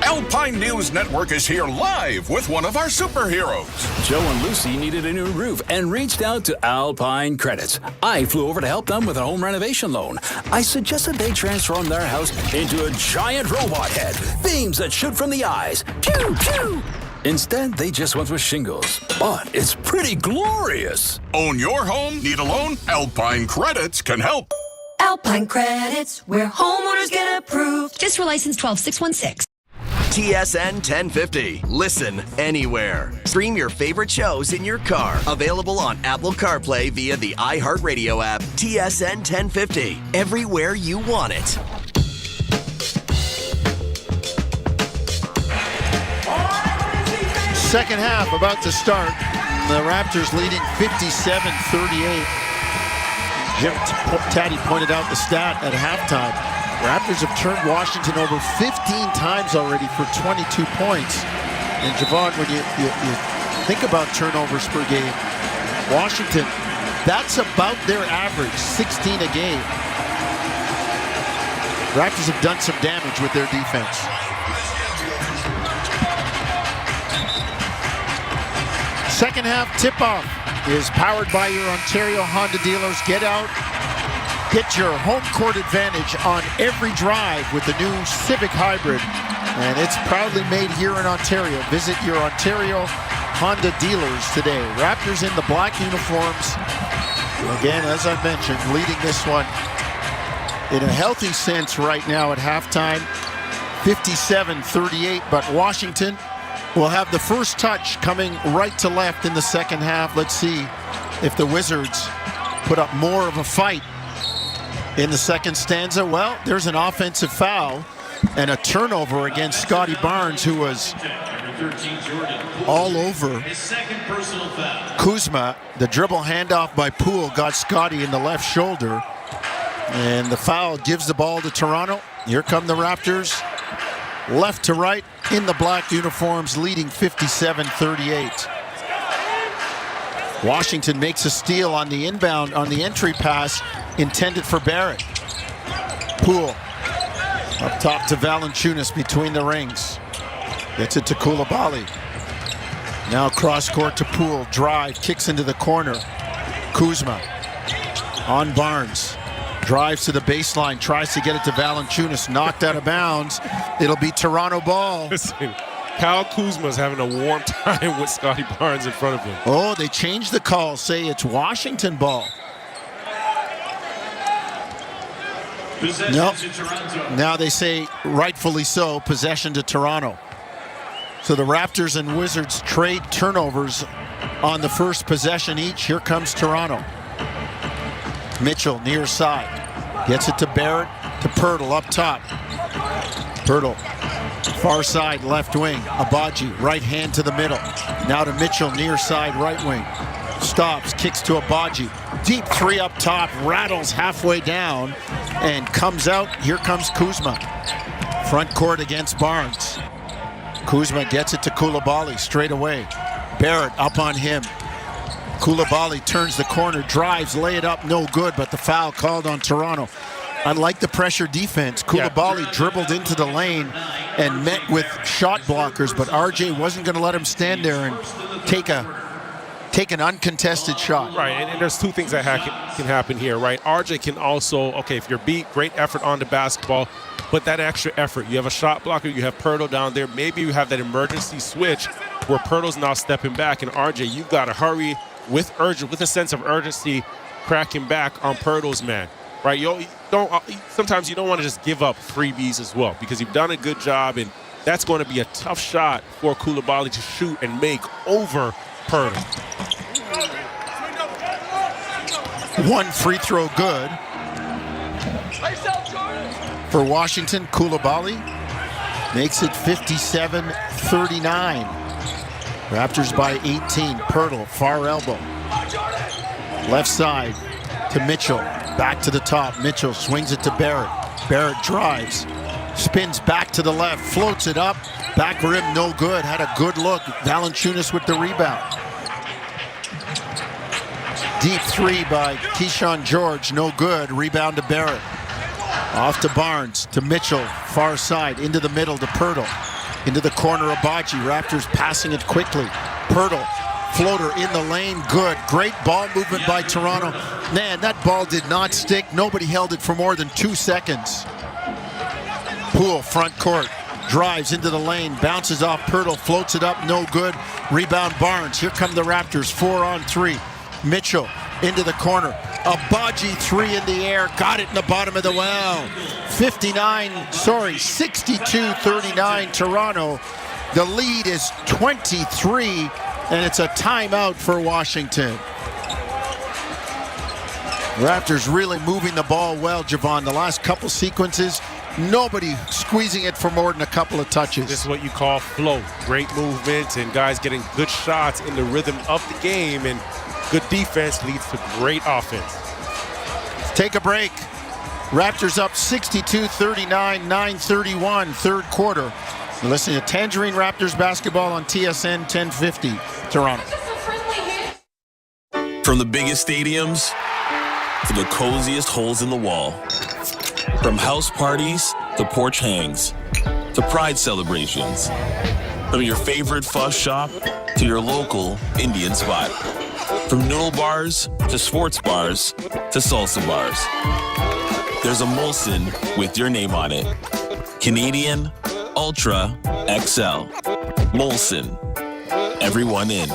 Alpine News Network is here live with one of our superheroes. Joe and Lucy needed a new roof and reached out to Alpine Credits. I flew over to help them with a home renovation loan. I suggested they transform their house into a giant robot head, beams that shoot from the eyes. Pew, pew! Instead, they just went with shingles. But it's pretty glorious. Own your home? Need a loan? Alpine Credits can help. Alpine Credits, where homeowners get approved. Just for license 12616. TSN 1050. Listen anywhere. Stream your favorite shows in your car. Available on Apple CarPlay via the iHeartRadio app. TSN 1050. Everywhere you want it. Second half about to start. The Raptors leading 57-38. Jim Taddy pointed out the stat at halftime. Raptors have turned Washington over 15 times already for 22 points. And Javon, when you think about turnovers per game, Washington, that's about their average, 16 a game. Raptors have done some damage with their defense. Second half tip-off is powered by your Ontario Honda dealers. Get out. Get your home court advantage on every drive with the new Civic Hybrid. And it's proudly made here in Ontario. Visit your Ontario Honda dealers today. Raptors in the black uniforms. Again, as I mentioned, leading this one in a healthy sense right now at halftime. 57-38, but Washington will have the first touch coming right to left in the second half. Let's see if the Wizards put up more of a fight in the second stanza. Well, there's an offensive foul and a turnover against Scotty Barnes, who was all over Kuzma. The dribble handoff by Poole got Scotty in the left shoulder. And the foul gives the ball to Toronto. Here come the Raptors. Left to right in the black uniforms, leading 57-38. Washington makes a steal on the inbound, on the entry pass intended for Barrett. Poole up top to Valanciunas between the rings. Gets it to Koulibaly. Now cross court to Poole. Drive, kicks into the corner. Kuzma on Barnes. Drives to the baseline, tries to get it to Valanciunas. Knocked out of bounds. It'll be Toronto ball. Listen, Kyle Kuzma's having a warm time with Scotty Barnes in front of him. Oh, they changed the call. Say it's Washington ball. Nope. Now they say, rightfully so, possession to Toronto. So the Raptors and Wizards trade turnovers on the first possession each. Here comes Toronto. Mitchell near side. Gets it to Barrett, to Pirtle up top. Pirtle, far side left wing. Abaji, right hand to the middle. Now to Mitchell, near side right wing. Stops, kicks to Abaji. Deep three up top, rattles halfway down, and comes out. Here comes Kuzma. Front court against Barnes. Kuzma gets it to Koulibaly straight away. Barrett up on him. Koulibaly turns the corner, drives, lay it up, no good, but the foul called on Toronto. I like the pressure defense. Koulibaly dribbled into the lane and met with shot blockers, but RJ wasn't going to let him stand there and take an uncontested shot. Right, and there's two things that can happen here, right? RJ can also, okay, if you're beat, great effort on the basketball, but that extra effort, you have a shot blocker, you have Pirtle down there, maybe you have that emergency switch where Pirtle's now stepping back, and RJ, you've got to hurry with a sense of urgency, cracking back on Pirtle's man, right? Sometimes you don't want to just give up freebies as well, because you've done a good job, and that's going to be a tough shot for Koulibaly to shoot and make over Pirtle. One free throw good. For Washington, Koulibaly makes it 57-39. Raptors by 18. Pirtle, far elbow. Left side to Mitchell. Back to the top. Mitchell swings it to Barrett. Barrett drives. Spins back to the left. Floats it up. Back rim, no good. Had a good look. Valanciunas with the rebound. Deep three by Keyshawn George. No good. Rebound to Barrett. Off to Barnes. To Mitchell. Far side. Into the middle to Pirtle. Into the corner of Baji. Raptors passing it quickly. Pirtle. Floater in the lane. Good. Great ball movement by Toronto. Man, that ball did not stick. Nobody held it for more than 2 seconds. Poole, front court. Drives into the lane. Bounces off Pirtle. Floats it up. No good. Rebound Barnes. Here come the Raptors. 4-on-3. Mitchell into the corner. A Baji three in the air. Got it in the bottom of the well. 62-39 Toronto. The lead is 23, and it's a timeout for Washington. Raptors really moving the ball well, Javon. The last couple sequences, nobody squeezing it for more than a couple of touches. This is what you call flow. Great movement and guys getting good shots in the rhythm of the game, and good defense leads to great offense. Take a break. Raptors up 62-39, 9:31, third quarter. You're listening to Tangerine Raptors basketball on TSN 1050, Toronto. From the biggest stadiums to the coziest holes in the wall. From house parties to porch hangs to pride celebrations. From your favorite fuzz shop to your local Indian spot. From noodle bars to sports bars to salsa bars. There's a Molson with your name on it. Canadian Ultra XL. Molson. Everyone in.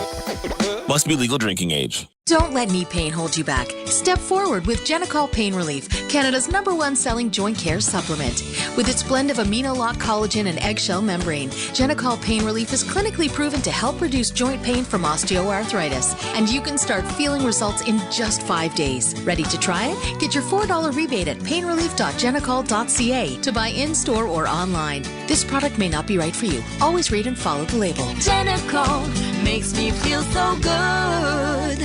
Must be legal drinking age. Don't let knee pain hold you back. Step forward with Genicol Pain Relief, Canada's #1 selling joint care supplement. With its blend of amino-lock collagen and eggshell membrane, Genicol Pain Relief is clinically proven to help reduce joint pain from osteoarthritis. And you can start feeling results in just 5 days. Ready to try it? Get your $4 rebate at painrelief.genicol.ca to buy in-store or online. This product may not be right for you. Always read and follow the label. Genicol makes me feel so good.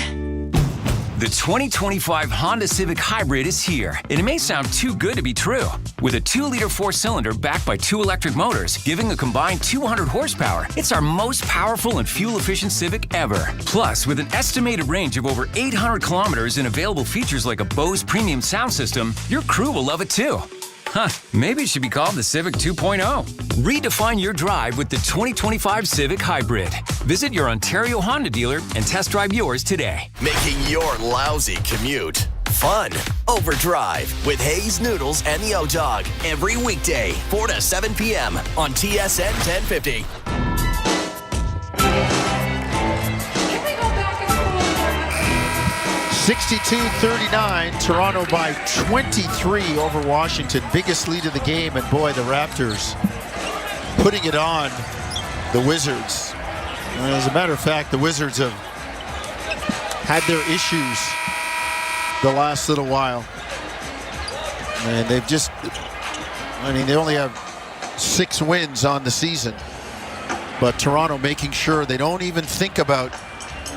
The 2025 Honda Civic Hybrid is here, and it may sound too good to be true. With a 2-liter 4-cylinder backed by 2 electric motors, giving a combined 200 horsepower, it's our most powerful and fuel-efficient Civic ever. Plus, with an estimated range of over 800 kilometers and available features like a Bose premium sound system, your crew will love it too. Huh, maybe it should be called the Civic 2.0. Redefine your drive with the 2025 Civic Hybrid. Visit your Ontario Honda dealer and test drive yours today. Making your lousy commute fun. Overdrive with Hayes Noodles and the O-Dog. Every weekday, 4 to 7 p.m. on TSN 1050. (62-39), Toronto by 23 over Washington. Biggest lead of the game, and boy, the Raptors putting it on the Wizards. As a matter of fact, the Wizards have had their issues the last little while. And they've just, they only have 6 wins on the season. But Toronto making sure they don't even think about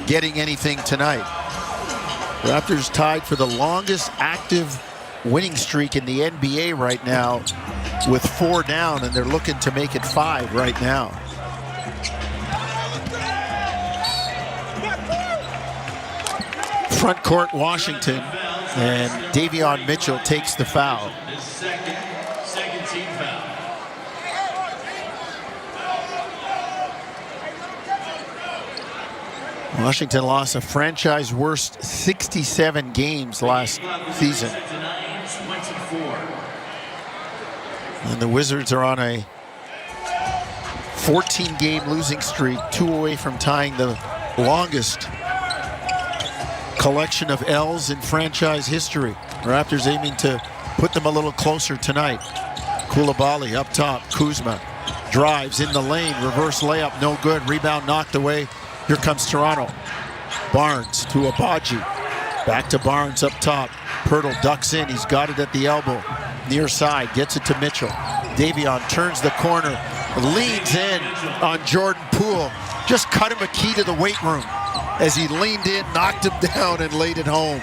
getting anything tonight. Raptors tied for the longest active winning streak in the NBA right now with 4 down, and they're looking to make it 5 right now. Front court Washington, and Davion Mitchell takes the foul. His second team foul. Washington lost a franchise worst 67 games last season. And the Wizards are on a 14-game losing streak, 2 away from tying the longest collection of L's in franchise history. Raptors aiming to put them a little closer tonight. Koulibaly up top. Kuzma drives in the lane. Reverse layup, no good. Rebound knocked away. Here comes Toronto. Barnes to Abaji. Back to Barnes up top. Pirtle ducks in. He's got it at the elbow. Near side. Gets it to Mitchell. Davion turns the corner. Leans in on Jordan Poole. Just cut him a key to the weight room as he leaned in, knocked him down, and laid it home.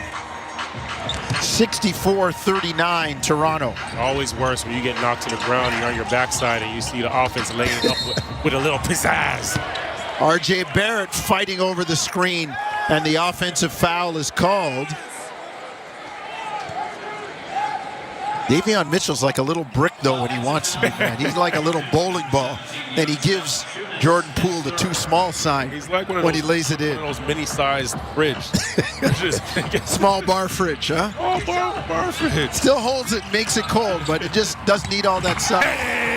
64-39 Toronto. Always worse when you get knocked to the ground and you're on your backside and you see the offense laying up with a little pizzazz. R.J. Barrett fighting over the screen, and the offensive foul is called. Davion Mitchell's like a little brick, though, when he wants to be mad. He's like a little bowling ball, and he gives Jordan Poole the too small sign. He's like when he lays it in. One of those mini-sized fridge. Small bar fridge, huh? Oh, bar fridge. Still holds it, makes it cold, but it just doesn't need all that stuff.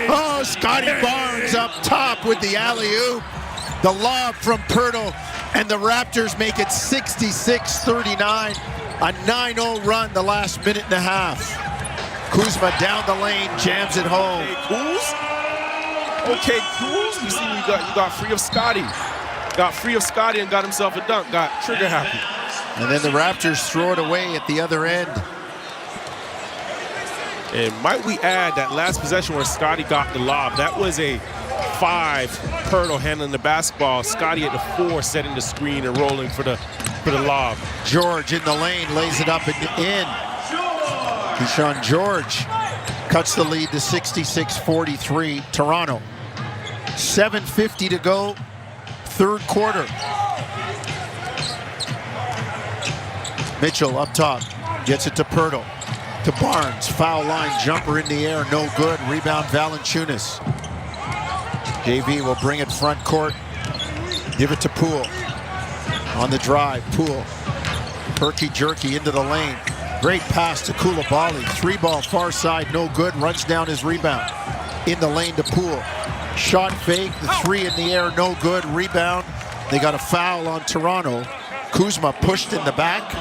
Oh, Scotty Barnes up top with the alley-oop. The lob from Pirtle, and the Raptors make it 66-39. A 9-0 run the last minute and a half. Kuzma down the lane, jams it home. Okay, Kuz. You see, you got free of Scotty. Got free of Scotty and got himself a dunk. Got trigger happy. And then the Raptors throw it away at the other end. And might we add that last possession where Scotty got the lob, that was a 5 Pirtle handling the basketball. Scotty at the 4 setting the screen and rolling for the lob. George in the lane, lays it up and in. Keyshawn George cuts the lead to 66-43 Toronto. 7:50 to go, third quarter. Mitchell up top, gets it to Pirtle. To Barnes, foul line jumper in the air, no good. Rebound Valanciunas. JV will bring it front court. Give it to Poole. On the drive, Poole. Perky jerky into the lane. Great pass to Coulibaly. 3-ball far side, no good. Runs down his rebound. In the lane to Poole. Shot fake, the 3 in the air, no good. Rebound. They got a foul on Toronto. Kuzma pushed in the back.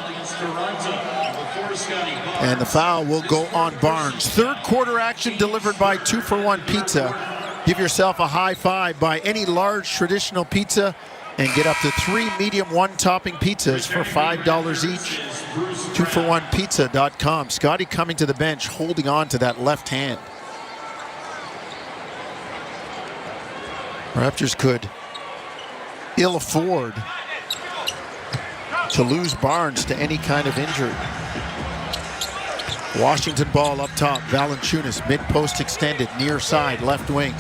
And the foul will go on Barnes. Third quarter action delivered by 2-for-1 Pizza. Give yourself a high five by any large traditional pizza and get up to 3 medium 1-topping pizzas for $5 each. 2for1pizza.com. Scotty coming to the bench, holding on to that left hand. Raptors could ill afford to lose Barnes to any kind of injury. Washington ball up top. Valanciunas, mid-post extended, near side, left wing.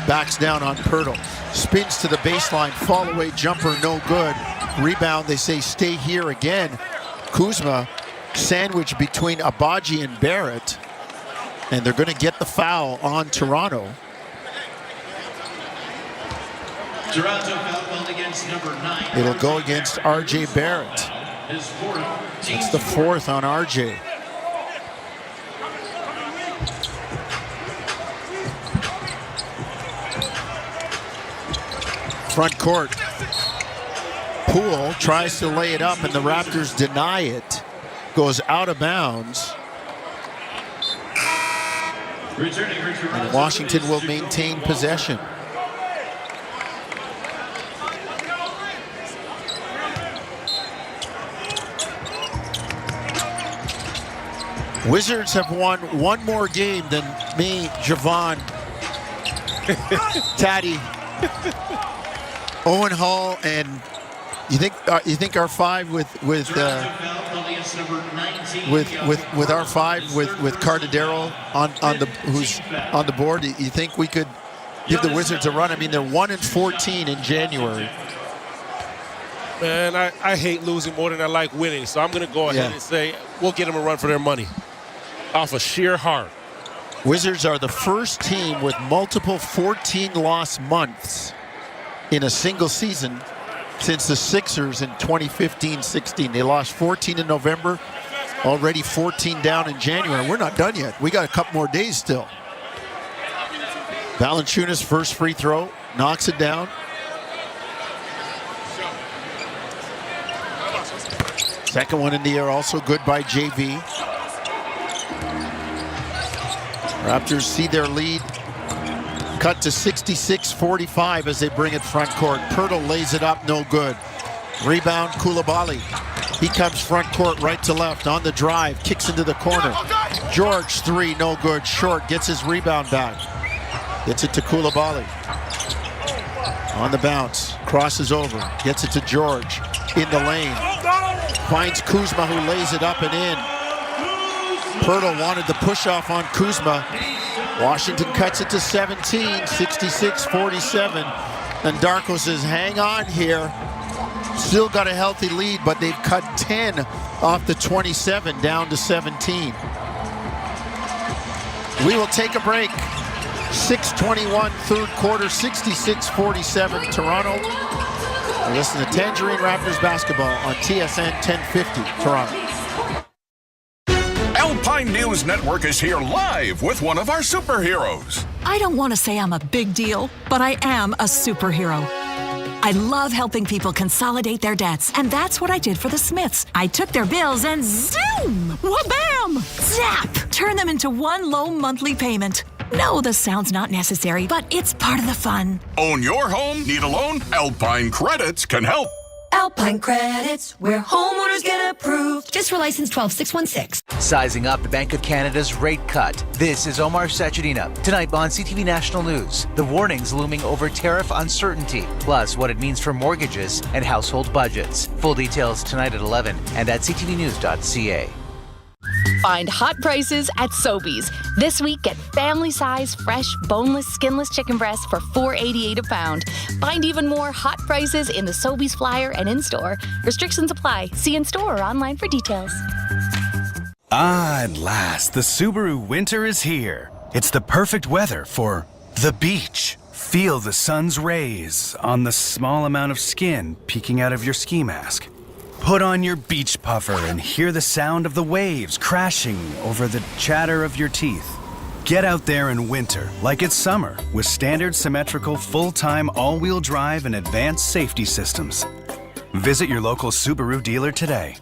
Backs down on Pirtle. Spins to the baseline, fall away jumper, no good. Rebound, they say stay here again. Kuzma sandwiched between Abaji and Barrett. And they're going to get the foul on Toronto. Toronto foul against number 9. It'll go against R.J. Barrett. It's the 4th on R.J. Front court. Poole tries to lay it up and the Raptors deny it. Goes out of bounds. And Washington will maintain possession. Wizards have won one more game than me, Javon, Taddy, Owen Hall, and you think our 5 with our 5 with Cardadero on the who's on the board? You think we could give the Wizards a run? I mean, they're 1-14 in January. Man, I hate losing more than I like winning, so I'm going to go ahead and say we'll get them a run for their money. Off of sheer heart. Wizards are the first team with multiple 14-loss months in a single season since the Sixers in 2015-16. They lost 14 in November, already 14 down in January. We're not done yet. We got a couple more days still. Valanciunas' first free throw, knocks it down. Second one in the air, also good by JV. Raptors see their lead cut to 66-45 as they bring it front court. Pirtle lays it up, no good. Rebound, Coulibaly. He comes front court, right to left, on the drive, kicks into the corner. George, three, no good, short, gets his rebound back. Gets it to Koulibaly. On the bounce, crosses over, gets it to George, in the lane. Finds Kuzma, who lays it up and in. Pirtle wanted the push-off on Kuzma. Washington cuts it to 17, 66-47. And Darko says, hang on here. Still got a healthy lead, but they've cut 10 off the 27 down to 17. We will take a break. 6:21 third quarter, 66-47 Toronto. Listen to Tangerine Raptors basketball on TSN 1050 Toronto. Alpine News Network is here live with one of our superheroes. I don't want to say I'm a big deal, but I am a superhero. I love helping people consolidate their debts, and that's what I did for the Smiths. I took their bills and zoom, wha-bam, zap, turn them into one low monthly payment. No, the sound's not necessary, but it's part of the fun. Own your home? Need a loan? Alpine Credits can help. Alpine Credits, where homeowners get approved. Just for license 12616. Sizing up the Bank of Canada's rate cut. This is Omar Sachedina. Tonight on CTV National News, the warnings looming over tariff uncertainty, plus what it means for mortgages and household budgets. Full details tonight at 11 and at ctvnews.ca. Find hot prices at Sobeys. This week, get family-size, fresh, boneless, skinless chicken breasts for $4.88 a pound. Find even more hot prices in the Sobeys flyer and in-store. Restrictions apply. See in-store or online for details. Ah, at last, the Subaru winter is here. It's the perfect weather for the beach. Feel the sun's rays on the small amount of skin peeking out of your ski mask. Put on your beach puffer and hear the sound of the waves crashing over the chatter of your teeth. Get out there in winter like it's summer with standard symmetrical full-time all-wheel drive and advanced safety systems. Visit your local Subaru dealer today.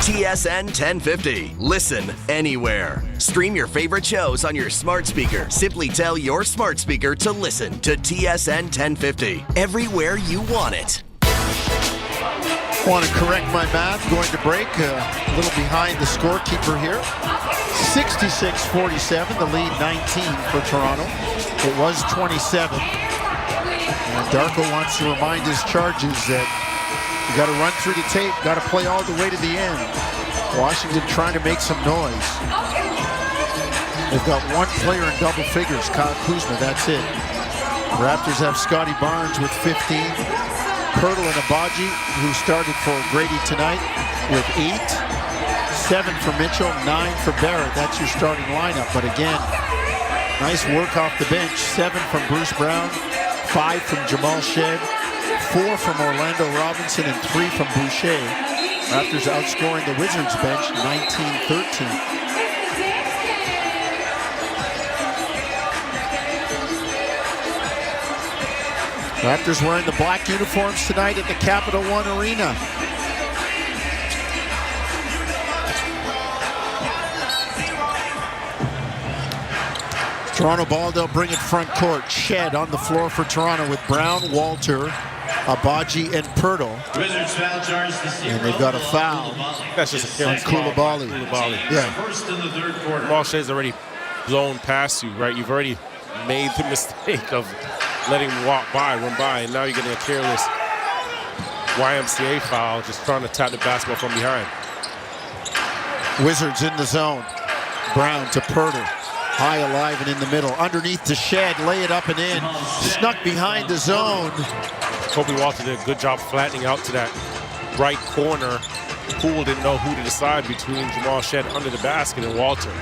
TSN 1050. Listen anywhere. Stream your favorite shows on your smart speaker. Simply tell your smart speaker to listen to TSN 1050 everywhere you want it. Want to correct my math, going to break, a little behind the scorekeeper here. 66-47, the lead 19 for Toronto. It was 27. And Darko wants to remind his charges that you got to run through the tape, got to play all the way to the end. Washington trying to make some noise. They've got one player in double figures, Kyle Kuzma, that's it. Raptors have Scotty Barnes with 15. Pirtle and Abaji, who started for Grady tonight, with 8. 7 for Mitchell, 9 for Barrett. That's your starting lineup. But again, nice work off the bench. 7 from Bruce Brown, 5 from Jamal Shed, 4 from Orlando Robinson, and 3 from Boucher. Raptors outscoring the Wizards bench 19-13. Raptors wearing the black uniforms tonight at the Capital One Arena. Toronto ball, they'll bring it front court. Shed on the floor for Toronto with Brown, Walter, Abaji, and Pirtle. Wizards foul charge the zero. And they've got a foul. That's just a on Koulibaly. Yeah. First in the third quarter. Jamal Shed's already blown past you, right? You've already made the mistake of letting him run by, and now you're getting a careless YMCA foul, just trying to tap the basketball from behind. Wizards in the zone. Brown to Pirtle. High, alive, and in the middle. Underneath to Shed, lay it up and in. Snuck behind the zone. Kobe Walter did a good job flattening out to that right corner. Poole didn't know who to decide between Jamal Shed under the basket and Walter.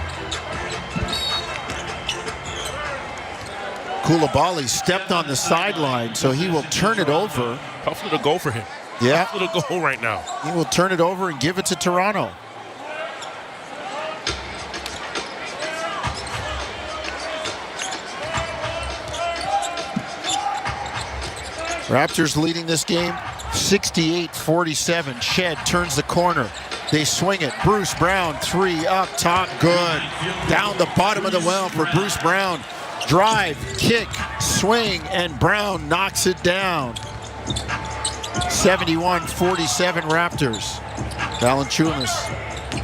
Koulibaly stepped on the sideline, so he will turn it over. Tough little goal for him. Yeah. Tough little goal right now. He will turn it over and give it to Toronto. Raptors leading this game 68-47. Shed turns the corner. They swing it. Bruce Brown, 3 up top, good. Down the bottom of the well for Bruce Brown. Drive, kick, swing, and Brown knocks it down. 71-47 Raptors. Valanciunas,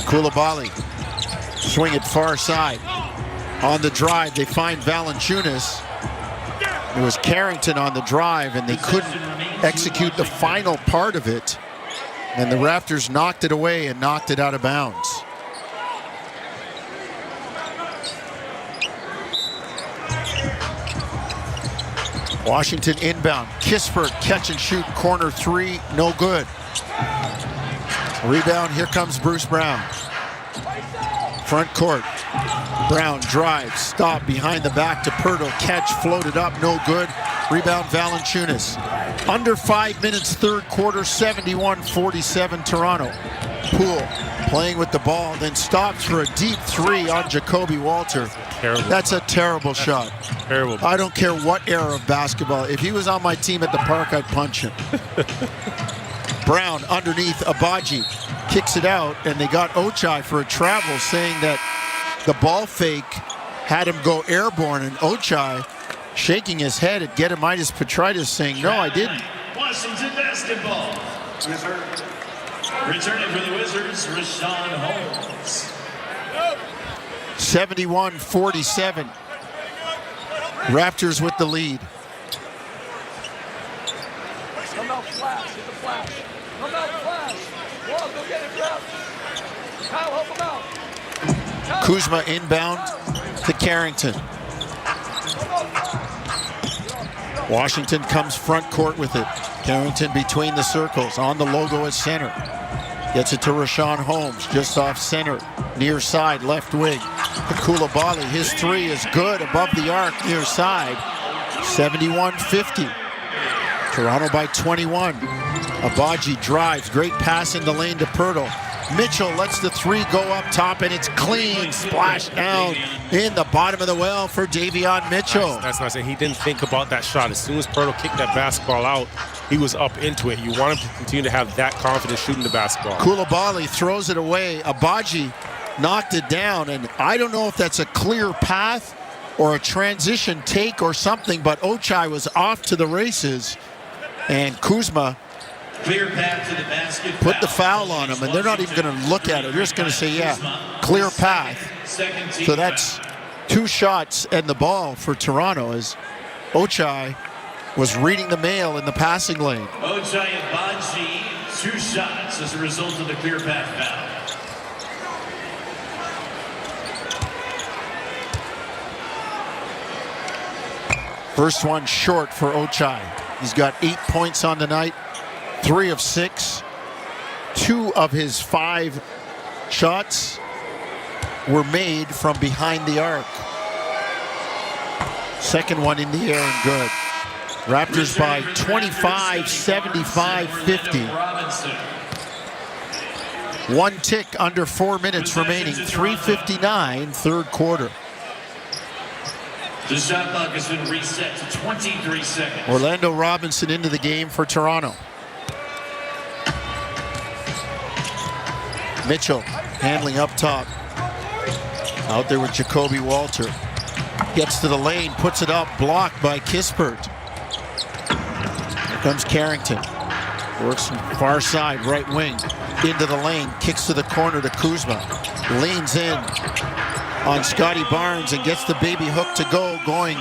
Koulibaly, swing it far side. On the drive, they find Valanciunas. It was Carrington on the drive, and they couldn't execute the final part of it. And the Raptors knocked it away and knocked it out of bounds. Washington inbound. Kispert, catch and shoot, corner three, no good. Rebound, here comes Bruce Brown. Front court. Brown drives, stop behind the back to Pirtle, catch, floated up, no good. Rebound, Valanciunas. Under 5 minutes, third quarter, 71-47 Toronto. Poole playing with the ball, then stops for a deep three on Jacoby Walter. Terrible. That's a terrible shot. Terrible. I don't care what era of basketball. If he was on my team at the park, I'd punch him. Brown underneath Abaji, kicks it out, and they got Ochai for a travel, saying that the ball fake had him go airborne, and Ochai shaking his head at Gediminas Petritis, saying, no, I didn't. Washington basketball. Returning for the Wizards, Rashawn Holmes. 71-47. Raptors with the lead. Come out flash, hit the flash. Come out flash. Whoa, go get it, Ralph. Kyle, help him out. Kuzma inbound to Carrington. Washington comes front court with it. Carrington between the circles, on the logo at center. Gets it to Rashawn Holmes, just off center, near side, left wing. To Koulibaly, his three is good, above the arc, near side. 71-50. Toronto by 21. Abaji drives, great pass in the lane to Pirtle. Mitchell lets the three go up top, and it's clean. Splash down in the bottom of the well for Davion Mitchell. That's not saying he didn't think about that shot. As soon as Pirtle kicked that basketball out, he was up into it. You want him to continue to have that confidence shooting the basketball. Koulibaly throws it away. Abaji knocked it down, and I don't know if that's a clear path or a transition take or something, but Ochai was off to the races, and Kuzma Clear path to the basket. put the foul on him, and they're not even going to look at it. They're just going to say, yeah, clear path. So that's two shots and the ball for Toronto, as Ochai was reading the mail in the passing lane. Ochai Abaji, 2 shots as a result of the clear path foul. First one short for Ochai. He's got 8 points on the night, 3 of 6. 2 of his 5 shots were made from behind the arc. Second one in the air and good. Raptors by 25, 75, 50. One tick under 4 minutes remaining, 3:59, third quarter. The shot clock has been reset to 23 seconds. Orlando Robinson into the game for Toronto. Mitchell handling up top. Out there with Jacoby Walter. Gets to the lane, puts it up, blocked by Kispert. Here comes Carrington. Works from far side, right wing. Into the lane, kicks to the corner to Kuzma. Leans in on Scotty Barnes and gets the baby hook to go, going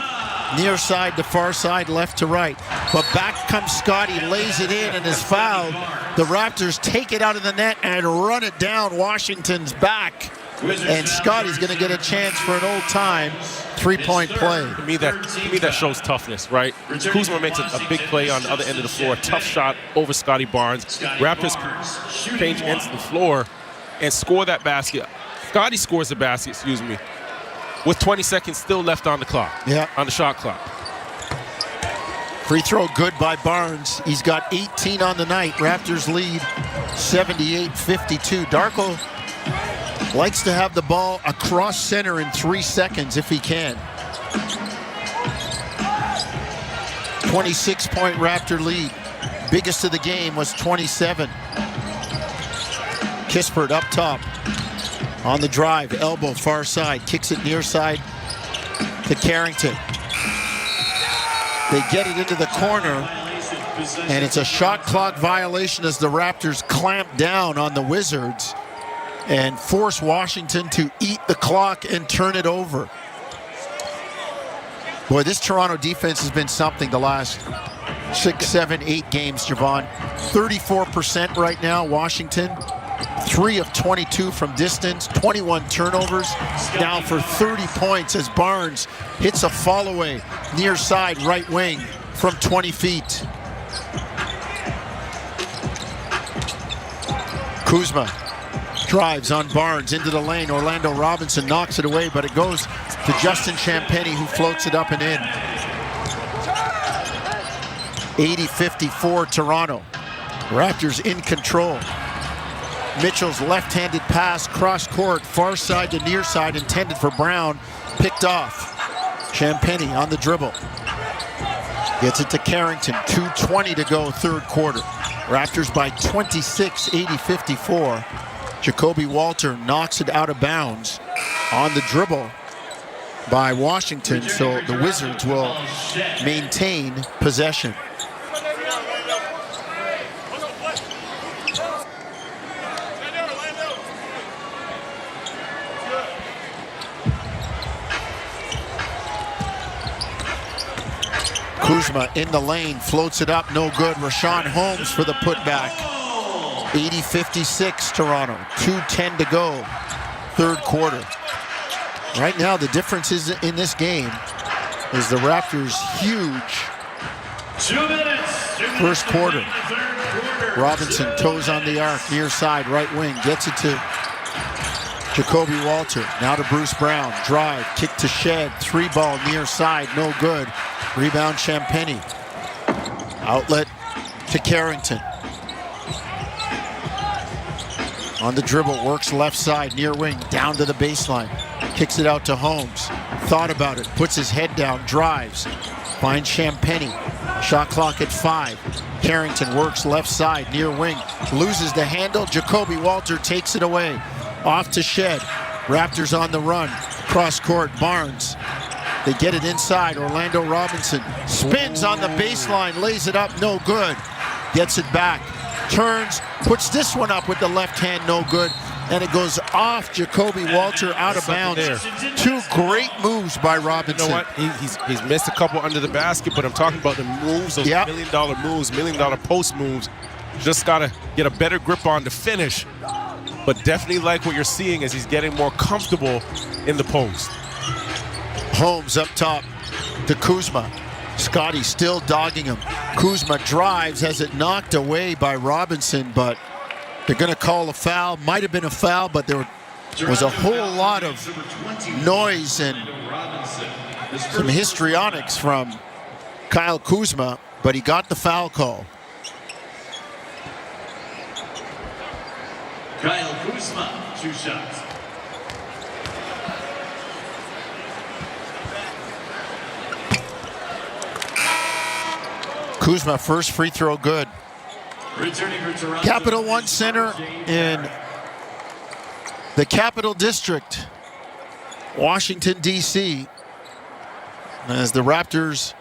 near side to far side, left to right. But back comes Scotty, lays it in and is fouled. The Raptors take it out of the net and run it down Washington's back. And Scotty's going to get a chance for an old-time three-point play. To me, that shows toughness, right? Kuzma makes a big play on the other end of the floor. Tough shot over Scotty Barnes. Raptors change ends of the floor and score that basket. Scotty scores the basket, with 20 seconds still left on the clock. Yeah. On the shot clock. Free throw good by Barnes. He's got 18 on the night. Raptors lead 78-52. Darko likes to have the ball across center in 3 seconds if he can. 26-point Raptor lead. Biggest of the game was 27. Kispert up top. On the drive, elbow far side, kicks it near side to Carrington. They get it into the corner. And it's a shot clock violation as the Raptors clamp down on the Wizards and force Washington to eat the clock and turn it over. Boy, this Toronto defense has been something the last 6, 7, 8 games, Javon. 34% right now, Washington. 3 of 22 from distance, 21 turnovers, now for 30 points as Barnes hits a fall-away near side right wing from 20 feet. Kuzma drives on Barnes into the lane. Orlando Robinson knocks it away, but it goes to Justin Champagnie, who floats it up and in. 80-54 Toronto. Raptors in control. Mitchell's left-handed pass cross court, far side to near side, intended for Brown, picked off. Champagnie on the dribble. Gets it to Carrington, 2:20 to go, third quarter. Raptors by 26, 80-54. Jacoby Walter knocks it out of bounds on the dribble by Washington, so the Wizards will maintain possession. Kuzma in the lane, floats it up, no good. Rashawn Holmes for the putback. 80-56 Toronto, 2:10 to go, third quarter. Right now, the difference is in this game is the Raptors' huge 2 minutes. first quarter. Robinson toes on the arc, near side, right wing, gets it to Jacoby Walter. Now to Bruce Brown, drive, kick to Shed, 3-ball near side, no good. Rebound Champagnie. Outlet to Carrington. On the dribble, works left side, near wing, down to the baseline. Kicks it out to Holmes. Thought about it, puts his head down, drives. Finds Champagnie. Shot clock at 5. Carrington works left side, near wing. Loses the handle. Jacoby Walter takes it away. Off to Shed. Raptors on the run. Cross court, Barnes. They get it inside. Orlando Robinson spins on the baseline, lays it up, no good. Gets it back, turns, puts this one up with the left hand, no good. And it goes off Jacoby Walter, out of bounds. Two great moves by Robinson. You know what? He's missed a couple under the basket, but I'm talking about the moves, those $1 million moves, $1 million post moves. Just got to get a better grip on the finish. But definitely like what you're seeing as he's getting more comfortable in the post. Holmes up top to Kuzma. Scotty still dogging him. Kuzma drives, has it knocked away by Robinson, but they're going to call a foul. Might have been a foul, but there was a whole lot of noise and some histrionics from Kyle Kuzma, but he got the foul call. Kyle Kuzma, 2 shots. Kuzma, first free throw good. Capital One Center in the Capital District, Washington, D.C. As the Raptors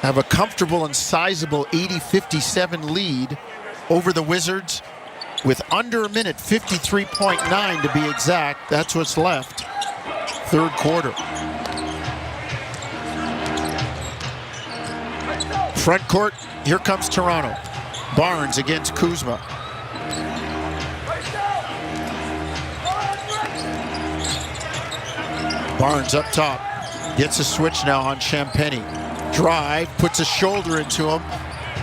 have a comfortable and sizable 80-57 lead over the Wizards with under a minute, 53.9 to be exact. That's what's left. Third quarter. Front court, here comes Toronto. Barnes against Kuzma. Barnes up top. Gets a switch now on Champagnie. Drive, puts a shoulder into him.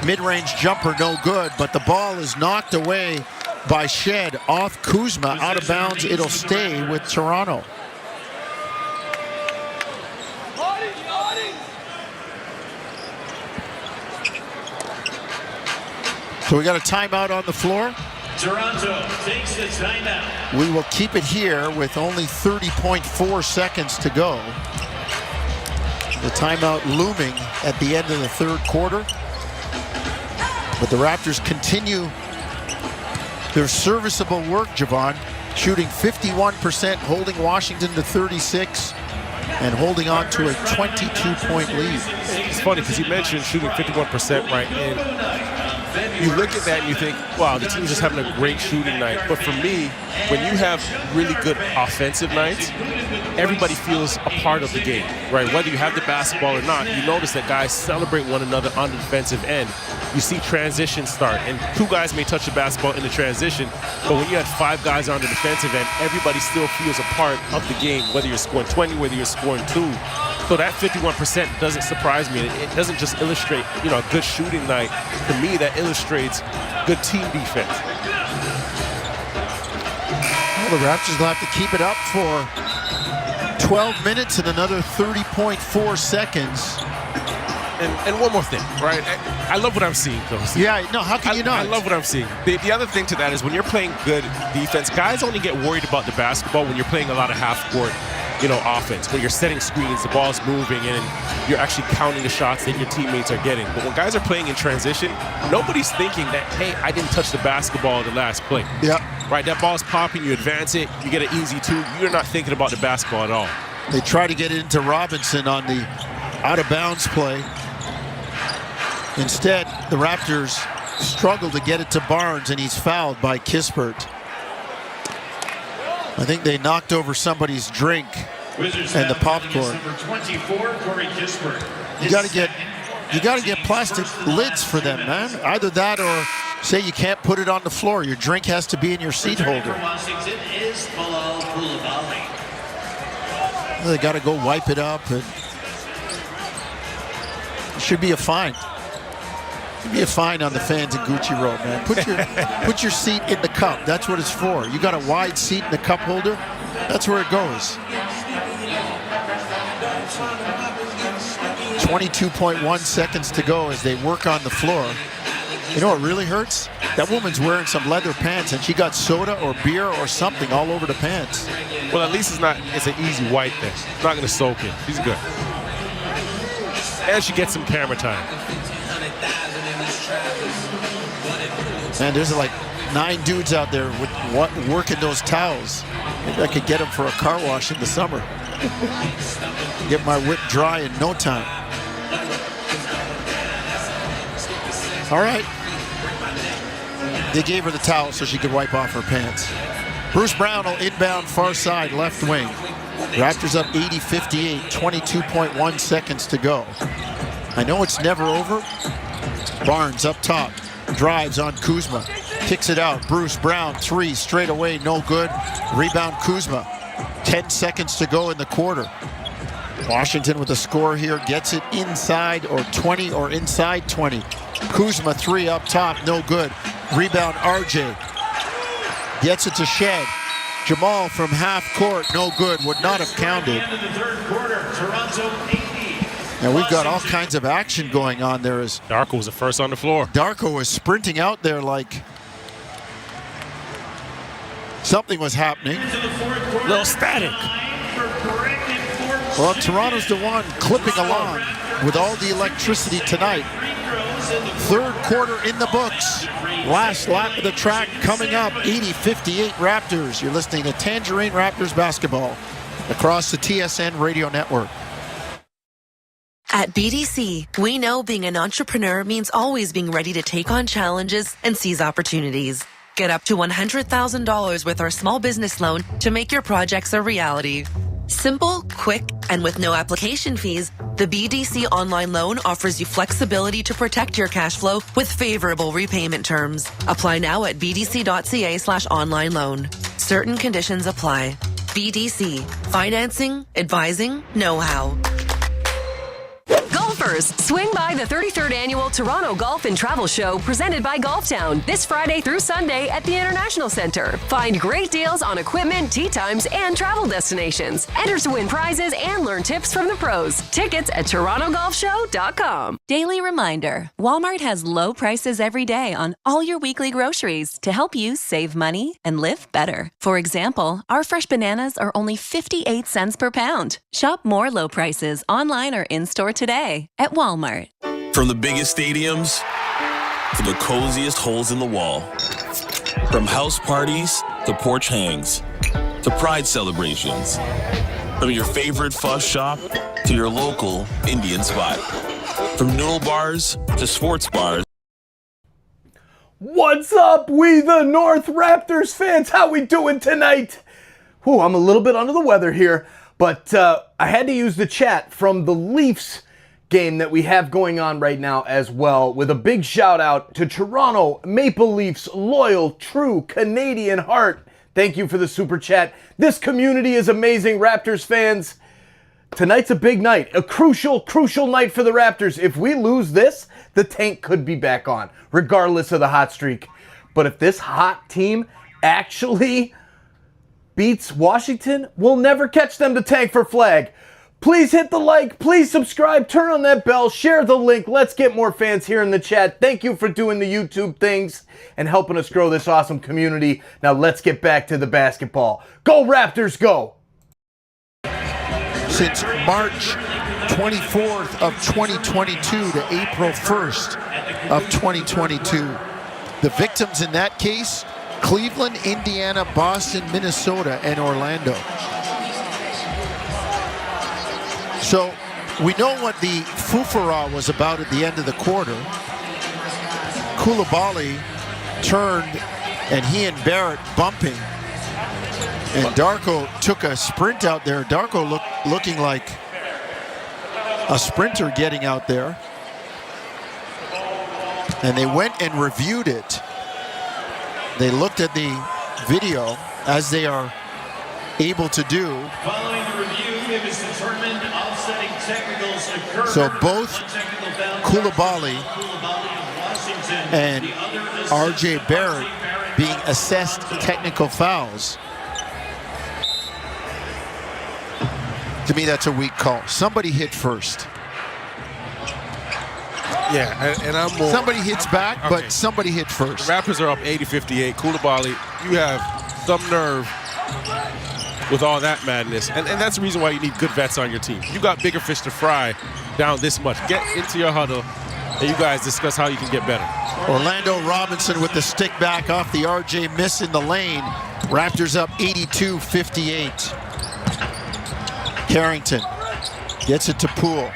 Mid-range jumper, no good, but the ball is knocked away by Shed off Kuzma. Out of bounds, it'll stay with Toronto. So we got a timeout on the floor. Toronto takes the timeout. We will keep it here with only 30.4 seconds to go. The timeout looming at the end of the third quarter. But the Raptors continue their serviceable work, Javon. Shooting 51%, holding Washington to 36. and holding on to a 22-point lead. It's funny because you mentioned shooting 51%, right? And you look at that and you think, wow, the team's just having a great shooting night. But for me, when you have really good offensive nights, everybody feels a part of the game, right? Whether you have the basketball or not, you notice that guys celebrate one another on the defensive end. You see transition start, and 2 guys may touch the basketball in the transition, but when you had 5 guys on the defensive end, everybody still feels a part of the game, whether you're scoring 20, whether you're scoring 2. So that 51% doesn't surprise me. It doesn't just illustrate, a good shooting night. To me, that illustrates good team defense. Well, the Raptors will have to keep it up for 12 minutes and another 30.4 seconds. And one more thing, right? I love what I'm seeing, Coach. Yeah, no, how can you not? I love what I'm seeing. The other thing to that is when you're playing good defense, guys only get worried about the basketball when you're playing a lot of half-court, offense, when you're setting screens, the ball's moving, and you're actually counting the shots that your teammates are getting. But when guys are playing in transition, nobody's thinking that, hey, I didn't touch the basketball in the last play. Yeah. Right, that ball's popping, you advance it, you get an easy 2. You're not thinking about the basketball at all. They try to get it into Robinson on the out-of-bounds play. Instead, the Raptors struggle to get it to Barnes, and he's fouled by Kispert. I think they knocked over somebody's drink and the popcorn. You got to get plastic lids for them, man. Either that or say you can't put it on the floor. Your drink has to be in your seat holder. Well, they got to go wipe it up. And it should be a fine. Be a fine on the fans in Gucci Road, man. Put your seat in the cup. That's what it's for. You got a wide seat in the cup holder. That's where it goes. 22.1 seconds to go as they work on the floor. You know what really hurts? That woman's wearing some leather pants, and she got soda or beer or something all over the pants. Well, at least it's an easy wipe thing. It's not going to soak in. She's good. And she gets some camera time. Man, there's like 9 dudes out there working those towels. Maybe I could get them for a car wash in the summer. Get my whip dry in no time. All right. They gave her the towel so she could wipe off her pants. Bruce Brown will inbound far side, left wing. Raptors up 80-58, 22.1 seconds to go. I know it's never over. Barnes up top. Drives on Kuzma. Kicks it out. Bruce Brown, 3 straight away, no good. Rebound Kuzma. 10 seconds to go in the quarter. Washington with a score here. Gets it inside or 20 or inside 20. Kuzma 3 up top, no good. Rebound RJ. Gets it to Shed. Jamal from half court, no good. Would not have counted. And we've got all kinds of action going on there. As Darko was the first on the floor. Darko was sprinting out there like something was happening. Little static. Well, Toronto's the one clipping along with all the electricity tonight. 3rd quarter in the books. Last lap of the track coming up. 80-58 Raptors. You're listening to Tangerine Raptors basketball across the TSN radio network. At BDC, we know being an entrepreneur means always being ready to take on challenges and seize opportunities. Get up to $100,000 with our small business loan to make your projects a reality. Simple, quick, and with no application fees, the BDC online loan offers you flexibility to protect your cash flow with favorable repayment terms. Apply now at bdc.ca/online loan. Certain conditions apply. BDC, financing, advising, know-how. Golfers, swing by the 33rd Annual Toronto Golf and Travel Show presented by Golftown this Friday through Sunday at the International Centre. Find great deals on equipment, tee times, and travel destinations. Enter to win prizes and learn tips from the pros. Tickets at torontogolfshow.com. Daily reminder, Walmart has low prices every day on all your weekly groceries to help you save money and live better. For example, our fresh bananas are only 58 cents per pound. Shop more low prices online or in-store today at Walmart. From the biggest stadiums to the coziest holes in the wall. From house parties to porch hangs to pride celebrations. From your favorite fuzz shop to your local Indian spot. From noodle bars to sports bars. What's up, we the North Raptors fans? How we doing tonight? Whew, I'm a little bit under the weather here, but I had to use the chat from the Leafs game that we have going on right now as well, with a big shout out to Toronto Maple Leafs loyal, true Canadian heart. Thank you for the super chat. This community is amazing, Raptors fans. Tonight's a big night, a crucial night for the Raptors. If we lose this, the tank could be back on, regardless of the hot streak. But if this hot team actually beats Washington, we'll never catch them to tank for flag. Please hit the like, please subscribe, turn on that bell, share the link. Let's get more fans here in the chat. Thank you for doing the YouTube things and helping us grow this awesome community. Now let's get back to the basketball. Go Raptors, go! Since March 24th of 2022 to April 1st of 2022. The victims in that case, Cleveland, Indiana, Boston, Minnesota, and Orlando. So we know what the foofara was about at the end of the quarter. Koulibaly turned and he and Barrett bumping. And Darko took a sprint out there. Darko looking like a sprinter getting out there. And they went and reviewed it. They looked at the video, as they are able to do. Following the review, it was determined offsetting technicals occurred. So both Koulibaly and RJ Barrett being assessed technical fouls. To me, that's a weak call. Somebody hit first. Yeah, and I'm more... Somebody hits back, but somebody hit first. The Raptors are up 80-58. Koulibaly, you have some nerve with all that madness. And that's the reason why you need good vets on your team. You got bigger fish to fry down this much. Get into your huddle, and you guys discuss how you can get better. Orlando Robinson with the stick back off the RJ miss in the lane. Raptors up 82-58. Carrington gets it to Poole.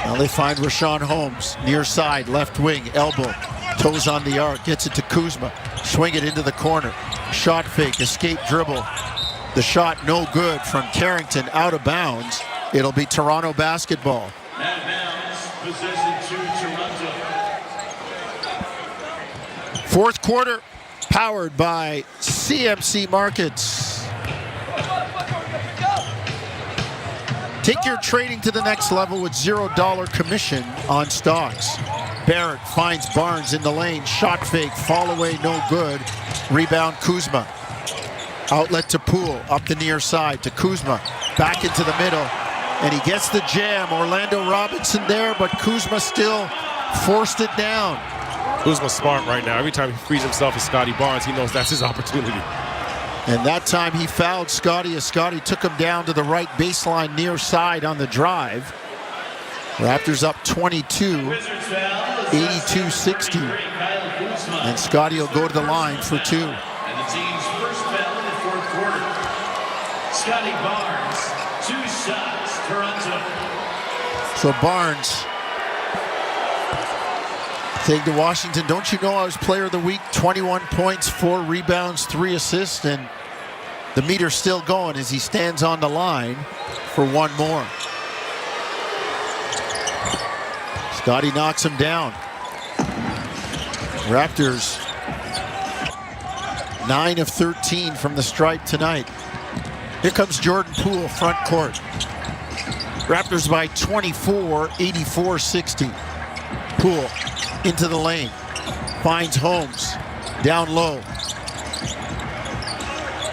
Now they find Rashawn Holmes, near side, left wing, elbow, toes on the arc, gets it to Kuzma, swing it into the corner, shot fake, escape dribble. The shot no good from Carrington, out of bounds. It'll be Toronto basketball. Out of bounds, possession to Toronto. Fourth quarter, powered by CMC Markets. Take your trading to the next level with $0 commission on stocks. Barrett finds Barnes in the lane. Shot fake, fall away, no good. Rebound, Kuzma. Outlet to Poole, up the near side to Kuzma. Back into the middle, and he gets the jam. Orlando Robinson there, but Kuzma still forced it down. Kuzma's smart right now. Every time he frees himself with Scotty Barnes, he knows that's his opportunity. And that time he fouled Scotty as Scotty took him down to the right baseline near side on the drive. Raptors up 22, 82-60. And Scotty will go to the line for two. And the team's first foul in the fourth quarter. Scotty Barnes, 2 shots, Toronto. So Barnes saying to Washington, don't you know I was player of the week? 21 points, 4 rebounds, 3 assists, and the meter's still going as he stands on the line for one more. Scotty knocks him down. Raptors 9 of 13 from the stripe tonight. Here comes Jordan Poole, front court. Raptors by 24, 84-60. Poole into the lane, finds Holmes, down low.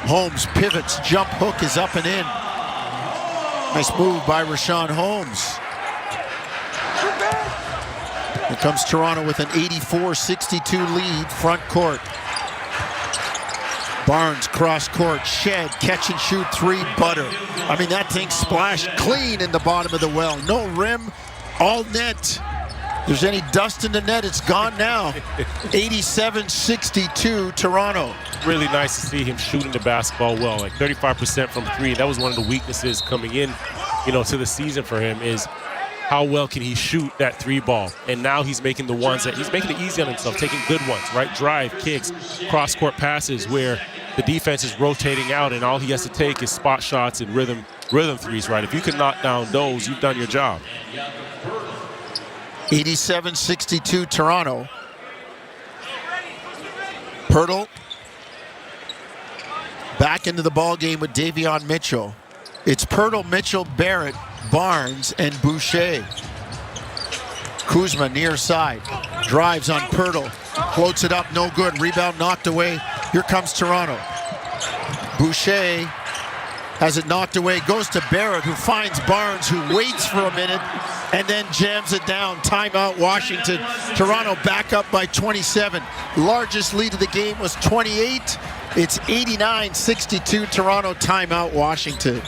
Holmes pivots, jump hook is up and in. Nice move by Rashawn Holmes. Here comes Toronto with an 84-62 lead, front court. Barnes cross court, Shed, catch and shoot 3, butter. I mean, that thing splashed clean in the bottom of the well. No rim, all net. there's any dust in the net, it's gone now. 87-62 Toronto. Really nice to see him shooting the basketball well, like 35% from three. That was one of the weaknesses coming in, to the season for him is how well can he shoot that three ball. And now he's making the ones that he's making it easy on himself, taking good ones, right? Drive, kicks, cross-court passes where the defense is rotating out and all he has to take is spot shots and rhythm threes, right? If you can knock down those, you've done your job. 87-62 Toronto. Pirtle back into the ball game with Davion Mitchell. It's Pirtle, Mitchell, Barrett, Barnes, and Boucher. Kuzma near side. Drives on Pirtle. Floats it up, no good. Rebound knocked away. Here comes Toronto. Boucher has it knocked away. Goes to Barrett, who finds Barnes, who waits for a minute and then jams it down. Timeout Washington. Toronto back up by 27. Largest lead of the game was 28. It's 89-62 Toronto. Timeout Washington.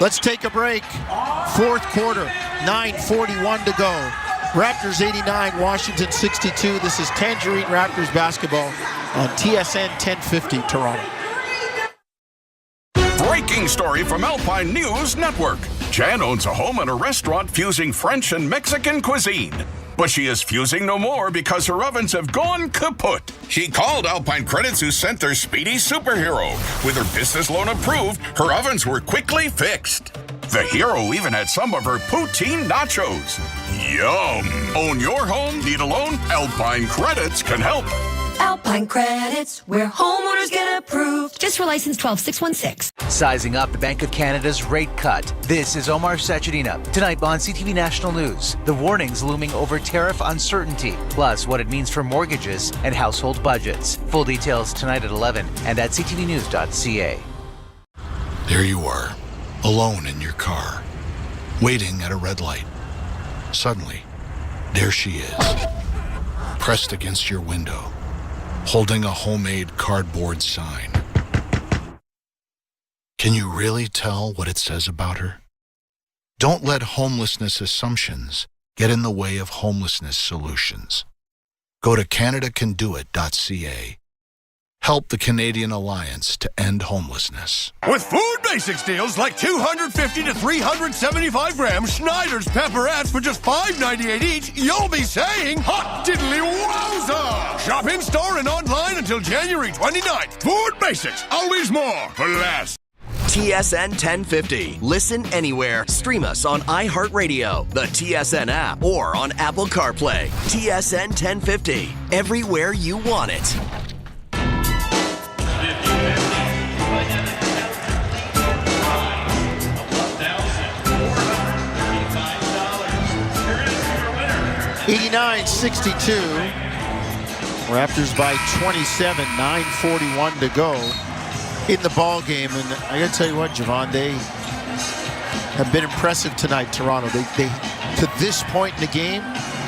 Let's take a break. Fourth quarter, 9:41 to go. Raptors 89, Washington 62. This is Tangerine Raptors basketball on TSN 1050 Toronto. Breaking story from Alpine News Network. Jan owns a home and a restaurant fusing French and Mexican cuisine. But she is fusing no more because her ovens have gone kaput. She called Alpine Credits, who sent their speedy superhero. With her business loan approved, her ovens were quickly fixed. The hero even had some of her poutine nachos. Yum! Own your home? Need a loan? Alpine Credits can help. Alpine Credits, where homeowners get approved. Just for license 12616. Sizing up the Bank of Canada's rate cut. This is Omar Sachedina. Tonight on CTV National News, the warnings looming over tariff uncertainty, plus what it means for mortgages and household budgets. Full details tonight at 11 and at ctvnews.ca. There you are, alone in your car, waiting at a red light. Suddenly, there she is, pressed against your window, holding a homemade cardboard sign. Can you really tell what it says about her? Don't let homelessness assumptions get in the way of homelessness solutions. Go to CanadaCanDoIt.ca. Help the Canadian Alliance to end homelessness. With Food Basics deals like 250 to 375 gram Schneider's pepperettes for just $5.98 each, you'll be saying, hot diddly wowza! Shop in store and online until January 29th. Food Basics, always more for less. TSN 1050. Listen anywhere. Stream us on iHeartRadio, the TSN app, or on Apple CarPlay. TSN 1050. Everywhere you want it. $89-62. Raptors by 27, 9:41 to go in the ball game. And I got to tell you what, Javon, they have been impressive tonight, Toronto. They to this point in the game,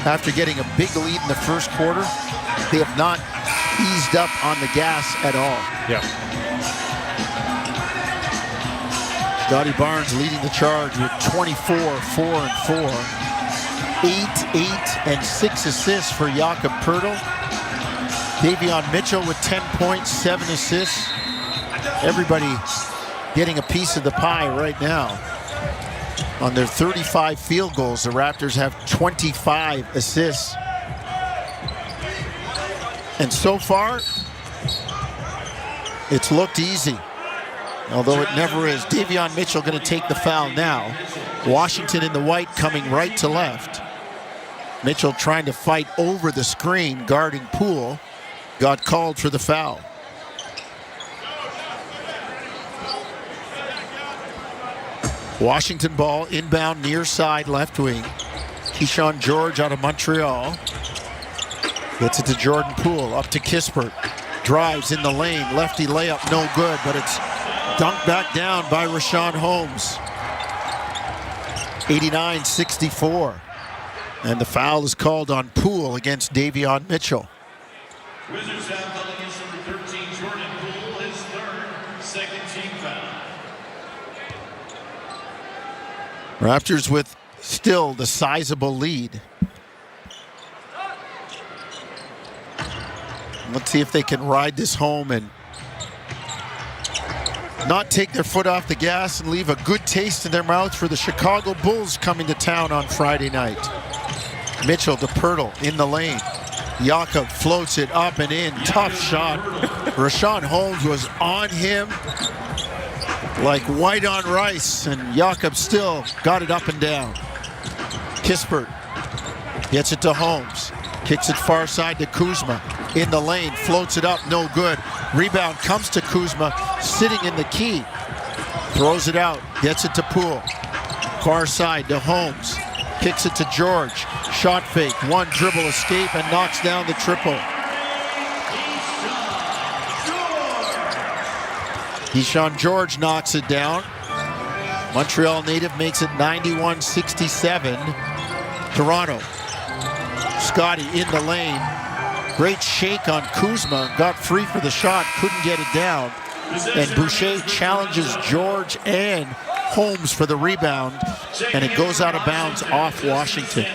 after getting a big lead in the first quarter, they have not eased up on the gas at all. Yeah. Scotty Barnes leading the charge with 24, 4 and 4. 8 and 6 assists for Jakob Poeltl. Davion Mitchell with 10 points, 7 assists. Everybody getting a piece of the pie right now. On their 35 field goals, the Raptors have 25 assists. And so far, it's looked easy, although it never is. Davion Mitchell going to take the foul now. Washington in the white coming right to left. Mitchell trying to fight over the screen, guarding Poole. Got called for the foul. Washington ball inbound near side left wing. Keyshawn George out of Montreal. Gets it to Jordan Poole, up to Kispert. Drives in the lane, lefty layup, no good, but it's dunked back down by Richaun Holmes. 89-64. And the foul is called on Poole against Davion Mitchell. Wizards have calling against number 13, Jordan Poole, his third, second team foul. Raptors with still the sizable lead. Let's see if they can ride this home and not take their foot off the gas and leave a good taste in their mouth for the Chicago Bulls coming to town on Friday night. Mitchell to Pirtle in the lane. Jakob floats it up and in. Tough shot. Rashawn Holmes was on him like white on rice, and Jakob still got it up and down. Kispert gets it to Holmes. Kicks it far side to Kuzma. In the lane, floats it up, no good. Rebound comes to Kuzma, sitting in the key. Throws it out, gets it to Poole. Far side to Holmes. Kicks it to George. Shot fake, one dribble escape, and knocks down the triple. Keyshawn George knocks it down. Montreal native makes it 91-67. Toronto. Scotty in the lane. Great shake on Kuzma. Got free for the shot. Couldn't get it down. And Boucher challenges George and Holmes for the rebound. And it goes out of bounds off Washington.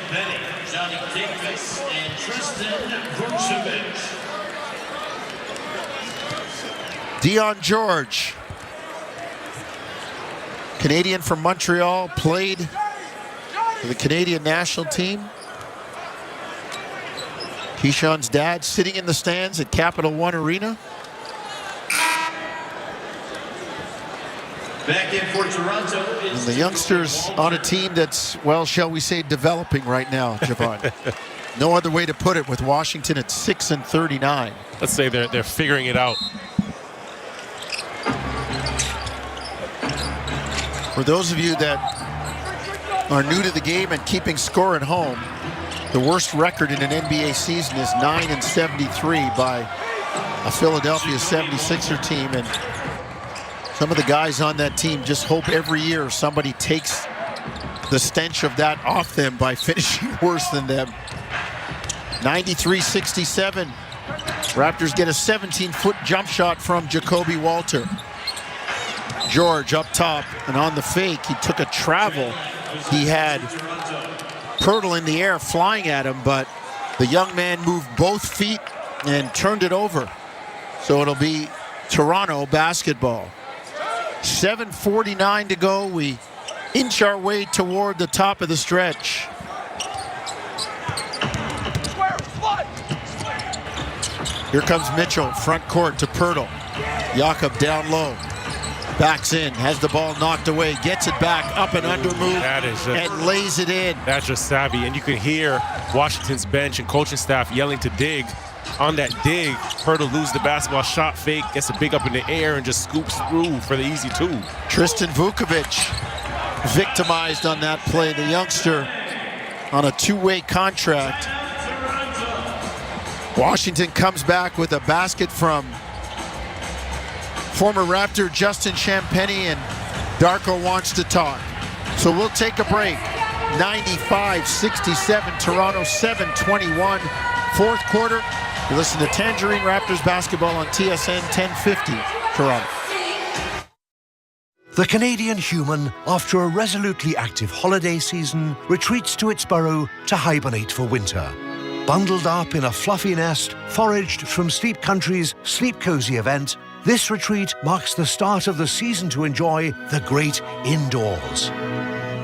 Dion George. Canadian from Montreal. Played for the Canadian national team. Keyshawn's dad sitting in the stands at Capital One Arena. Back in for Toronto. And the youngsters on a team that's, well, shall we say, developing right now, Javon. No other way to put it, with Washington at 6-39. Let's say they're figuring it out. For those of you that are new to the game and keeping score at home, the worst record in an NBA season is 9-73 by a Philadelphia 76er team. And some of the guys on that team just hope every year somebody takes the stench of that off them by finishing worse than them. 93-67. Raptors get a 17-foot jump shot from Jacoby Walter. George up top, and on the fake, he took a travel. He had Pirtle in the air flying at him, but the young man moved both feet and turned it over. So it'll be Toronto basketball. 7:49 to go. We inch our way toward the top of the stretch. Here comes Mitchell, front court to Pirtle. Jakob down low. Backs in, has the ball knocked away, gets it back, up and under move, and lays it in. That's just savvy, and you can hear Washington's bench and coaching staff yelling to dig. On that dig, Pirtle loses the basketball, shot fake, gets a big up in the air, and just scoops through for the easy two. Tristan Vukovic victimized on that play, the youngster on a two-way contract. Washington comes back with a basket from former Raptor Justin Champagnie, and Darko wants to talk. So we'll take a break. 95-67, Toronto 7-21. Fourth quarter, you listen to Tangerine Raptors basketball on TSN 1050, Toronto. The Canadian human, after a resolutely active holiday season, retreats to its burrow to hibernate for winter. Bundled up in a fluffy nest, foraged from Sleep Country's Sleep Cozy event, this retreat marks the start of the season to enjoy the great indoors.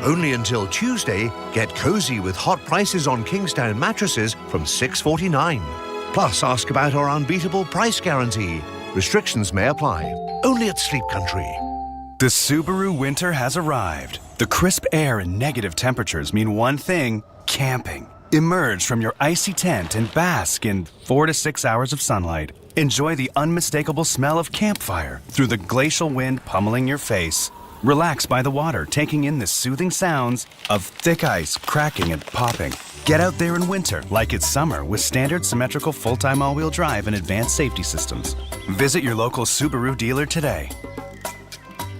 Only until Tuesday, get cozy with hot prices on Kingstown mattresses from $649. Plus, ask about our unbeatable price guarantee. Restrictions may apply. Only at Sleep Country. The Subaru winter has arrived. The crisp air and negative temperatures mean one thing: camping. Emerge from your icy tent and bask in 4 to 6 hours of sunlight. Enjoy the unmistakable smell of campfire through the glacial wind pummeling your face. Relax by the water, taking in the soothing sounds of thick ice cracking and popping. Get out there in winter like it's summer with standard symmetrical full-time all-wheel drive and advanced safety systems. Visit your local Subaru dealer today.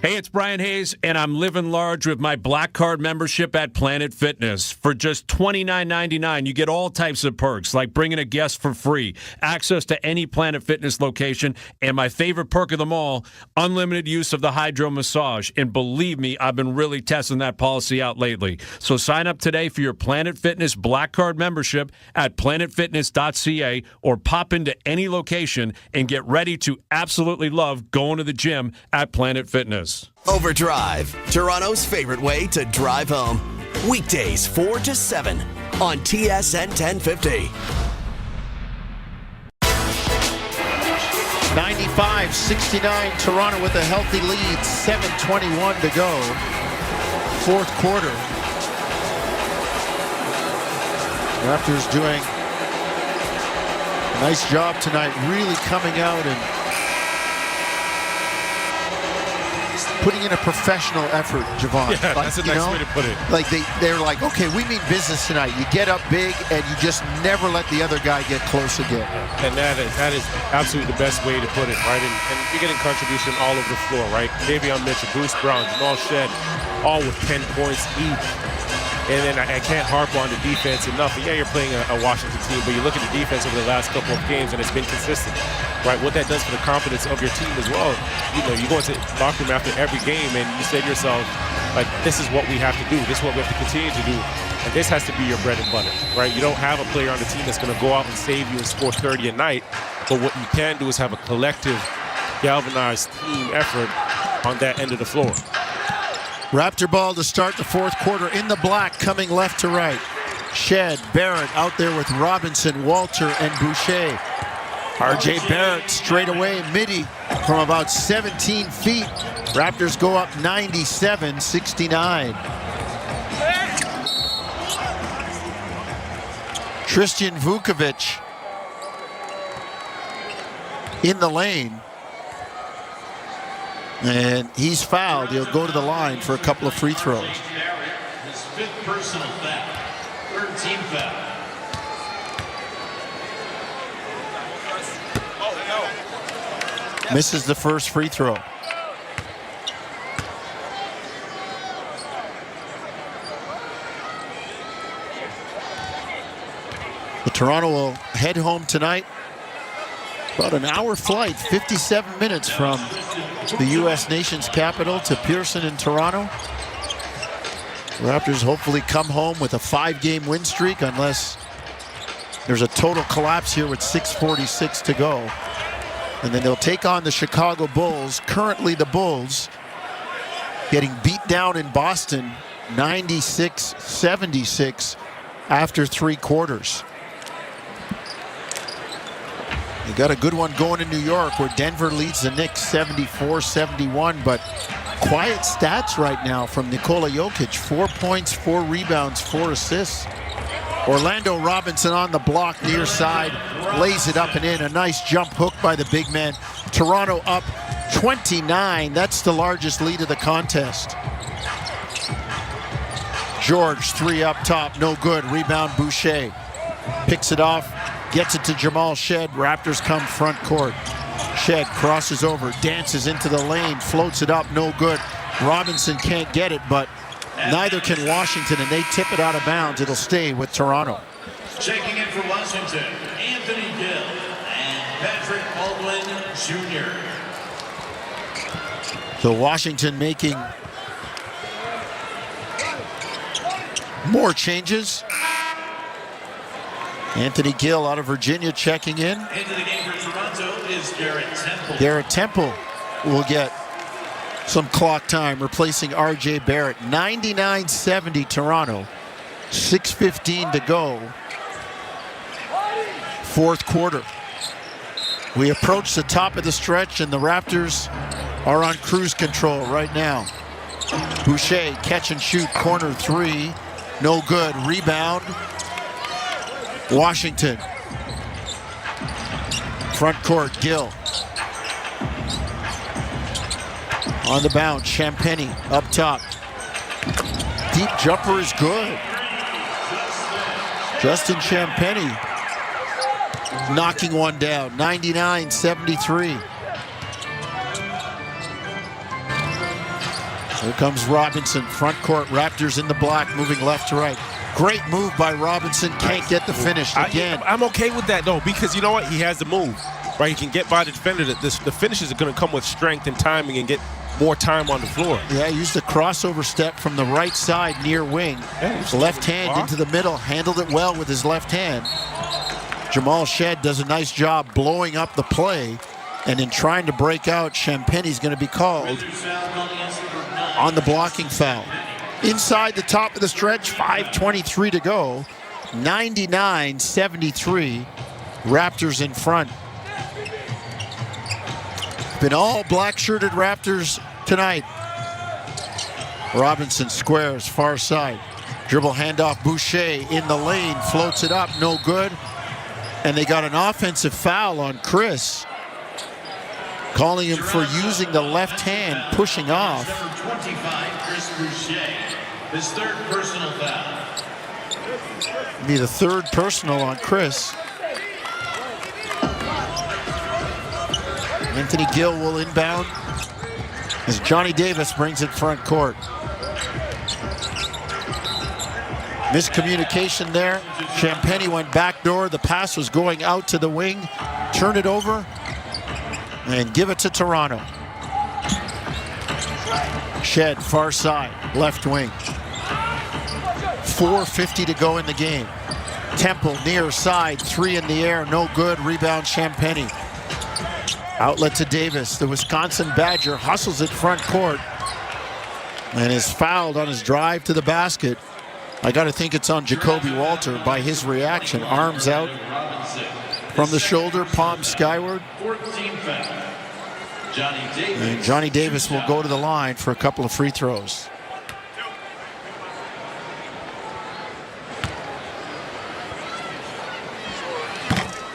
Hey, it's Brian Hayes, and I'm living large with my Black Card membership at Planet Fitness. For just $29.99, you get all types of perks, like bringing a guest for free, access to any Planet Fitness location, and my favorite perk of them all, unlimited use of the hydro massage. And believe me, I've been really testing that policy out lately. So sign up today for your Planet Fitness Black Card membership at planetfitness.ca or pop into any location and get ready to absolutely love going to the gym at Planet Fitness. Overdrive, Toronto's favorite way to drive home. Weekdays 4 to 7 on TSN 1050. 95-69, Toronto with a healthy lead, 7:21 to go. Fourth quarter. Raptors doing a nice job tonight, really coming out and putting in a professional effort, Javon. Yeah, that's a nice way to put it. Like they're like, okay, we mean business tonight. You get up big and you just never let the other guy get close again. And that is absolutely the best way to put it, right? And you're getting contribution all over the floor, right? Davion Mitchell, Bruce Brown, Jamal Shead, all with 10 points each. And then I can't harp on the defense enough. Yeah, you're playing a Washington team, but you look at the defense over the last couple of games, and it's been consistent, right? What that does for the confidence of your team as well. You know, you go into the locker room after every game, and you say to yourself, like, this is what we have to do. This is what we have to continue to do. And this has to be your bread and butter, right? You don't have a player on the team that's going to go out and save you and score 30 a night. But what you can do is have a collective, galvanized team effort on that end of the floor. Raptor ball to start the fourth quarter in the black, coming left to right. Shed, Barrett out there with Robinson, Walter, and Boucher. R.J. Barrett straight away, midi from about 17 feet. Raptors go up 97-69. Tristan Vukovic in the lane. And he's fouled. He'll go to the line for a couple of free throws. His fifth personal foul. Third team foul. Misses the first free throw. The Toronto will head home tonight. About an hour flight, 57 minutes from the U.S. nation's capital to Pearson in Toronto. Raptors hopefully come home with a 5-game win streak unless there's a total collapse here with 6:46 to go. And then they'll take on the Chicago Bulls. Currently the Bulls getting beat down in Boston 96-76 after 3 quarters. You got a good one going in New York where Denver leads the Knicks 74-71, but quiet stats right now from Nikola Jokic. 4 points, 4 rebounds, 4 assists. Orlando Robinson on the block near side, lays it up and in. A nice jump hook by the big man. Toronto up 29. That's the largest lead of the contest. George, 3 up top, no good. Rebound Boucher. Picks it off, gets it to Jamal Shed. Raptors come front court. Shed crosses over, dances into the lane, floats it up, no good. Robinson can't get it, but neither can Washington, and they tip it out of bounds. It'll stay with Toronto. Checking in for Washington, Anthony Gill and Patrick Baldwin Jr. So Washington making more changes. Anthony Gill out of Virginia checking in. Into the game for Toronto is Garrett Temple. Garrett Temple will get some clock time, replacing R.J. Barrett. 99-70 Toronto. 6:15 to go. Fourth quarter. We approach the top of the stretch, and the Raptors are on cruise control right now. Boucher, catch and shoot, corner 3. No good. Rebound. Washington. Front court, Gill. On the bounce, Champagnie up top. Deep jumper is good. Justin Champagnie knocking one down, 99-73. Here comes Robinson, front court. Raptors in the block, moving left to right. Great move by Robinson. Can't get the finish again. I'm okay with that, though, because you know what? He has the move, right? He can get by the defender. The finishes are going to come with strength and timing and get more time on the floor. Yeah, used the crossover step from the right side near wing. Left hand into the middle. Handled it well with his left hand. Jamal Shed does a nice job blowing up the play. And in trying to break out, Champagne's going to be called on the blocking foul. Inside the top of the stretch, 5:23 to go. 99-73. Raptors in front. Been all black-shirted Raptors tonight. Robinson squares, far side. Dribble handoff, Boucher in the lane, floats it up, no good. And they got an offensive foul on Chris, calling him for using the left hand, pushing off. Number 25, Chris Boucher, his third personal foul. Be the third personal on Chris. Anthony Gill will inbound as Johnny Davis brings it front court. Miscommunication there. Champagnie went backdoor. The pass was going out to the wing. Turn it over and give it to Toronto. Shed, far side, left wing. 4:50 to go in the game. Temple near side, three in the air, no good. Rebound Champagnie. Outlet to Davis. The Wisconsin Badger hustles it front court and is fouled on his drive to the basket. I got to think it's on Jacoby Walter by his reaction. Arms out from the shoulder, palm skyward. 14 foul. And Johnny Davis will go to the line for a couple of free throws.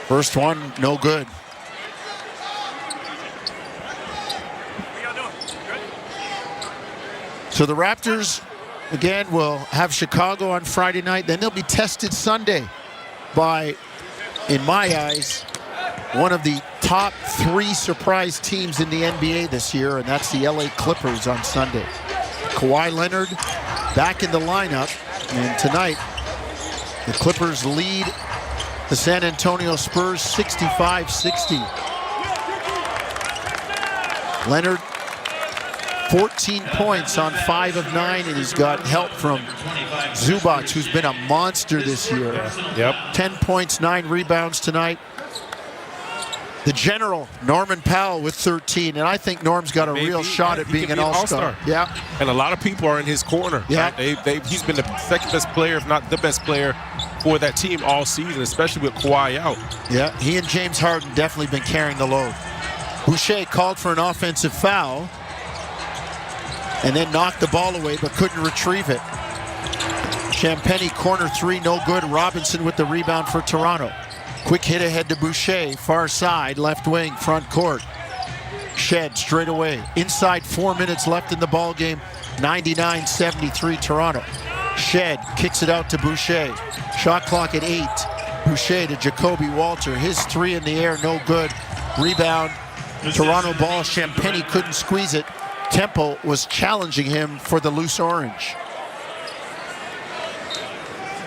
First one, no good. So the Raptors, again, will have Chicago on Friday night. Then they'll be tested Sunday by, in my eyes, one of the top three surprise teams in the NBA this year, and that's the LA Clippers on Sunday. Kawhi Leonard back in the lineup, and tonight the Clippers lead the San Antonio Spurs 65-60. Leonard, 14 points on 5 of 9, and he's got help from Zubac, who's been a monster this year. Yep. 10 points, 9 rebounds tonight. The general, Norman Powell, with 13, and I think Norm's got a real shot at being an all-star. Yeah. And a lot of people are in his corner. Yeah. He's been the second best player, if not the best player, for that team all season, especially with Kawhi out. Yeah, he and James Harden definitely been carrying the load. Boucher called for an offensive foul and then knocked the ball away but couldn't retrieve it. Champagnie corner three, no good. Robinson with the rebound for Toronto. Quick hit ahead to Boucher, far side, left wing, front court. Shed straight away. Inside 4 minutes left in the ball game. 99-73 Toronto. Shed kicks it out to Boucher. Shot clock at 8. Boucher to Jacoby Walter. His three in the air, no good. Rebound. Toronto ball. Champagnie couldn't squeeze it. Temple was challenging him for the loose orange.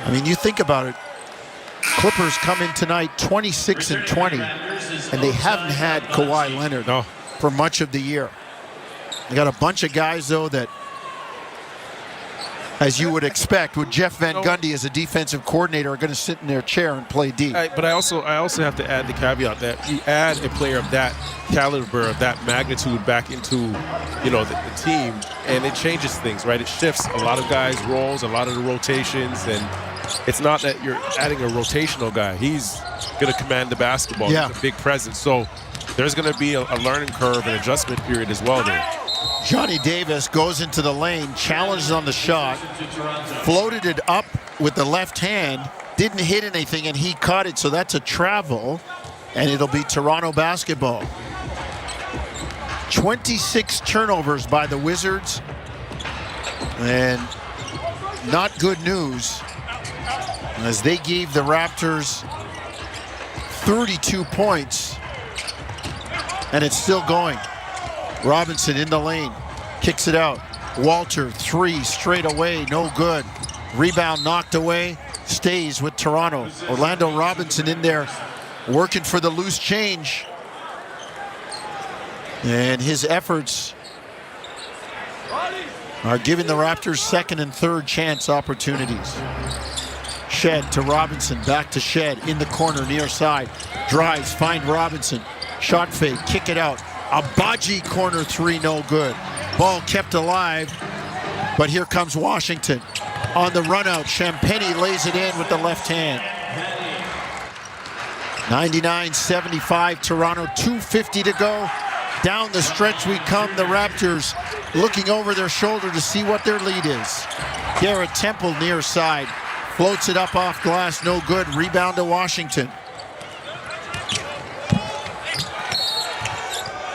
I mean, you think about it. Clippers come in tonight 26-20, and they haven't had Kawhi Leonard for much of the year. They got a bunch of guys, though, that, as you would expect, with Jeff Van Gundy as a defensive coordinator, are going to sit in their chair and play D. But I also have to add the caveat that you add a player of that caliber, of that magnitude back into, the team, and it changes things, right? It shifts a lot of guys' roles, a lot of the rotations, and it's not that you're adding a rotational guy. He's going to command the basketball. Yeah. He's a big presence. So there's going to be a learning curve and adjustment period as well there. Johnny Davis goes into the lane, challenges on the shot, floated it up with the left hand, didn't hit anything, and he caught it, so that's a travel, and it'll be Toronto basketball. 26 turnovers by the Wizards, and not good news, as they gave the Raptors 32 points, and it's still going. Robinson in the lane, kicks it out. Walter, 3 straight away, no good. Rebound knocked away, stays with Toronto. Orlando Robinson in there working for the loose change. And his efforts are giving the Raptors second and third chance opportunities. Shed to Robinson, back to Shed in the corner near side. Drives, find Robinson. Shot fake, kick it out. Abaji corner 3, no good. Ball kept alive, but here comes Washington. On the run out, Champagny lays it in with the left hand. 99-75 Toronto, 2:50 to go. Down the stretch we come, the Raptors looking over their shoulder to see what their lead is. Garrett Temple near side, floats it up off glass, no good. Rebound to Washington.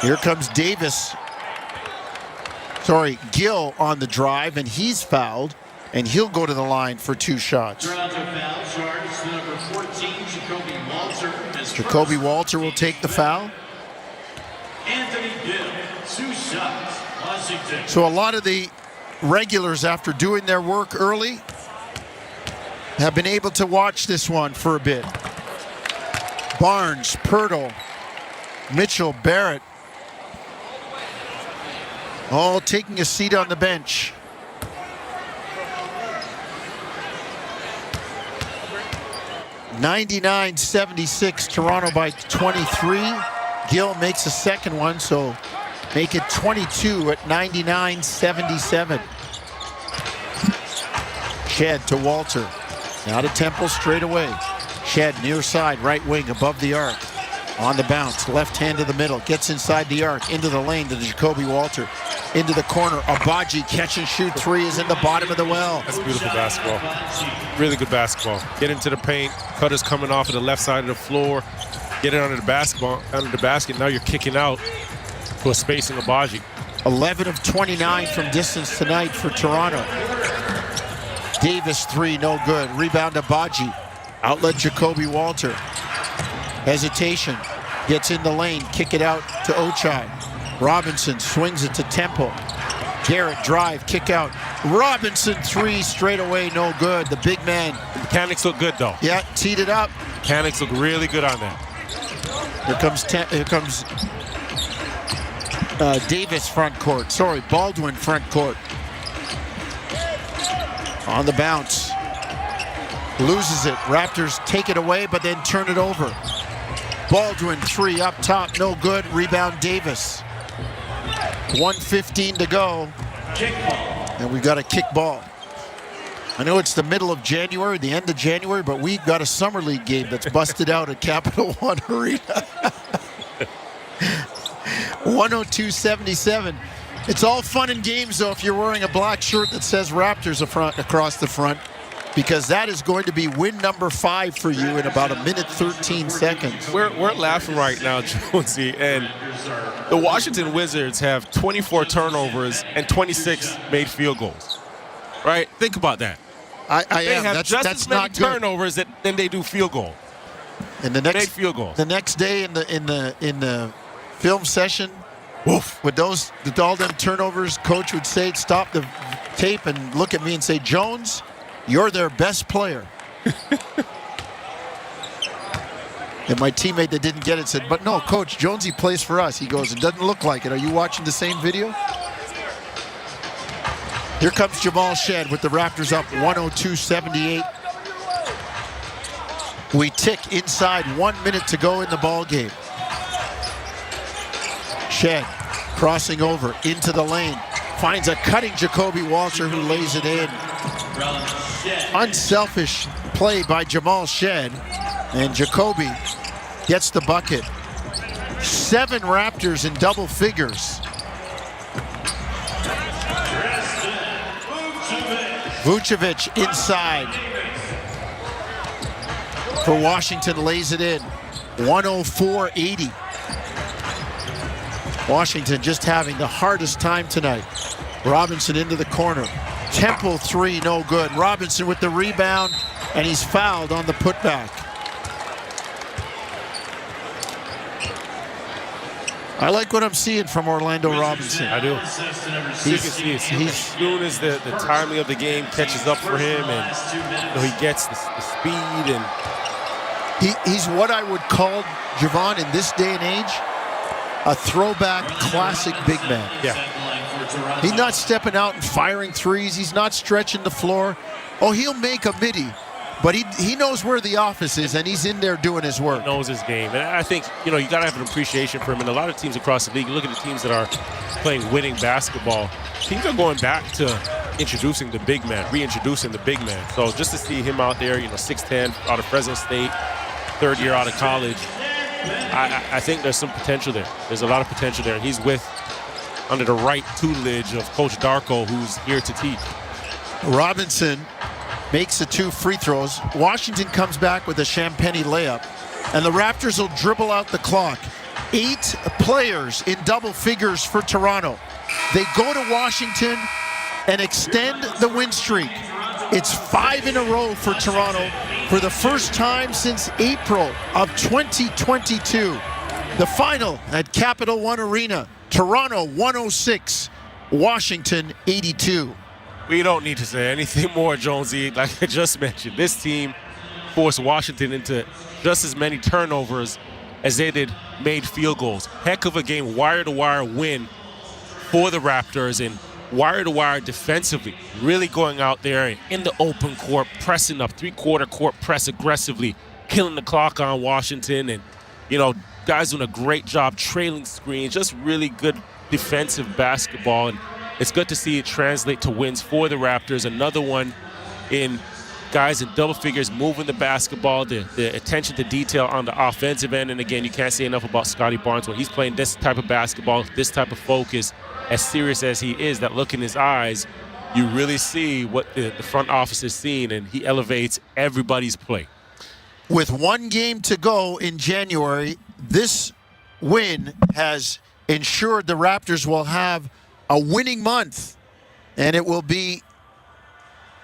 Here comes Gill on the drive, and he's fouled, and he'll go to the line for 2 shots. Toronto foul charged to number 14, Jacoby Walter. Jacoby Walter will take the foul. Anthony Gill, 2 shots, Washington. So a lot of the regulars, after doing their work early, have been able to watch this one for a bit. Barnes, Pirtle, Mitchell, Barrett, all taking a seat on the bench. (99-76) Toronto by 23. Gill makes a second one, so make it 22 at 99-77. Shed to Walter. Now to Temple straight away. Shed near side, right wing above the arc. On the bounce, left hand to the middle. Gets inside the arc, into the lane to Jacoby Walter. Into the corner, Abaji catch and shoot 3 is in the bottom of the well. That's beautiful basketball. Really good basketball. Get into the paint. Cutter's coming off of the left side of the floor. Get it under the basket. Now you're kicking out to a spacing Abaji. 11 of 29 from distance tonight for Toronto. Davis 3, no good. Rebound Abaji. Outlet Jacoby Walter. Hesitation. Gets in the lane. Kick it out to Ochai. Robinson swings it to Temple. Garrett drive, kick out. Robinson 3 straight away, no good. The big man. The mechanics look good though. Yeah, teed it up. Mechanics look really good on that. Here comes Davis front court. Sorry, Baldwin front court. On the bounce. Loses it. Raptors take it away, but then turn it over. Baldwin 3 up top, no good. Rebound Davis. 1:15 to go. And we've got a kick ball. I know it's the middle of January, the end of January, but we've got a summer league game that's busted out at Capital One Arena. 102-77. It's all fun and games, though, if you're wearing a black shirt that says Raptors across the front, because that is going to be win number 5 for you in about 1:13 seconds. We're laughing right now, Jonesy, and the Washington Wizards have 24 turnovers and 26 made field goals. Right? Think about that. They have just as many turnovers than they do field goal. And the next day in the film session, with all them turnovers, coach would say, stop the tape and look at me and say, Jones, you're their best player. And my teammate that didn't get it said, but no, Coach, Jonesy plays for us. He goes, it doesn't look like it. Are you watching the same video? Here comes Jamal Shed with the Raptors up 102-78. We tick inside 1 minute to go in the ball game. Shed crossing over into the lane. Finds a cutting Jacoby Walter who lays it in. Unselfish play by Jamal Shed. And Jacoby gets the bucket. 7 Raptors in double figures. Vucevic inside. For Washington, lays it in. 104-80. Washington just having the hardest time tonight. Robinson into the corner. Temple 3, no good. Robinson with the rebound, and he's fouled on the putback. I like what I'm seeing from Orlando Robinson. I do. As soon as the timing of the game catches up for him, and he gets the speed, and he's what I would call, Javon, in this day and age, a throwback classic big man. Yeah. He's not stepping out and firing threes. He's not stretching the floor. Oh, he'll make a midi, but he knows where the office is, and he's in there doing his work. He knows his game. And I think, you got to have an appreciation for him. And a lot of teams across the league, you look at the teams that are playing winning basketball, teams are going back to introducing the big man, reintroducing the big man. So just to see him out there, 6'10", out of Fresno State, third year out of college, I think there's some potential there. There's a lot of potential there. And he's under the right tutelage of Coach Darko, who's here to teach. Robinson makes the 2 free throws. Washington comes back with a Champagny layup, and the Raptors will dribble out the clock. 8 players in double figures for Toronto. They go to Washington and extend the win streak. It's 5 in a row for Toronto for the first time since April of 2022. The final at Capital One Arena, Toronto 106, Washington 82. We don't need to say anything more, Jonesy. Like I just mentioned, this team forced Washington into just as many turnovers as they did made field goals. Heck of a game, wire-to-wire win for the Raptors, and wire-to-wire defensively, really going out there in the open court, pressing up, three-quarter court press aggressively, killing the clock on Washington, and, guys doing a great job trailing screens, just really good defensive basketball, and it's good to see it translate to wins for the Raptors. Another one in guys in double figures moving the basketball, the attention to detail on the offensive end. And again, you can't say enough about Scotty Barnes when he's playing this type of basketball, this type of focus, as serious as he is, that look in his eyes, you really see what the front office is seeing, and he elevates everybody's play. With 1 game to go in January, this win has ensured the Raptors will have a winning month, and it will be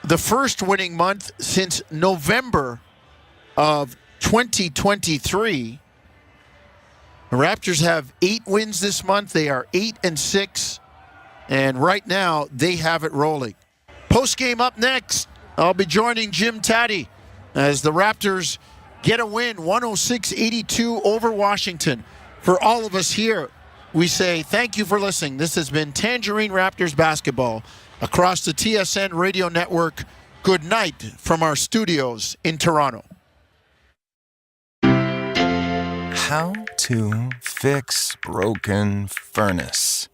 the first winning month since November of 2023. The Raptors have 8 wins this month. They are 8-6, and right now they have it rolling. Post-game up next, I'll be joining Jim Taddy as the Raptors get a win, 106-82 over Washington. For all of us here, we say thank you for listening. This has been Tangerine Raptors basketball across the TSN radio network. Good night from our studios in Toronto. How to fix broken furnace.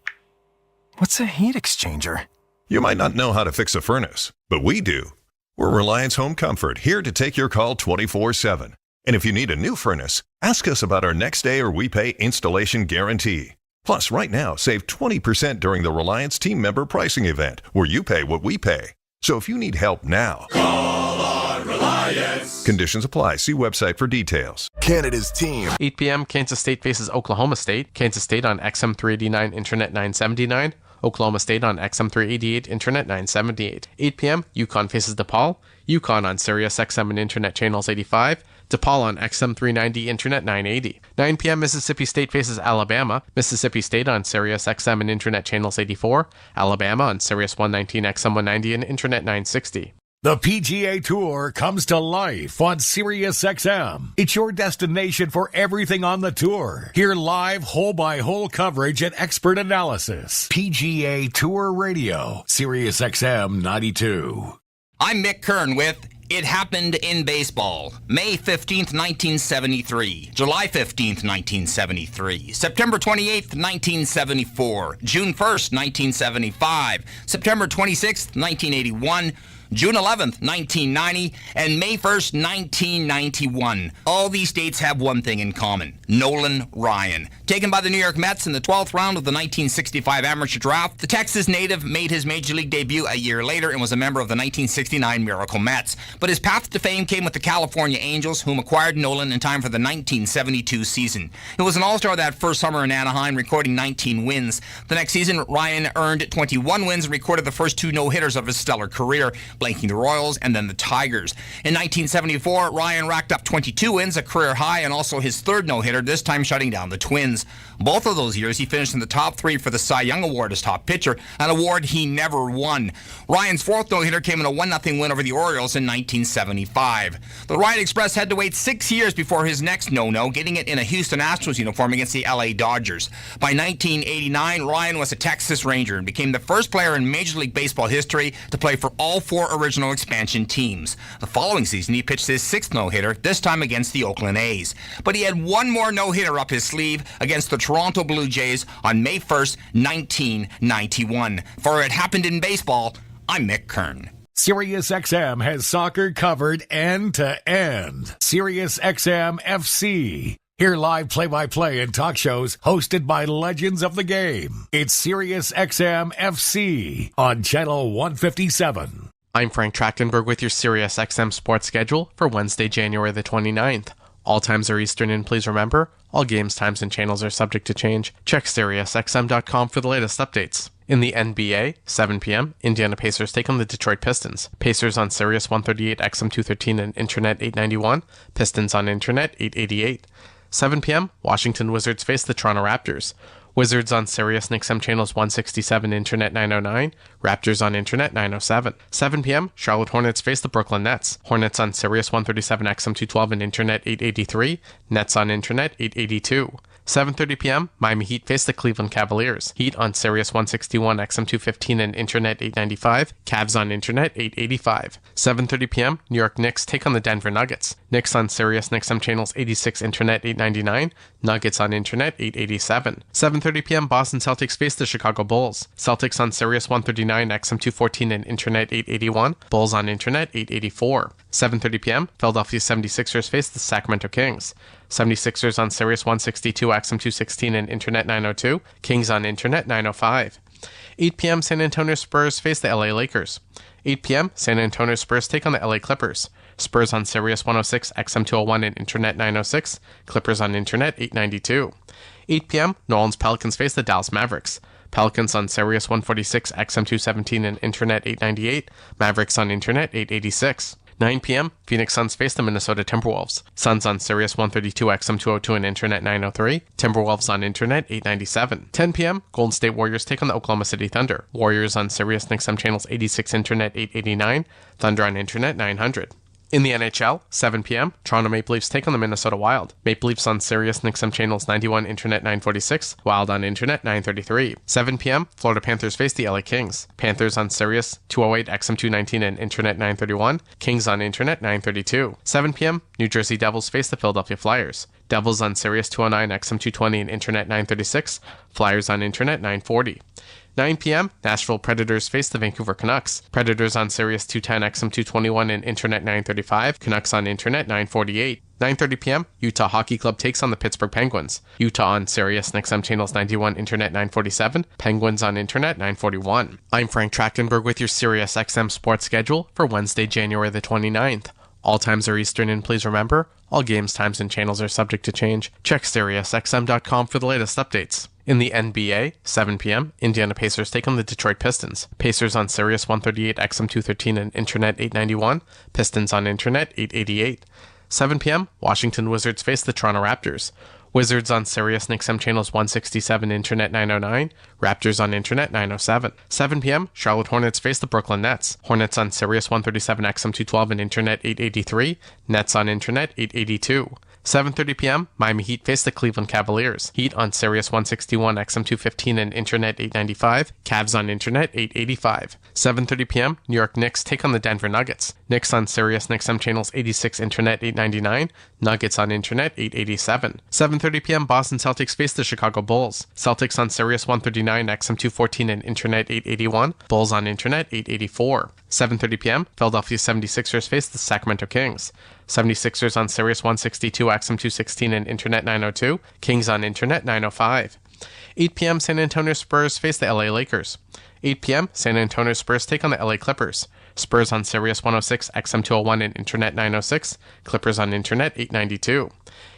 What's a heat exchanger? You might not know how to fix a furnace, but we do. We're Reliance Home Comfort, here to take your call 24/7. And if you need a new furnace, ask us about our next day or we pay installation guarantee. Plus, right now, save 20% during the Reliance Team Member Pricing Event, where you pay what we pay. So if you need help now, Call on Reliance. Conditions apply. See website for details. Canada's team. 8 p.m. Kansas State faces Oklahoma State. Kansas State on XM389, Internet 979. Oklahoma State on XM388, Internet 978. 8 p.m. UConn faces DePaul. UConn on Sirius XM and Internet channels 85. DePaul on XM390, Internet 980. 9 p.m. Mississippi State faces Alabama. Mississippi State on Sirius XM and Internet channels 84. Alabama on Sirius 119, XM 190 and Internet 960. The PGA Tour comes to life on SiriusXM. It's your destination for everything on the tour. Hear live hole-by-hole coverage and expert analysis. PGA Tour Radio, SiriusXM 92. I'm Mick Kern with It Happened in Baseball. May 15th, 1973. July 15th, 1973. September 28th, 1974. June 1st, 1975. September 26th, 1981. June 11th, 1990, and May 1st, 1991. All these dates have one thing in common. Nolan Ryan. Taken by the New York Mets in the 12th round of the 1965 amateur draft, the Texas native made his major league debut a year later and was a member of the 1969 Miracle Mets. But his path to fame came with the California Angels, whom acquired Nolan in time for the 1972 season. He was an all-star that first summer in Anaheim, recording 19 wins. The next season, Ryan earned 21 wins and recorded the first 2 no-hitters of his stellar career. blanking the Royals and then the Tigers. In 1974, Ryan racked up 22 wins, a career high, and also his third no-hitter, this time shutting down the Twins. Both of those years, he finished in the top 3 for the Cy Young Award as top pitcher, an award he never won. Ryan's fourth no-hitter came in a 1-0 win over the Orioles in 1975. The Ryan Express had to wait 6 years before his next no-no, getting it in a Houston Astros uniform against the LA Dodgers. By 1989, Ryan was a Texas Ranger and became the first player in Major League Baseball history to play for all 4 original expansion teams. The following season, he pitched his 6th no-hitter, this time against the Oakland A's. But he had one more no-hitter up his sleeve against the Toronto Blue Jays on May 1st, 1991. For It Happened in Baseball, I'm Mick Kern. SiriusXM has soccer covered end to end. SiriusXM FC. Hear live play-by-play and talk shows hosted by legends of the game. It's SiriusXM FC on Channel 157. I'm Frank Trachtenberg with your SiriusXM sports schedule for Wednesday, January the 29th. All times are Eastern, and please remember, all games, times, and channels are subject to change. Check SiriusXM.com for the latest updates. In the NBA, 7 p.m., Indiana Pacers take on the Detroit Pistons. Pacers on Sirius 138, XM 213, and Internet 891. Pistons on Internet 888. 7 p.m., Washington Wizards face the Toronto Raptors. Wizards on Sirius and XM channels 167, Internet 909. Raptors on Internet 907. 7 p.m., Charlotte Hornets face the Brooklyn Nets. Hornets on Sirius 137, XM 212, and Internet 883. Nets on Internet 882. 7:30 p.m., Miami Heat face the Cleveland Cavaliers. Heat on Sirius 161, XM 215, and Internet 895. Cavs on Internet 885. 7:30 p.m., New York Knicks take on the Denver Nuggets. Knicks on Sirius and XM channels 86, Internet 899. Nuggets on Internet 887. 7:30 p.m., Boston Celtics face the Chicago Bulls. Celtics on Sirius 139, XM 214, and Internet 881. Bulls on Internet 884. 7:30 p.m., Philadelphia 76ers face the Sacramento Kings. 76ers on Sirius 162, XM 216, and Internet 902. Kings on Internet 905. 8 p.m., San Antonio Spurs face the LA Lakers. 8 p.m., San Antonio Spurs take on the LA Clippers. Spurs on Sirius 106, XM 201, and Internet 906. Clippers on Internet 892. 8 p.m., New Orleans Pelicans face the Dallas Mavericks. Pelicans on Sirius 146, XM 217, and Internet 898. Mavericks on Internet 886. 9 p.m., Phoenix Suns face the Minnesota Timberwolves. Suns on Sirius 132, XM 202, and Internet 903. Timberwolves on Internet 897. 10 p.m., Golden State Warriors take on the Oklahoma City Thunder. Warriors on Sirius and XM channels 86, Internet 889. Thunder on Internet 900. In the NHL, 7 p.m., Toronto Maple Leafs take on the Minnesota Wild. Maple Leafs on Sirius and XM channels 91, Internet 946, Wild on Internet 933. 7 p.m., Florida Panthers face the LA Kings. Panthers on Sirius 208, XM 219, and Internet 931. Kings on Internet 932. 7 p.m., New Jersey Devils face the Philadelphia Flyers. Devils on Sirius 209, XM 220, and Internet 936. Flyers on Internet 940. 9 p.m., Nashville Predators face the Vancouver Canucks. Predators on Sirius 210, XM 221, and Internet 935. Canucks on Internet 948. 9:30 p.m., Utah Hockey Club takes on the Pittsburgh Penguins. Utah on Sirius and XM channels 91, Internet 947. Penguins on Internet 941. I'm Frank Trachtenberg with your Sirius XM sports schedule for Wednesday, January the 29th. All times are Eastern, and please remember, all games, times, and channels are subject to change. Check SiriusXM.com for the latest updates. In the NBA, 7 p.m., Indiana Pacers take on the Detroit Pistons. Pacers on Sirius 138, XM 213, and Internet 891. Pistons on Internet 888. 7 p.m., Washington Wizards face the Toronto Raptors. Wizards on Sirius and XM channels 167, Internet 909. Raptors on Internet 907. 7 p.m., Charlotte Hornets face the Brooklyn Nets. Hornets on Sirius 137, XM 212, and Internet 883. Nets on Internet 882. 7:30 p.m., Miami Heat face the Cleveland Cavaliers. Heat on Sirius 161, XM 215, and Internet 895. Cavs on Internet 885. 7:30 p.m., New York Knicks take on the Denver Nuggets. Knicks on Sirius and XM channels 86, Internet 899. Nuggets on Internet 887. 7:30 p.m., Boston Celtics face the Chicago Bulls. Celtics on Sirius 139, XM 214, and Internet 881. Bulls on Internet 884. 7:30 p.m., Philadelphia 76ers face the Sacramento Kings. 76ers on Sirius 162, XM 216, and Internet 902. Kings on Internet 905. 8 p.m., San Antonio Spurs face the LA Lakers. 8 p.m., San Antonio Spurs take on the LA Clippers. Spurs on Sirius 106, XM 201, and Internet 906. Clippers on Internet 892.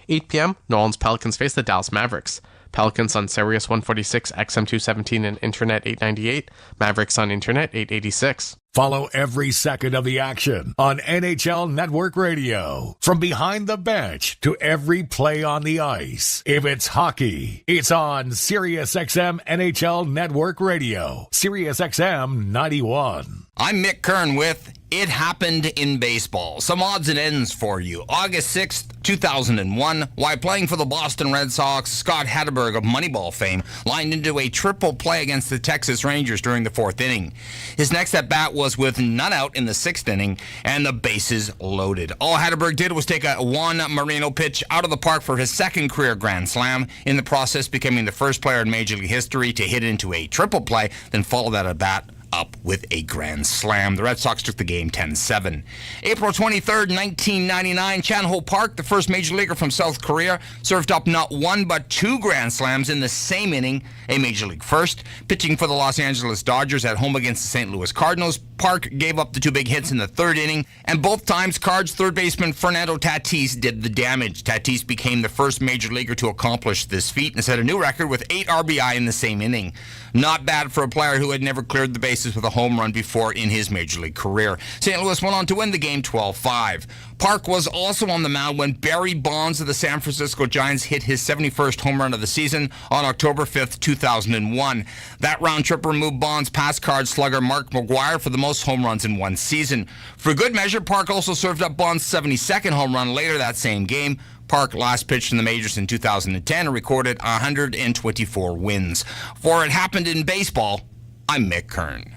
8 p.m., New Orleans Pelicans face the Dallas Mavericks. Pelicans on Sirius 146, XM 217, and Internet 898. Mavericks on Internet 886. Follow every second of the action on NHL Network Radio. From behind the bench to every play on the ice. If it's hockey, it's on SiriusXM NHL Network Radio. SiriusXM 91. I'm Mick Kern with It Happened in Baseball. Some odds and ends for you. August 6th, 2001, while playing for the Boston Red Sox, Scott Hatteberg of Moneyball fame lined into a triple play against the Texas Rangers during the fourth inning. His next at-bat was with none out in the sixth inning and the bases loaded. All Hatteberg did was take a Juan Moreno pitch out of the park for his second career grand slam, in the process becoming the first player in Major League history to hit into a triple play, then follow that at-bat up with a grand slam. The Red Sox took the game 10-7. April 23rd, 1999, Chan-Ho Park, the first major leaguer from South Korea, served up not one but two grand slams in the same inning, a major league first. Pitching for the Los Angeles Dodgers at home against the St. Louis Cardinals, Park gave up the two big hits in the third inning, and both times Cards third baseman Fernando Tatis did the damage. Tatis became the first major leaguer to accomplish this feat and set a new record with 8 RBI in the same inning. Not bad for a player who had never cleared the bases with a home run before in his major league career. St. Louis went on to win the game 12-5. Park was also on the mound when Barry Bonds of the San Francisco Giants hit his 71st home run of the season on October 5th, 2001. That round trip moved Bonds past Cards slugger Mark McGwire for the most home runs in one season. For good measure, Park also served up Bonds' 72nd home run later that same game. Park last pitched in the majors in 2010 and recorded 124 wins. For It Happened in Baseball, I'm Mick Kern.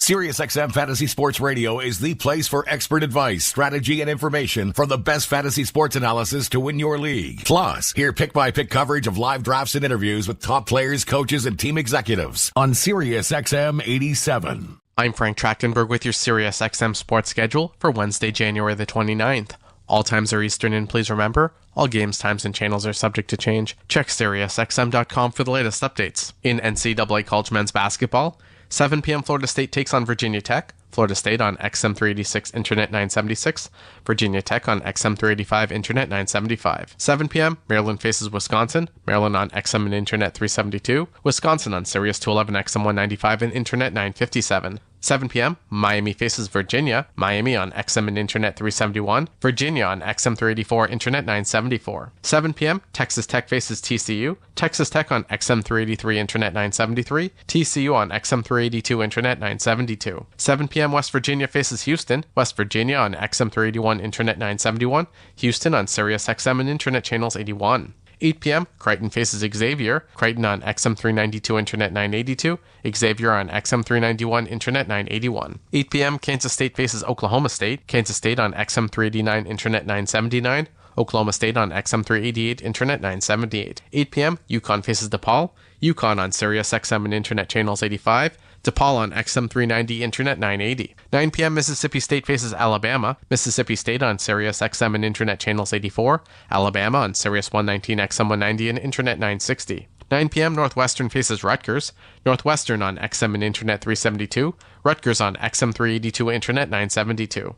SiriusXM Fantasy Sports Radio is the place for expert advice, strategy, and information from the best fantasy sports analysis to win your league. Plus, hear pick-by-pick coverage of live drafts and interviews with top players, coaches, and team executives on SiriusXM 87. I'm Frank Trachtenberg with your SiriusXM sports schedule for Wednesday, January the 29th. All times are Eastern, and please remember, all games, times, and channels are subject to change. Check SiriusXM.com for the latest updates. In NCAA College Men's Basketball, 7 p.m. Florida State takes on Virginia Tech. Florida State on XM386 Internet 976. Virginia Tech on XM385 Internet 975. 7 p.m. Maryland faces Wisconsin. Maryland on XM and Internet 372. Wisconsin on Sirius 211 XM195 and Internet 957. 7 p.m. Miami faces Virginia. Miami on XM and Internet 371. Virginia on XM 384 Internet 974. 7 p.m. Texas Tech faces TCU. Texas Tech on XM 383 Internet 973. TCU on XM 382 Internet 972. 7 p.m. West Virginia faces Houston. West Virginia on XM 381 Internet 971. Houston on Sirius XM and Internet channels 81. 8 p.m., Creighton faces Xavier. Creighton on XM 392 Internet 982. Xavier on XM 391 Internet 981. 8 p.m., Kansas State faces Oklahoma State. Kansas State on XM 389 Internet 979. Oklahoma State on XM 388 Internet 978. 8 p.m., UConn faces DePaul. UConn on Sirius XM and Internet channels 85. DePaul on XM 390 Internet 980. 9 p.m. Mississippi State faces Alabama. Mississippi State on Sirius XM and Internet channels 84. Alabama on Sirius 119 XM 190 and Internet 960. 9 p.m. Northwestern faces Rutgers. Northwestern on XM and Internet 372. Rutgers on XM 382 Internet 972.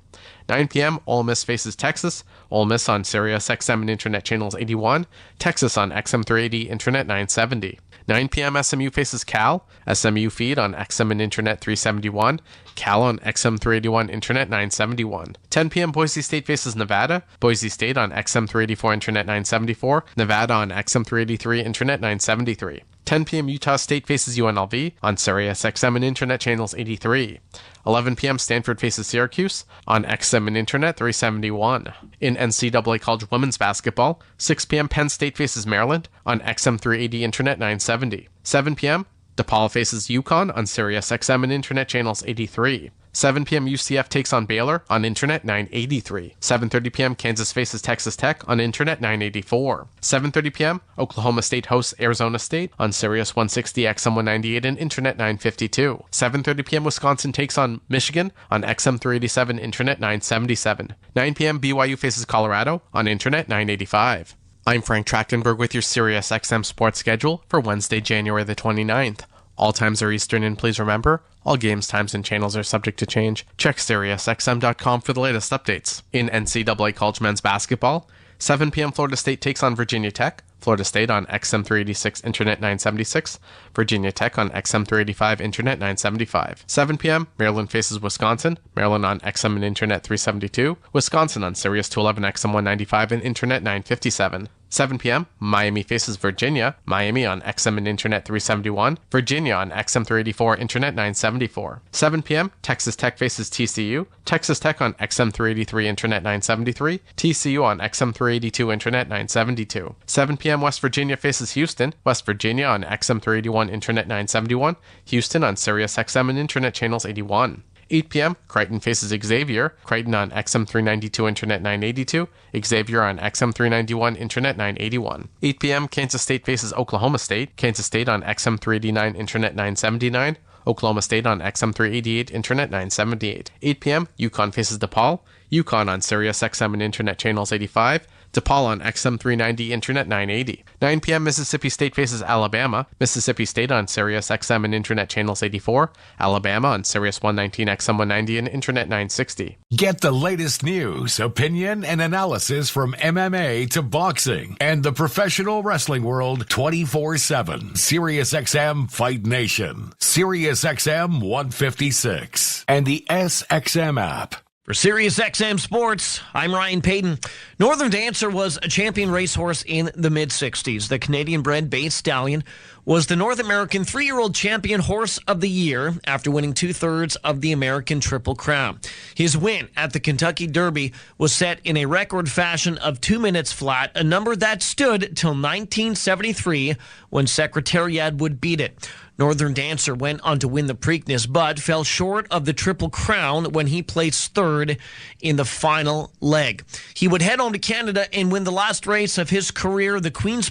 9 p.m. Ole Miss faces Texas. Ole Miss on Sirius XM and Internet channels 81. Texas on XM 380 Internet 970. 9 p.m. SMU faces Cal. SMU feed on XM and Internet 371. Cal on XM 381 Internet 971. 10 p.m. Boise State faces Nevada. Boise State on XM 384 Internet 974. Nevada on XM 383 Internet 973. 10 p.m. Utah State faces UNLV on Sirius XM and Internet channels 83. 11 p.m. Stanford faces Syracuse on XM and Internet 371. In NCAA College Women's Basketball, 6 p.m. Penn State faces Maryland on XM 380 Internet 970. 7 p.m. DePaul faces UConn on Sirius XM and Internet channels 83. 7 p.m. UCF takes on Baylor on Internet 983. 7:30 p.m. Kansas faces Texas Tech on Internet 984. 7:30 p.m. Oklahoma State hosts Arizona State on Sirius 160 XM 198 and Internet 952. 7:30 p.m. Wisconsin takes on Michigan on XM 387 Internet 977. 9 p.m. BYU faces Colorado on Internet 985. I'm Frank Trachtenberg with your Sirius XM sports schedule for Wednesday, January the 29th. All times are Eastern, and please remember, all games, times, and channels are subject to change. Check SiriusXM.com for the latest updates. In NCAA College Men's Basketball, 7 p.m. Florida State takes on Virginia Tech. Florida State on XM386 Internet 976, Virginia Tech on XM385 Internet 975. 7 p.m., Maryland faces Wisconsin, Maryland on XM and Internet 372, Wisconsin on Sirius 211 XM 195 and Internet 957. 7 p.m., Miami faces Virginia, Miami on XM and Internet 371, Virginia on XM 384 Internet 974. 7 p.m., Texas Tech faces TCU, Texas Tech on XM 383 Internet 973, TCU on XM 382 Internet 972. 7 p.m., West Virginia faces Houston, West Virginia on XM 381 Internet 971, Houston on Sirius XM and Internet channels 81. 8 p.m., Creighton faces Xavier, Creighton on XM 392 Internet 982, Xavier on XM 391 Internet 981. 8 p.m., Kansas State faces Oklahoma State, Kansas State on XM 389 Internet 979, Oklahoma State on XM 388 Internet 978. 8 p.m., UConn faces DePaul, UConn on Sirius XM and Internet channels 85, DePaul on XM 390 Internet 980. 9 p.m. Mississippi State faces Alabama. Mississippi State on Sirius XM and Internet channels 84. Alabama on Sirius 119 XM 190 and Internet 960. Get the latest news, opinion, and analysis from MMA to boxing and the professional wrestling world 24/7. Sirius XM Fight Nation, Sirius XM 156, and the SXM app. For SiriusXM Sports, I'm Ryan Payton. Northern Dancer was a champion racehorse in the mid-'60s. The Canadian-bred Bay Stallion was the North American 3-year-old champion horse of the year after winning 2/3 of the American Triple Crown. His win at the Kentucky Derby was set in a record fashion of 2 minutes flat, a number that stood till 1973 when Secretariat would beat it. Northern Dancer went on to win the Preakness, but fell short of the Triple Crown when he placed third in the final leg. He would head home to Canada and win the last race of his career, the Queen's